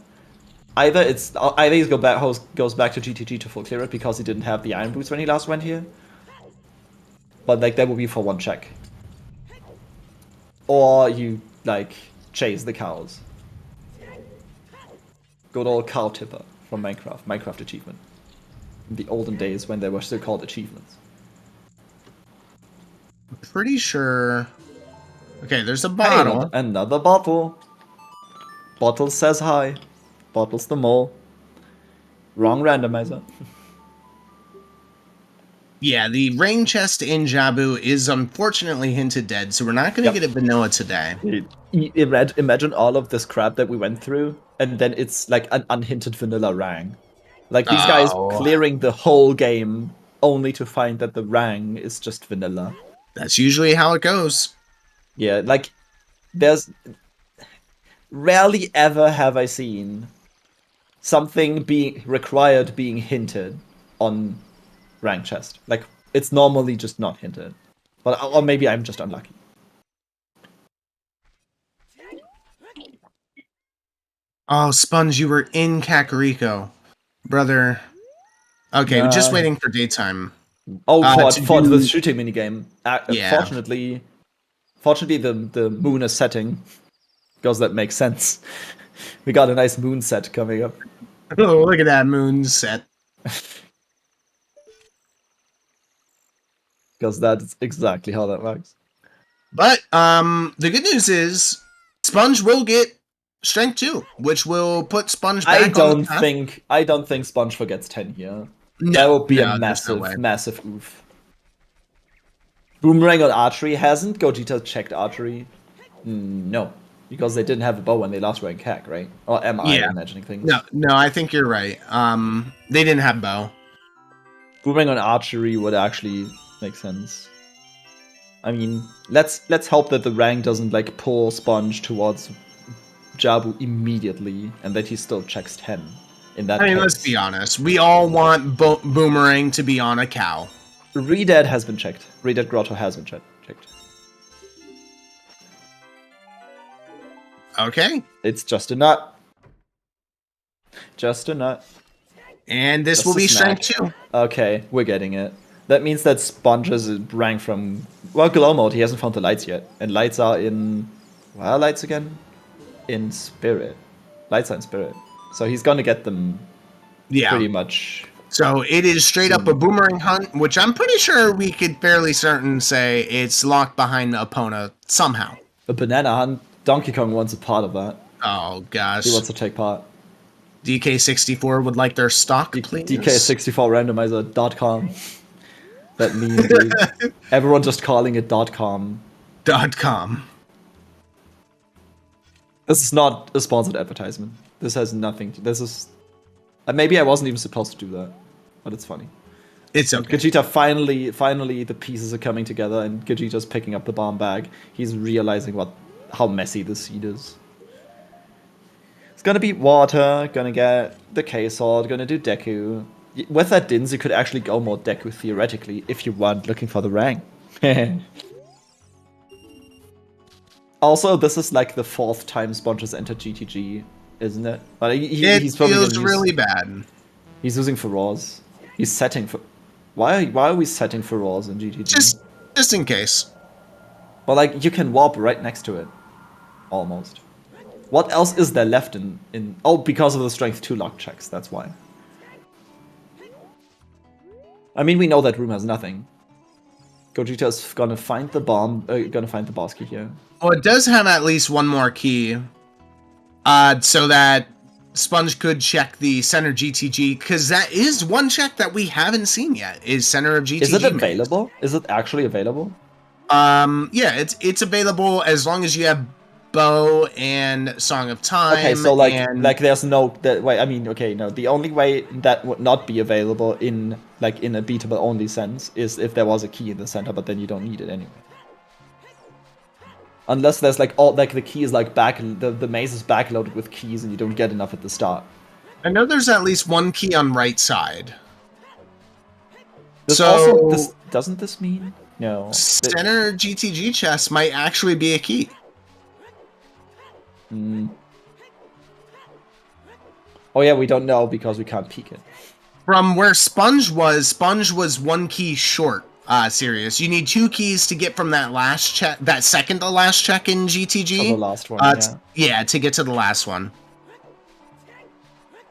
either he goes back to GTG to full clear it because he didn't have the Iron Boots when he last went here. But like that would be for 1 check. Or you like chase the cows. Good old cow tipper from Minecraft achievement. In the olden days when they were still called achievements. Pretty sure. Okay, there's a bottle. Hey, another bottle. Bottle says hi. Bottle's the mole. Wrong randomizer. Yeah, the rain chest in Jabu is unfortunately hinted dead, so we're not going to get a vanilla today. Imagine all of this crap that we went through, and then it's like an unhinted vanilla Rang. Like these guys clearing the whole game only to find that the Rang is just vanilla. That's usually how it goes. Yeah, like there's rarely ever have I seen something being hinted on rank chest. Like it's normally just not hinted. But or maybe I'm just unlucky. Oh, Sponge, you were in Kakariko. Brother. Okay, just waiting for daytime. Oh, for the shooting minigame. Fortunately, the moon is setting. Because that makes sense. We got a nice moon set coming up. Oh, look at that moon set. Because that's exactly how that works. But the good news is Sponge will get Strength 2, which will put Sponge back I don't think Sponge forgets 10 here. No, that would be a massive oof. Boomerang on archery hasn't Gogeta checked archery? No. Because they didn't have a bow when they last were in CAC, right? Or am I imagining things? No, I think you're right. They didn't have bow. Boomerang on archery would actually make sense. I mean, let's hope that the rank doesn't like pull Sponge towards Jabu immediately, and that he still checks 10 in that case. Let's be honest. We all want Boomerang to be on a cow. Redead has been checked. Redead Grotto has been checked. Okay. It's just a nut. Just a nut. And this will be Strength 2. Okay, we're getting it. That means that Sponge is rank from... Well, Glow Mode, he hasn't found the lights yet. And lights are in... Where are lights again? In Spirit. Lights are in Spirit. So he's gonna get them pretty much So it is straight up a boomerang hunt, which I'm pretty sure we could fairly certain say it's locked behind Epona somehow. A banana hunt. Donkey Kong wants a part of that. Oh gosh. He wants to take part. DK64 would like their stock, please. DK64randomizer.com. That meme, dude. Everyone just calling it .com. .com. This is not a sponsored advertisement. This has nothing to... This is... maybe I wasn't even supposed to do that. But it's funny. It's okay. Gogeta finally the pieces are coming together and Gogeta's picking up the bomb bag. He's realizing how messy this seed is. It's gonna be water, gonna get the K-Sword, gonna do Deku. With that Dins, you could actually go more Deku theoretically if you weren't looking for the rank. Also, this is like the 4th time Sponge has entered GTG, isn't it? But it feels really bad. He's using Furores. He's setting for... Why are we setting Furores in GTG? Just in case. Well, like, you can warp right next to it. Almost. What else is there left in... Oh, because of the Strength 2 lock checks, that's why. I mean, we know that room has nothing. Gogeta's gonna find the bomb... gonna find the boss key here. Well, it does have at least one more key. So that Sponge could check the center GTG, because that is one check that we haven't seen yet, is center of GTG. Is it available? Is it actually available? Yeah, it's available as long as you have Bow and Song of Time. Okay, so like there's no... wait, I mean, okay, no. The only way that would not be available in a beatable only sense is if there was a key in the center, but then you don't need it anyway. Unless there's the key is the maze is backloaded with keys and you don't get enough at the start. I know there's at least one key on right side. Doesn't this mean? No. Center GTG chest might actually be a key. Oh yeah, we don't know because we can't peek it. From where Sponge was one key short. Serious. You need 2 keys to get from that last check, that second to last check in GTG. Oh, the last one, yeah, to get to the last one.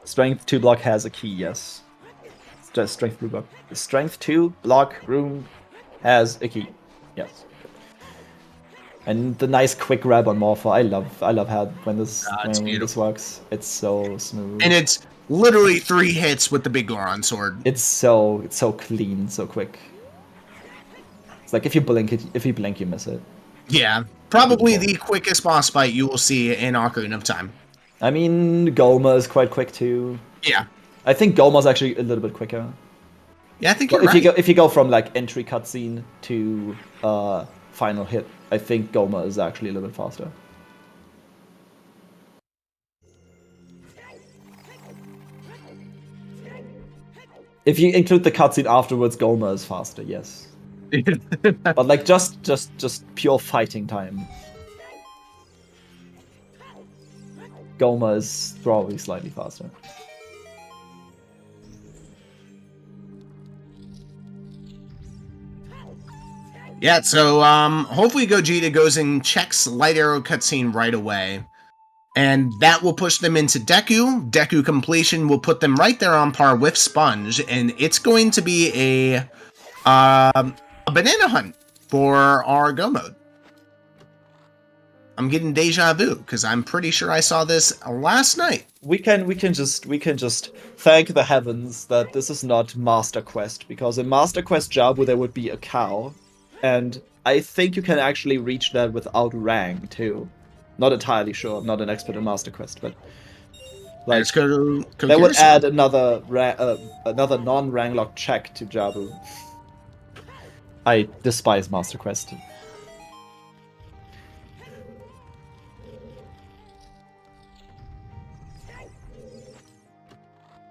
Strength 2 block has a key, yes. Strength 2 block. Strength 2 block room has a key, yes. And the nice quick grab on Morpho. I love how when this works. It's so smooth. And it's literally 3 hits with the big Goron sword. It's so clean, so quick. It's like if you blink, you miss it. Yeah, probably the quickest boss fight you will see in Ocarina of Time. I mean, Goma is quite quick too. Yeah, I think Goma's actually a little bit quicker. Yeah, I think you're right. If you go from like entry cutscene to final hit, I think Goma is actually a little bit faster. If you include the cutscene afterwards, Goma is faster. Yes. But like just pure fighting time. Goma is probably slightly faster. Yeah, so hopefully Gogeta goes and checks Light Arrow cutscene right away. And that will push them into Deku. Deku completion will put them right there on par with Sponge, and it's going to be a banana hunt for our Go mode. I'm getting deja vu because I'm pretty sure I saw this last night. We can just thank the heavens that this is not Master Quest, because in Master Quest Jabu there would be a cow, and I think you can actually reach that without rank too. Not entirely sure. I'm not an expert in Master Quest, but like that would add another non-rank lock check to Jabu. I despise Master Quest.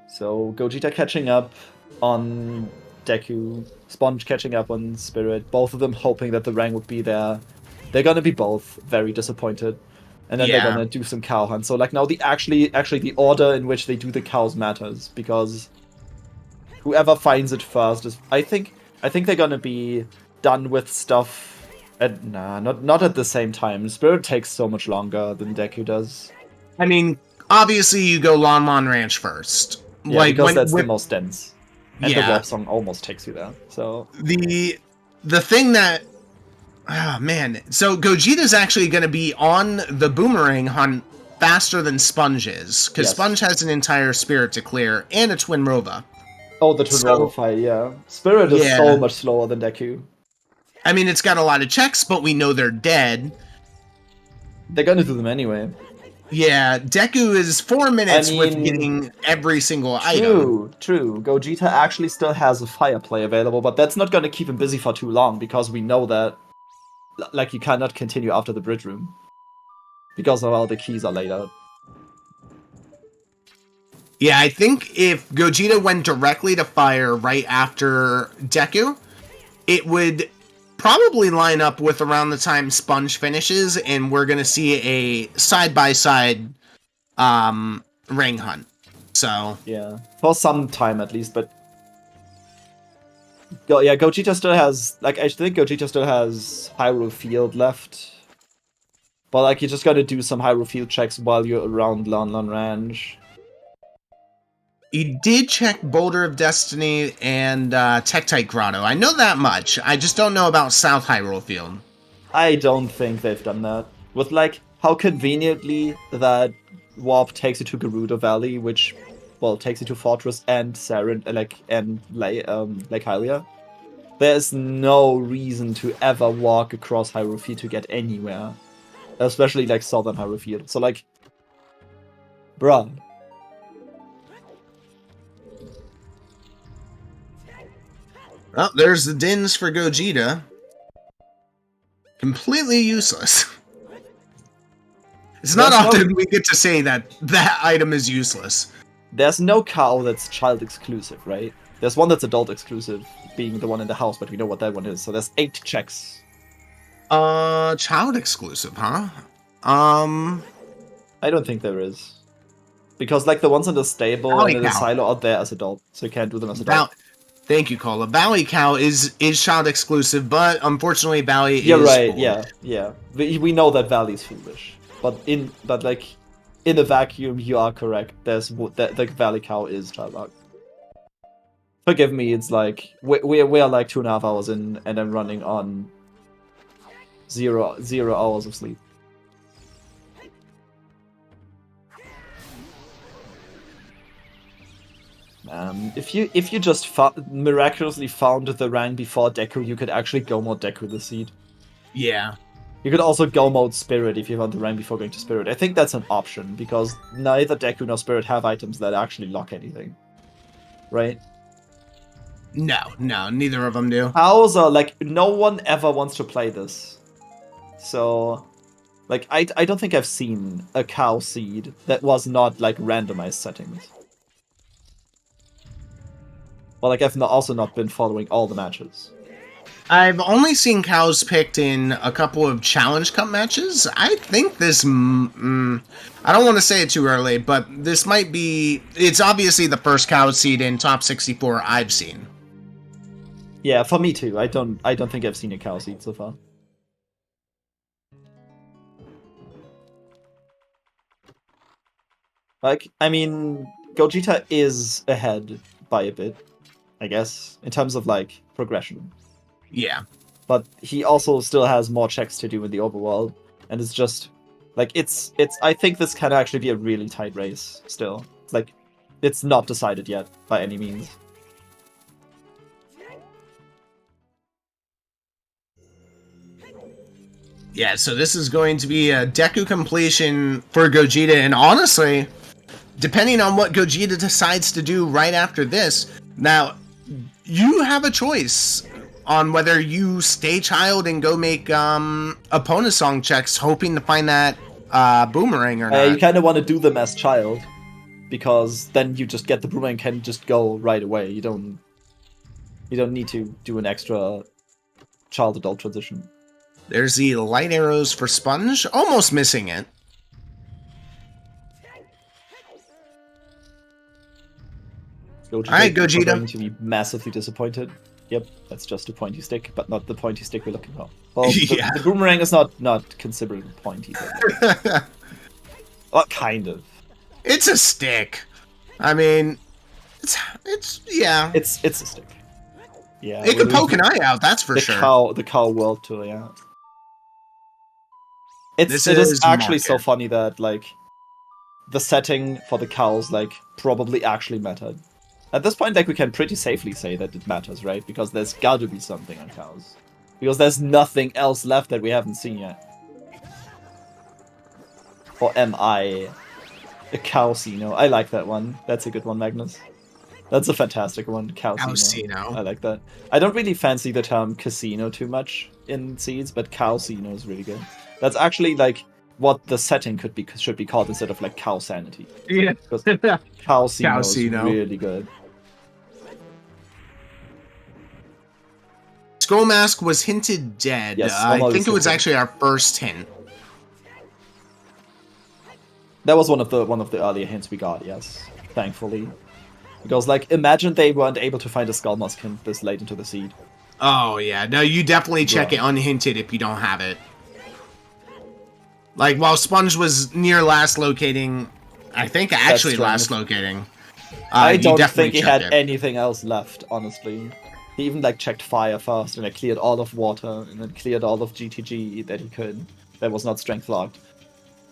So Gogeta catching up on Deku, Sponge catching up on Spirit, both of them hoping that the rank would be there. They're gonna be both very disappointed. And then they're gonna do some cow hunt. So like now actually the order in which they do the cows matters, because whoever finds it first is I think they're gonna be done with stuff not at the same time. Spirit takes so much longer than Deku does. I mean, obviously you go Lon Ranch first. Yeah, like because that's the most dense. And the Yeah. warp song almost takes you there. So The thing that, oh man, so Gogeta's actually going to be on the boomerang hunt faster than Sponge is, because Yes. Sponge has an entire Spirit to clear and a Twin Rova. oh, the Twin So- Rova fight, yeah. Spirit is Yeah. so much slower than Deku. I mean, it's got a lot of checks, but we know they're dead. They're gonna do them anyway. Yeah, Deku is 4 minutes with mean, getting every single item. True. Gogeta actually still has a fire play available, but that's not gonna keep him busy for too long because we know that, like, you cannot continue after the bridge room because of all the keys are laid out. Yeah, I think if Gogeta went directly to fire right after Deku, it would probably line up with around the time Sponge finishes, and we're gonna see a side-by-side ring hunt. So Yeah, for some time at least, but Gogeta still has, like, I think Gogeta still has Hyrule Field left, but like you just gotta do some Hyrule Field checks while you're around Lon Ranch. he did check Boulder of Destiny and Tektite Grotto. I know that much. I just don't know about South Hyrule Field. I don't think they've done that. With, like, how conveniently that warp takes you to Gerudo Valley, which, well, takes you to Fortress and Lake Hylia. There's no reason to ever walk across Hyrule Field to get anywhere. Especially, like, Southern Hyrule Field. So, like, bruh. Oh, there's the Dins for Gogeta. Completely useless. It's not There's no- often we get to say that that item is useless. There's no cow that's child exclusive, right? There's one that's adult exclusive, being the one in the house, but we know what that one is. So there's 8 checks. Child exclusive, huh? I don't think there is. Because, like, the ones in the stable Valley and in the cow. silo are there as adult, so you can't do them as adult. Thank you, Cola. Valley Cow is child exclusive, but unfortunately Valley You're is right, full. yeah. We know that Valley's foolish. But in a vacuum, you are correct. The Valley Cow is childlike. Forgive me, it's like we are like 2.5 hours in, and I'm running on zero hours of sleep. If you just miraculously found the rank before Deku, you could actually go mode Deku the Seed. Yeah. You could also go mode Spirit if you found the rank before going to Spirit. I think that's an option, because neither Deku nor Spirit have items that actually lock anything. Right? No, neither of them do. Cows are, like, no one ever wants to play this. So, like, I don't think I've seen a cow seed that was not, like, randomized settings. Well, like, I've also not been following all the matches. I've only seen cows picked in a couple of Challenge Cup matches. I think this... I don't want to say it too early, but this might be... It's obviously the first cow seed in Top 64 I've seen. Yeah, for me too. I don't think I've seen a cow seed so far. Like, I mean, Gogeta is ahead by a bit, I guess, in terms of, like, progression. Yeah. But he also still has more checks to do in the overworld, and it's just, like, it's. I think this can actually be a really tight race still. It's like, it's not decided yet by any means. Yeah, so this is going to be a Deku completion for Gogeta, and honestly, depending on what Gogeta decides to do right after this, now, you have a choice on whether you stay child and go make opponent song checks hoping to find that boomerang or not. You kind of want to do them as child, because then you just get the boomerang and can just go right away. You don't need to do an extra child-adult transition. There's the light arrows for Sponge, almost missing it. Alright, Gogeta. Going to be massively disappointed. Yep, that's just a pointy stick, but not the pointy stick we're looking for. Well, Yeah. the boomerang is not considered pointy. But well, kind of. It's a stick. I mean, It's yeah. It's a stick. Yeah. It could poke an eye out, that's for the sure. The cow world too, yeah. It This is is actually so market. funny that like the setting for the cows like probably actually mattered. At this point, like we can pretty safely say that it matters, right? Because there's got to be something on cows. Because there's nothing else left that we haven't seen yet. Or am I a Cowcino? I like that one. That's a good one, Magnus. That's a fantastic one, Cowcino. I like that. I don't really fancy the term casino too much in Seeds, but Cowcino is really good. That's actually like what the setting should be called instead of like Cow Sanity. Yeah. Because Cowcino is Cowcino. really good. Skull Mask was hinted dead. Yes, I almost think it was hinted. actually our first hint. That was one of the earlier hints we got, yes. Thankfully. Because like imagine they weren't able to find a Skull Mask hint this late into the seed. Oh yeah, no, you definitely check Yeah. it unhinted if you don't have it. Like while Sponge was near last locating, I think actually true. last locating. I you don't definitely think he checked had it. anything else left, honestly. He even like checked fire first and like cleared all of water and then cleared all of GTG that he could. That was not strength locked.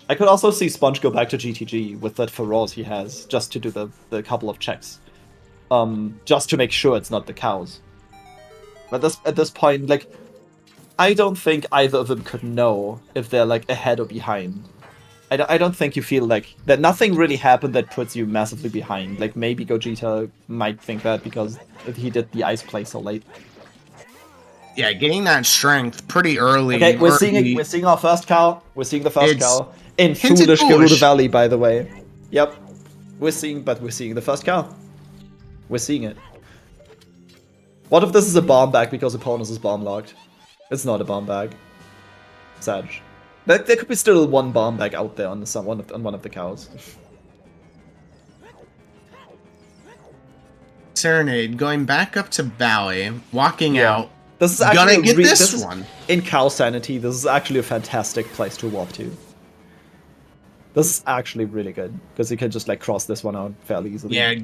I could also see Sponge go back to GTG with that Feroz he has, just to do the couple of checks. Just to make sure it's not the cows. But at this point, like, I don't think either of them could know if they're like ahead or behind. I don't think you feel like that nothing really happened that puts you massively behind. Like maybe Gogeta might think that because he did the ice play so late. Yeah, getting that strength pretty early. Okay, we're seeing our first cow. We're seeing the first It's cow in hinted foolish foolish. Gerudo Valley, by the way. Yep, we're seeing the first cow. We're seeing it. What if this is a bomb bag because opponents is bomb locked? It's not a bomb bag. Sag. There could be still one bomb bag out there on one of the cows. Serenade going back up to Valley, walking out. This is actually Gonna get this is- one. in Cow Sanity. This is actually a fantastic place to warp to. This is actually really good because you can just like cross this one out fairly easily. Yeah,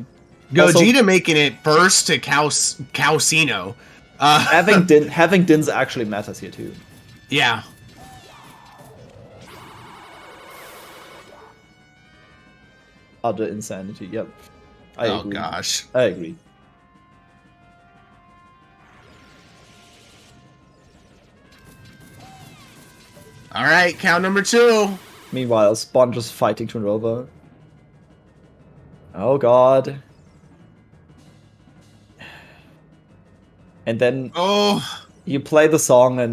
Also- Gogeta making it first to Cowcino. Having Dins actually matters here too. Yeah. Utter insanity. Yep. I Oh agree. gosh. I agree. All right, cow number 2. Meanwhile, Sponge is fighting Tunrova. Oh god. And then Oh, you play the song to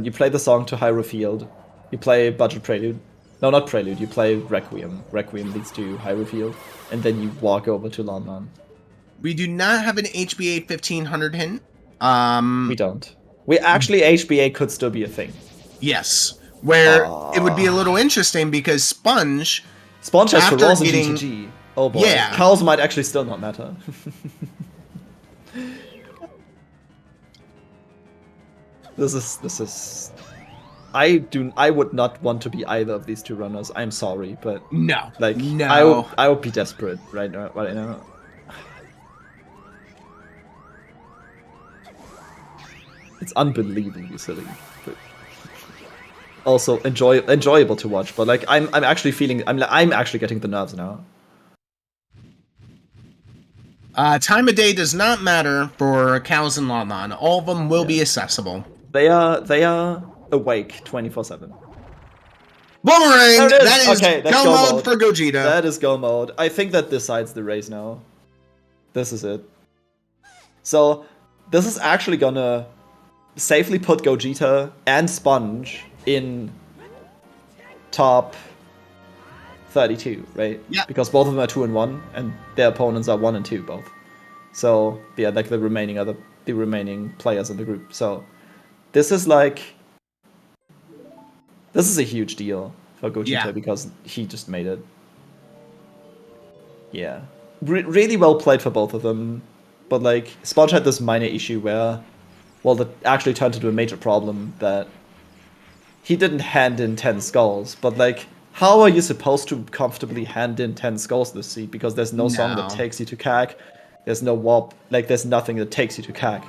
Hyrule Field. You play Budget Prelude. No, not Prelude. You play Requiem. Requiem leads to Hyrule Field. And then you walk over to Lon Lon. we do not have an HBA 1500 hint. We don't. We actually, HBA could still be a thing. Yes, where it would be a little interesting because Sponge. Sponge has After Feroz and getting- GTG. Oh boy. Yeah. Cows might actually still not matter. This is. I would not want to be either of these two runners. I'm sorry, but No, like no. I would be desperate right now. It's unbelievably silly, but also enjoyable to watch. But like I'm actually feeling I'm actually getting the nerves now. Time of day does not matter for cows and Lon Lon. All of them will be accessible. They are awake 24/7. Boomerang! There it is. That is Okay, that's go go mode mode. for Gogeta. That is go mode. I think that decides the race now. This is it. So this is actually gonna safely put Gogeta and Sponge in top 32, right? Yeah. Because both of them are 2 and 1, and their opponents are 1 and 2 both. So yeah, like the remaining players in the group. So this is a huge deal for Gogeta Yeah. because he just made it. Yeah, really well played for both of them, but like Sponge had this minor issue where, well, that actually turned into a major problem that he didn't hand in 10 skulls, but like, how are you supposed to comfortably hand in 10 skulls this seed? Because there's no song that No. takes you to CAC. There's no warp, like there's nothing that takes you to CAC.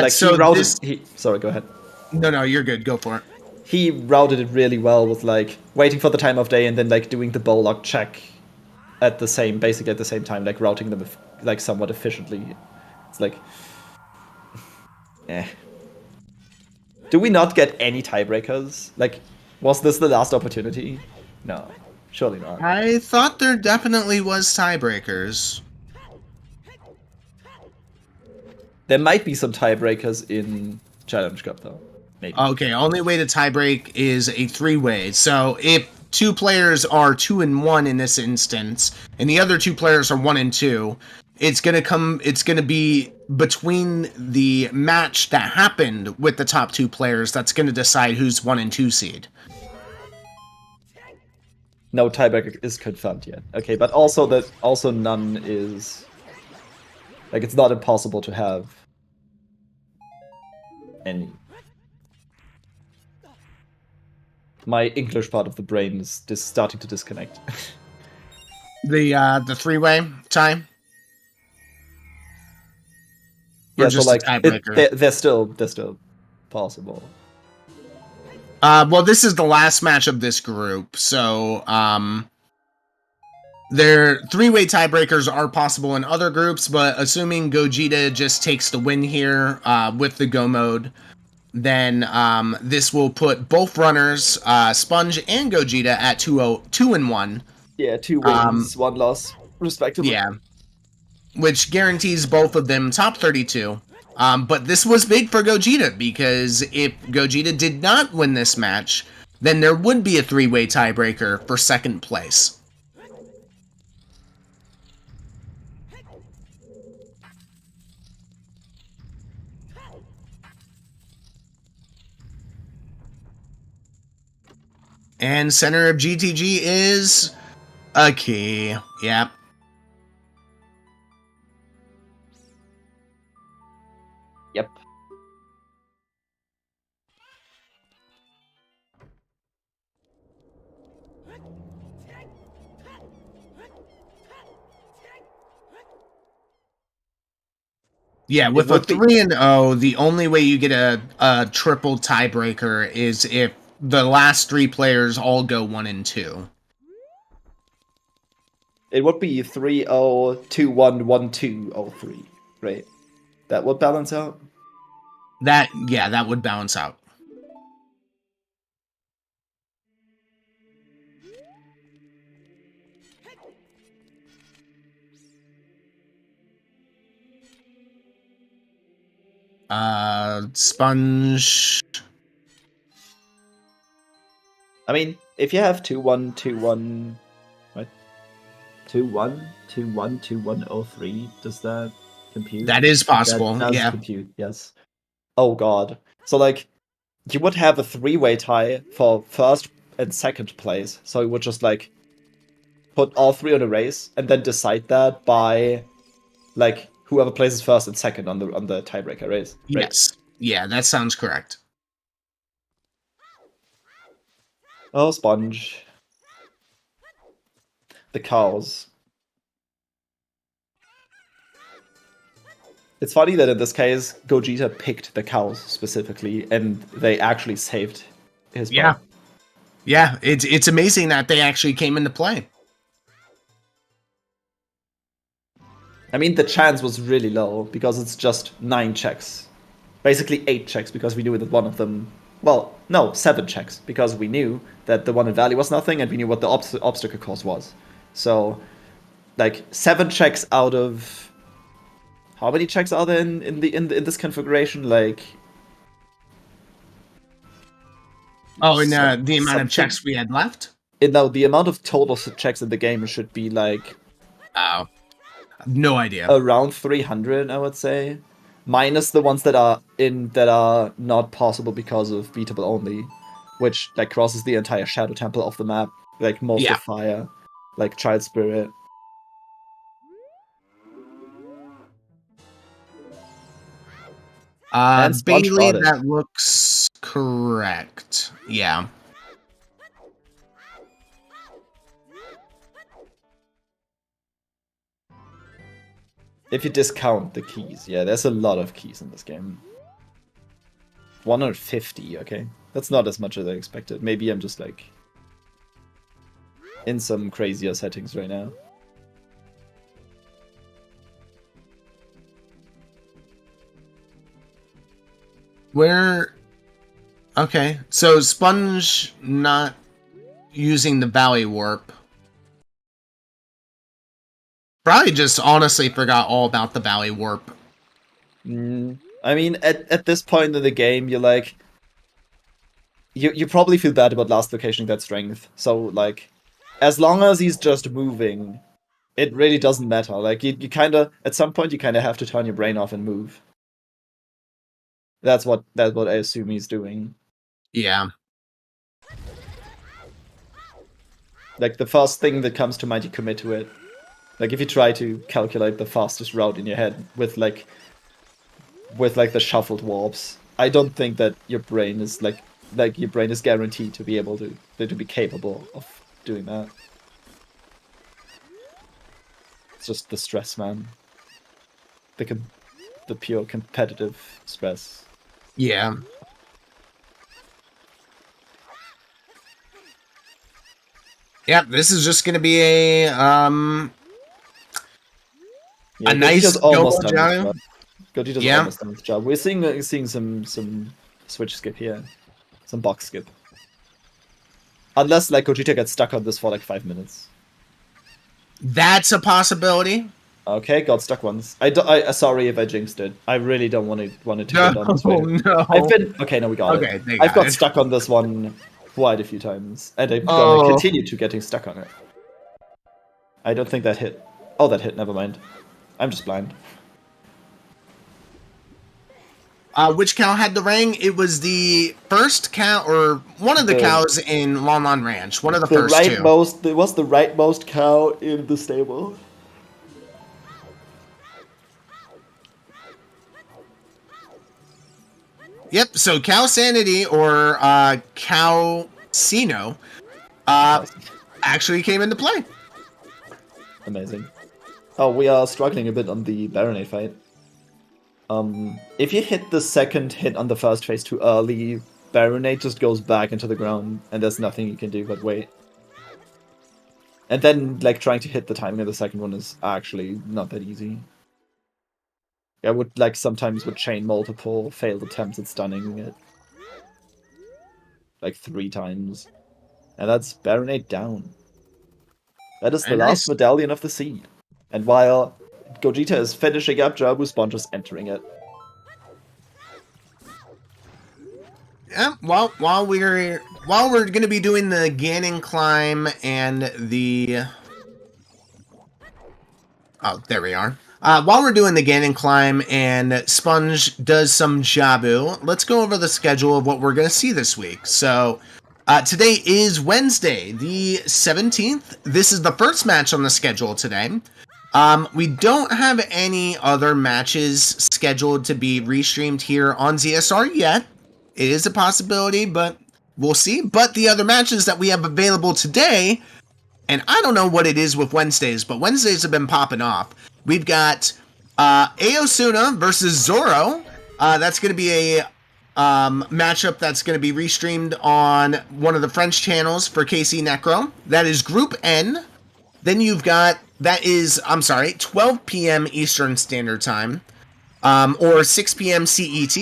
So sorry, go ahead. No, you're good. Go for it. He routed it really well with like waiting for the time of day and then like doing the bow lock check basically at the same time, like routing them like somewhat efficiently. It's like, Do we not get any tiebreakers? Like, was this the last opportunity? No, surely not. I thought there definitely was tiebreakers. There might be some tiebreakers in Challenge Cup though. Maybe. Okay, only way to tiebreak is a 3-way. So if 2 players are 2 and 1 in this instance, and the other 2 players are 1 and 2, it's gonna be between the match that happened with the top 2 players that's gonna decide who's 1 and 2 seed. No tiebreaker is confirmed yet. Okay, but also none is like it's not impossible to have any. My English part of the brain is just starting to disconnect. The 3-way tie? Yeah, just so like a tiebreaker? they're still possible. Well, this is the last match of this group, so their 3-way tiebreakers are possible in other groups, but assuming Gogeta just takes the win here with the go mode, then this will put both runners, Sponge and Gogeta, at 2 and 1. Yeah, 2 wins, 1 loss, respectively. Yeah, which guarantees both of them top 32. But this was big for Gogeta, because if Gogeta did not win this match, then there would be a 3-way tiebreaker for second place. And center of GTG is a key. Yep. Yep. Yeah, with a 3-0, the only way you get a triple tiebreaker is if the last 3 players all go 1 and 2. It would be 3-0, 2-1, 1-2, 0-3, right? That would balance out? That would balance out. Sponge. I mean, if you have 2-1, 2-1, right? 2-1, 2-1, 2-1, 0-3, does that compute? That is possible, that does yeah. compute, yes. Oh god. So, like, you would have a 3-way tie for first and second place. So you would just, like, put all 3 on a race, and then decide that by, like, whoever places first and second on the tiebreaker race. Right? Yes. Yeah, that sounds correct. Oh, Sponge. The cows. It's funny that in this case, Gogeta picked the cows specifically, and they actually saved his bow. Yeah. Yeah, it's amazing that they actually came into play. I mean, the chance was really low, because it's just 9 checks. Basically 8 checks, because we knew that one of them... Well, no, 7 checks, because we knew that the one in Valley was nothing, and we knew what the obstacle course was. So, like, 7 checks out of... How many checks are there in this configuration? Like... Oh, and the amount of checks we had left? No, the amount of total checks in the game should be, like... Oh. No idea. Around 300, I would say. Minus the ones that are not possible because of beatable only, which like crosses the entire Shadow Temple off the map, like most of Fire, like Child Spirit. Bailey, that looks correct. Yeah. If you discount the keys, yeah, there's a lot of keys in this game. 150, okay. That's not as much as I expected. Maybe I'm just like in some crazier settings right now. Okay, so Sponge not using the Valley Warp. Probably just honestly forgot all about the Valley Warp. I mean, at this point in the game, you're like, you probably feel bad about last location that strength. So like, as long as he's just moving, it really doesn't matter. Like you kind of at some point you kind of have to turn your brain off and move. That's what I assume he's doing. Yeah. Like the first thing that comes to mind, you commit to it. Like if you try to calculate the fastest route in your head with like the shuffled warps, I don't think that your brain is like your brain is guaranteed to be able to be capable of doing that. It's just the stress, man. The pure competitive stress. Yeah. Yep, this is just gonna be a nice almost go done job. Gogeta's almost done his job. We're seeing some switch skip here, some box skip. Unless like Gogeta gets stuck on this for like 5 minutes. That's a possibility. Okay, got stuck once. I sorry if I jinxed it. I really don't want it to go down this way. No. Okay, no, we got it. I've got stuck on this one quite a few times, and I'm gonna continue to getting stuck on it. I don't think that hit. Oh, that hit. Never mind. I'm just blind. Which cow had the ring? It was the first cow, or one of the cows in Lon Lon Ranch. One of the first two. It was the rightmost cow in the stable. Yep, so Cow Sanity, or Cow Sino, actually came into play. Amazing. Oh, we are struggling a bit on the Baronade fight. If you hit the second hit on the first phase too early, Baronade just goes back into the ground, and there's nothing you can do but wait. And then, like, trying to hit the timing of the second one is actually not that easy. I would, like, sometimes would chain multiple failed attempts at stunning it. Like 3 times. And that's Baronade down. That is the last medallion of the seed. And while Gogeta is finishing up, Jabu Sponge is entering it. Yeah, while we're gonna be doing the Ganon climb and the there we are. While we're doing the Ganon climb and Sponge does some Jabu, let's go over the schedule of what we're gonna see this week. So today is Wednesday, the 17th. This is the first match on the schedule today. We don't have any other matches scheduled to be restreamed here on ZSR yet. It is a possibility, but we'll see. But the other matches that we have available today, and I don't know what it is with Wednesdays, but Wednesdays have been popping off. We've got Aosuna versus Zoro. That's going to be a matchup that's going to be restreamed on one of the French channels for KC Necro. That is Group N. Then you've got, 12 p.m. Eastern Standard Time, or 6 p.m. CET.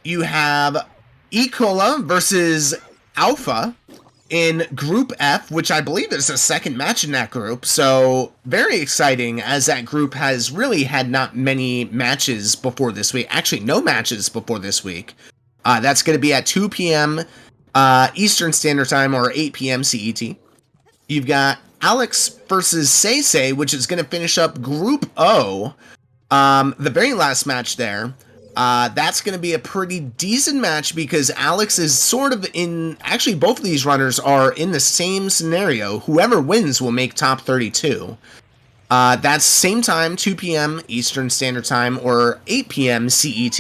You have Ecola versus Alpha in Group F, which I believe is the second match in that group. So very exciting, as that group has really had not many matches before this week. Actually, no matches before this week. That's going to be at 2 p.m. Eastern Standard Time, or 8 p.m. CET. You've got Alex versus Seisei, which is going to finish up Group O. The very last match there. That's going to be a pretty decent match, because Alex is sort of in... Actually, both of these runners are in the same scenario. Whoever wins will make top 32. That's same time, 2 p.m. Eastern Standard Time, or 8 p.m. CET.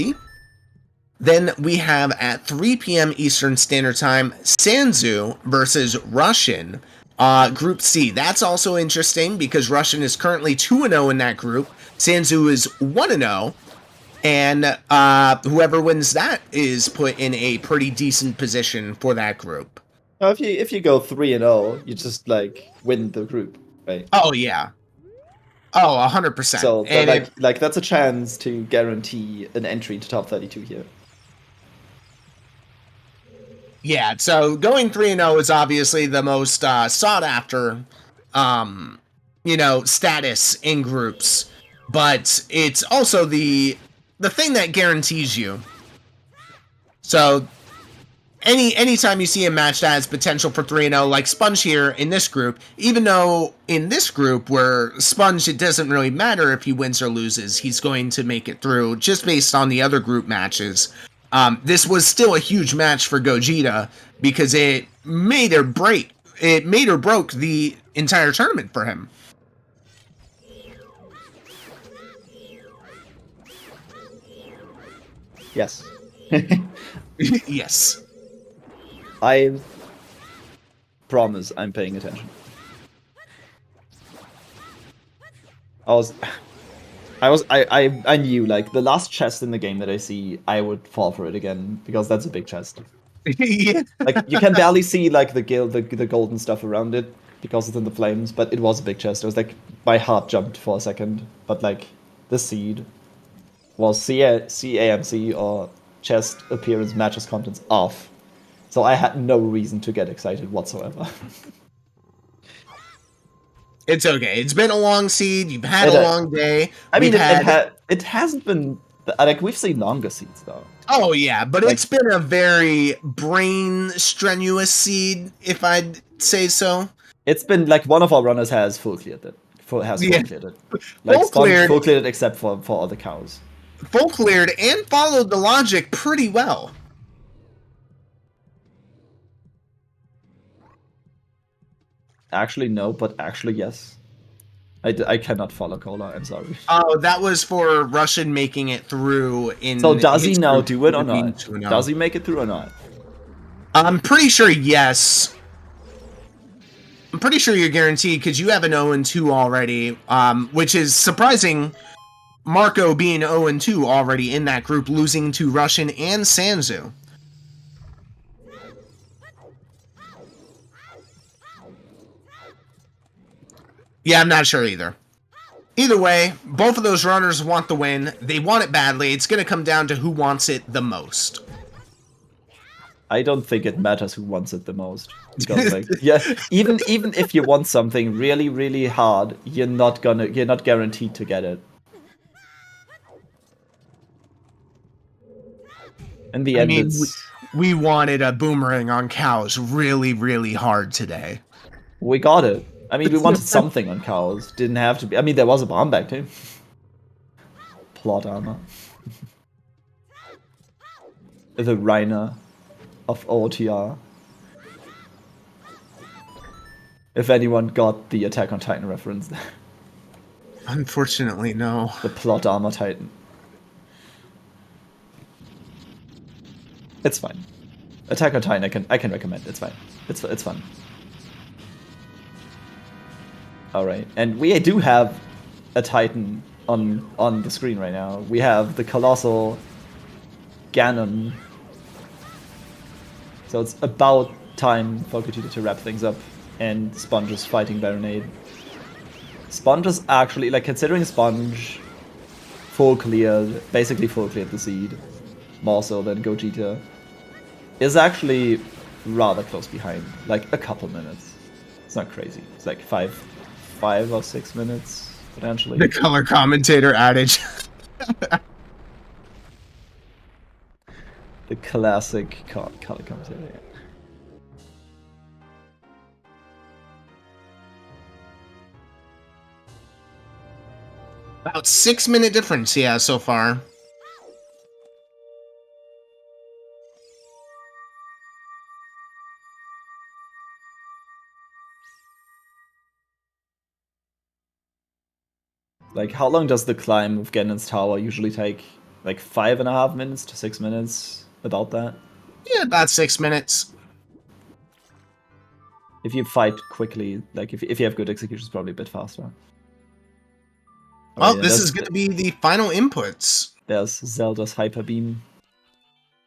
Then we have at 3 p.m. Eastern Standard Time, Sanzu versus Russian. Group C, that's also interesting because Russian is currently 2-0 in that group. Sanzu is 1-0. And whoever wins that is put in a pretty decent position for that group. Now, if you go 3-0, you just like win the group, right? Oh yeah. Oh, 100%. So and like that's a chance to guarantee an entry to top 32 here. Yeah, so going 3-0 is obviously the most sought after, status in groups, but it's also the thing that guarantees you. So anytime you see a match that has potential for 3-0, like Sponge here in this group, even though in this group where Sponge, it doesn't really matter if he wins or loses, he's going to make it through just based on the other group matches. This was still a huge match for Gogeta because it made or broke the entire tournament for him. Yes. Yes. I promise I'm paying attention. I knew, like, the last chest in the game that I see, I would fall for it again, because that's a big chest. Yeah. Like, you can barely see, like, the golden stuff around it, because it's in the flames, but it was a big chest. It was like, my heart jumped for a second, but, like, the seed was CAMC, or chest appearance matches contents off. So I had no reason to get excited whatsoever. It's okay. It's been a long seed. You've had a long day. I mean, it hasn't been like, we've seen longer seeds though. Oh yeah, but like, it's been a very brain strenuous seed, if I'd say so. It's been like one of our runners has full cleared it. Full cleared it. Like full cleared it except for all the cows. Full cleared and followed the logic pretty well. Actually, no, but actually, yes. I cannot follow Cola, I'm sorry. Oh, that was for Russian making it through in... So does he now do it or not? Does he make it through or not? I'm pretty sure yes. I'm pretty sure you're guaranteed because you have an 0-2 already, which is surprising. Marco being 0-2 already in that group, losing to Russian and Sanzu. Yeah, I'm not sure either. Either way, both of those runners want the win. They want it badly. It's going to come down to who wants it the most. I don't think it matters who wants it the most. Because, like, yeah, even if you want something really, really hard, you're not guaranteed to get it. In the end, we wanted a boomerang on cows really, really hard today. We got it. I mean, we wanted something on cows. Didn't have to be. I mean, there was a bomb back too. Plot armor. The Reiner of OoTR. If anyone got the Attack on Titan reference. Unfortunately, no. The plot armor Titan. It's fine. Attack on Titan, I can recommend. It's fine. It's fun. All right, and we do have a Titan on the screen right now. We have the colossal Ganon. So it's about time for Gogeta to wrap things up, and Sponge is fighting Baronade. Sponge is actually, like, considering Sponge basically full cleared the seed, more so than Gogeta, is actually rather close behind, like a couple minutes. It's not crazy. It's like 5 or 6 minutes, potentially. The color commentator adage. The classic color commentator. About 6-minute difference he has so far. Like, how long does the climb of Ganon's tower usually take? Like 5.5 minutes to 6 minutes? About that? Yeah, about 6 minutes. If you fight quickly, like if you have good execution, it's probably a bit faster. Well, this is going to be the final inputs. There's Zelda's Hyper Beam.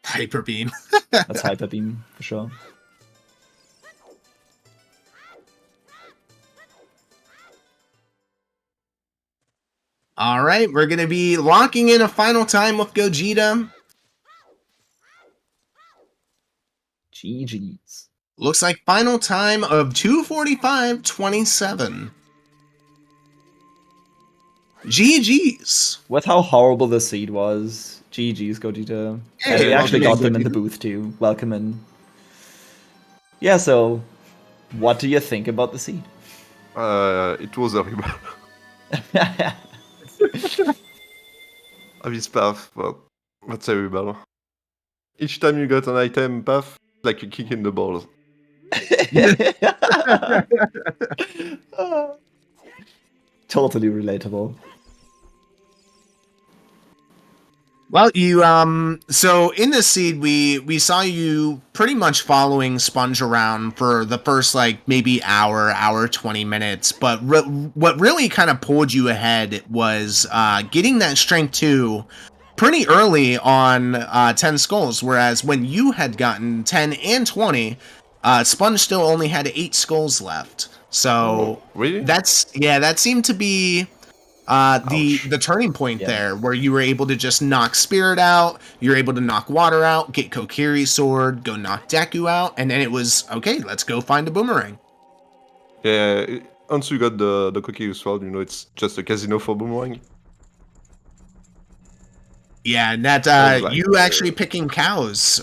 Hyper Beam. That's Hyper Beam for sure. All right, we're going to be locking in a final time with Gogeta. GG's. Looks like final time of 2:45.27. GG's. With how horrible the seed was, GG's Gogeta. Hey, and we actually got welcome in, them in the Gogeta. booth too. Welcome in. Yeah, so what do you think about the seed? It was horrible. This path, but that's horrible. Each time you got an item path, like a kick in the balls. Totally relatable. Well, you so in this seed we saw you pretty much following Sponge around for the first like maybe hour 20 minutes, but what really kind of pulled you ahead was getting that strength 2 pretty early on 10 skulls, whereas when you had gotten 10 and 20, Sponge still only had 8 skulls left. So Really? that seemed to be the turning point there, where you were able to just knock Spirit out, you're able to knock Water out, get Kokiri's sword, go knock Deku out, and then it was, okay, let's go find a boomerang. Yeah, once you got the cookie sword, you know, it's just a casino for boomerang. Yeah, and that you actually picking cows,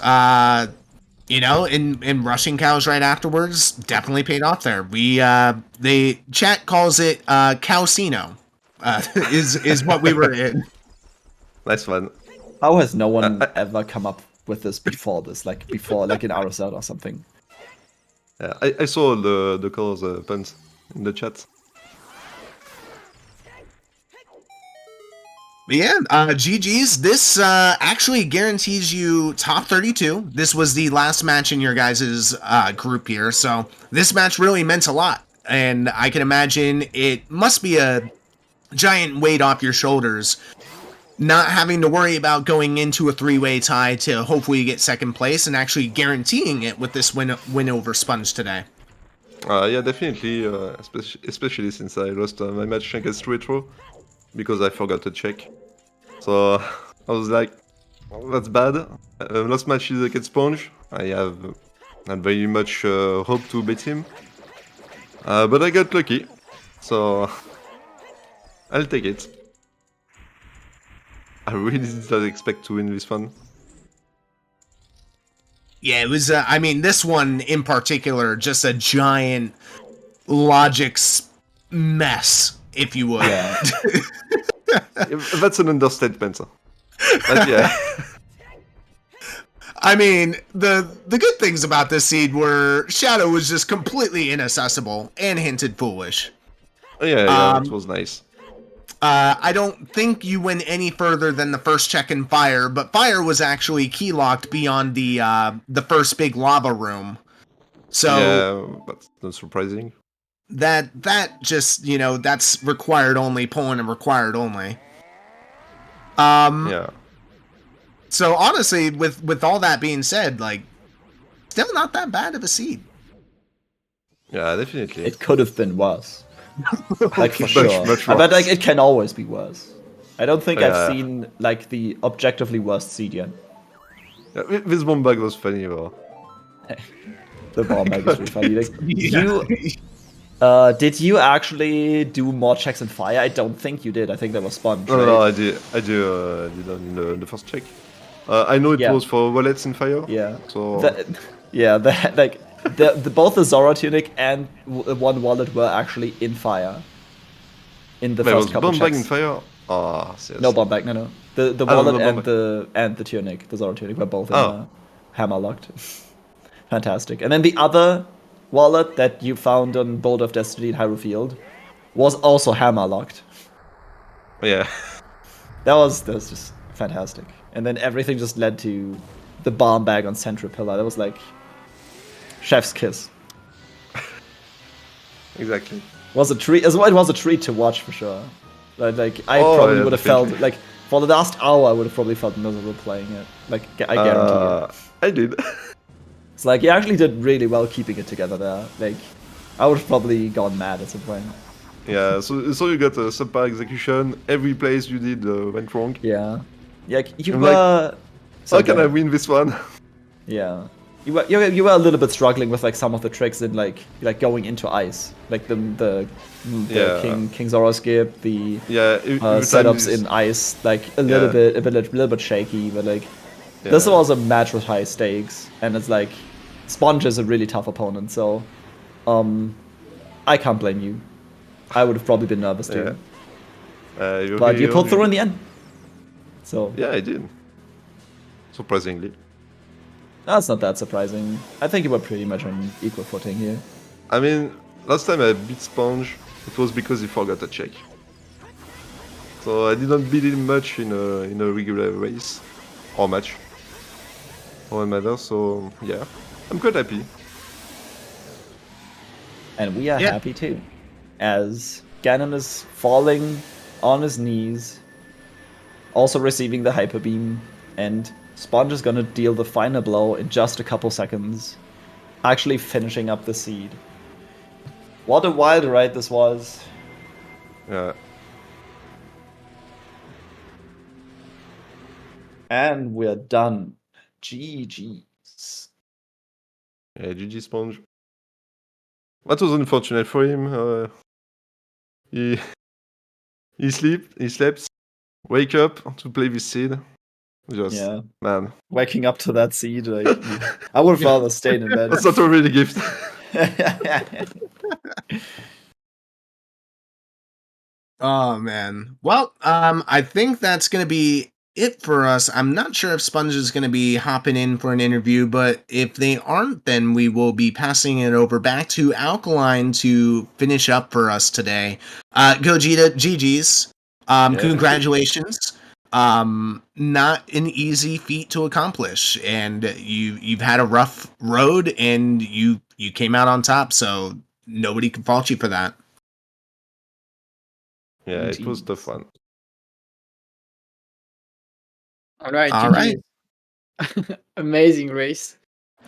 you know, and rushing cows right afterwards definitely paid off there. Chat calls it Cowcino. Is what we were in. Nice one. How has no one ever come up with this before this? Like in RSL or something? Yeah, I saw the colors puns in the chat. But yeah, GG's. This actually guarantees you top 32. This was the last match in your guys' group here, so this match really meant a lot. And I can imagine it must be a giant weight off your shoulders, not having to worry about going into a 3-way tie to hopefully get second place and actually guaranteeing it with this win over Sponge today. Yeah, definitely, especially since I lost my match against Retro, because I forgot to check. So I was like, oh, that's bad. Last match is against Sponge. I have not very much hope to beat him. But I got lucky, so I'll take it. I really did not expect to win this one. Yeah, it was, I mean, this one in particular, just a giant logics mess, if you would. Yeah. That's an understatement. But yeah. I mean, the good things about this seed were Shadow was just completely inaccessible and hinted foolish. Yeah, it was nice. I don't think you went any further than the first check in Fire, but Fire was actually key locked beyond the first big lava room. So yeah, but not surprising. That just, you know, that's required only, pulling and required only. Yeah. So honestly, with all that being said, like, still not that bad of a seed. Yeah, definitely. It could have been worse. Like for sure. much But worse. like it can always be worse. I don't think Yeah. I've seen like the objectively worst seed yet. Yeah, this bomb bag was funny, though. The bomb bag is really funny. Like, Yeah. did you actually do more checks in Fire? I don't think you did. I think that was Sponge. No, right? no, I did in the first check. I know it Yeah. was for wallets in Fire. Yeah. So Both the Zora tunic and one wallet were actually in Fire. In the there first was couple bomb bag in checks. Fire. Ah, yes. No bomb bag, no. The Oh, wallet no bomb and the tunic, the Zora tunic, were both in, Oh. hammer locked. Fantastic. And then the other wallet that you found on Bolt of Destiny in Hyrule Field was also hammer locked. Yeah. That was just fantastic. And then everything just led to the bomb bag on Central Pillar. That was like chef's kiss. Exactly. It was a treat. It was a treat to watch for sure. Like I Oh, probably yeah, would have definitely. felt like for the last hour I would have probably felt miserable playing it. Like I guarantee it. I did. It's like you actually did really well keeping it together there. Like I would have probably gone mad at some point. Yeah, so you got a subpar execution. Every place you did went wrong. Yeah. Yeah, you I'm like, were. how can I win this one? Yeah. You were a little bit struggling with like some of the tricks in like going into ice, like the Yeah. King Zoro skip, the Yeah, every time setups you- in ice, like a little bit shaky, but like this Yeah. was a match with high stakes, and it's like Sponge is a really tough opponent, so I can't blame you. I would have probably been nervous too, but you pulled through in the end. So Yeah, I did. Surprisingly. that's not that surprising. I think you were pretty much on equal footing here. I mean, last time I beat Sponge, it was because he forgot a check. So I didn't beat him much in a regular race or match or matter. So yeah, I'm quite happy. And we are Yeah. happy too, as Ganon is falling on his knees, also receiving the hyper beam, and Sponge is gonna deal the final blow in just a couple seconds, actually finishing up the seed. What a wild ride this was. Yeah. And we're done. GG's. Yeah, GG Sponge. That was unfortunate for him. He slept, wake up to play this seed. Just Yeah. man, Waking up to that seed, like, I would have rather stayed in bed. that's not a really gift. Oh man. Well, I think that's gonna be it for us. I'm not sure if Sponge is gonna be hopping in for an interview, but if they aren't, then we will be passing it over back to Alkaline to finish up for us today. Gogeta, GG's. Congratulations. Not an easy feat to accomplish, and you've had a rough road, and you came out on top, so nobody can fault you for that. Yeah, it was Jeez. tough one. All right, All GG. right. Amazing race.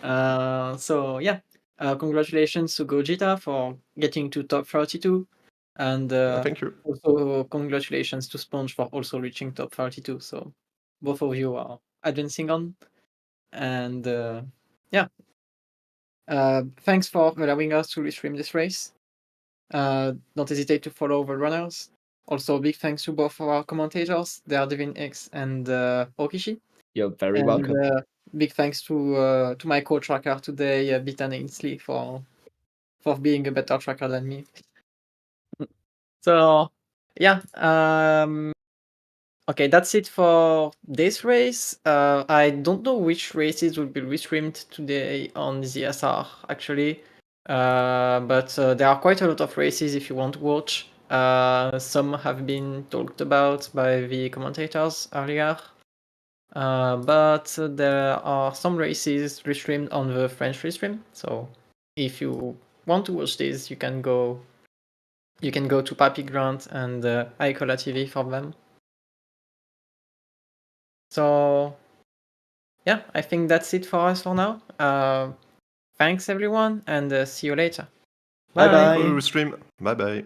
So yeah, congratulations to Gogeta for getting to top 32, and Thank you. also congratulations to Sponge for also reaching top 32. So both of you are advancing on, and yeah, thanks for allowing us to restream this race. Don't hesitate to follow the runners. Also, big thanks to both of our commentators, Daredevil X and Okishi. You're very And welcome. big thanks to my co-tracker today, Bitan Ainsley, for being a better tracker than me. So yeah, okay, that's it for this race. I don't know which races will be restreamed today on ZSR actually, but there are quite a lot of races if you want to watch. Some have been talked about by the commentators earlier. But there are some races restreamed on the French restream. So if you want to watch these, you can go to Papi Grant and Icola TV for them. So yeah, I think that's it for us for now. Thanks everyone, and see you later. Bye For bye. the stream. Bye bye.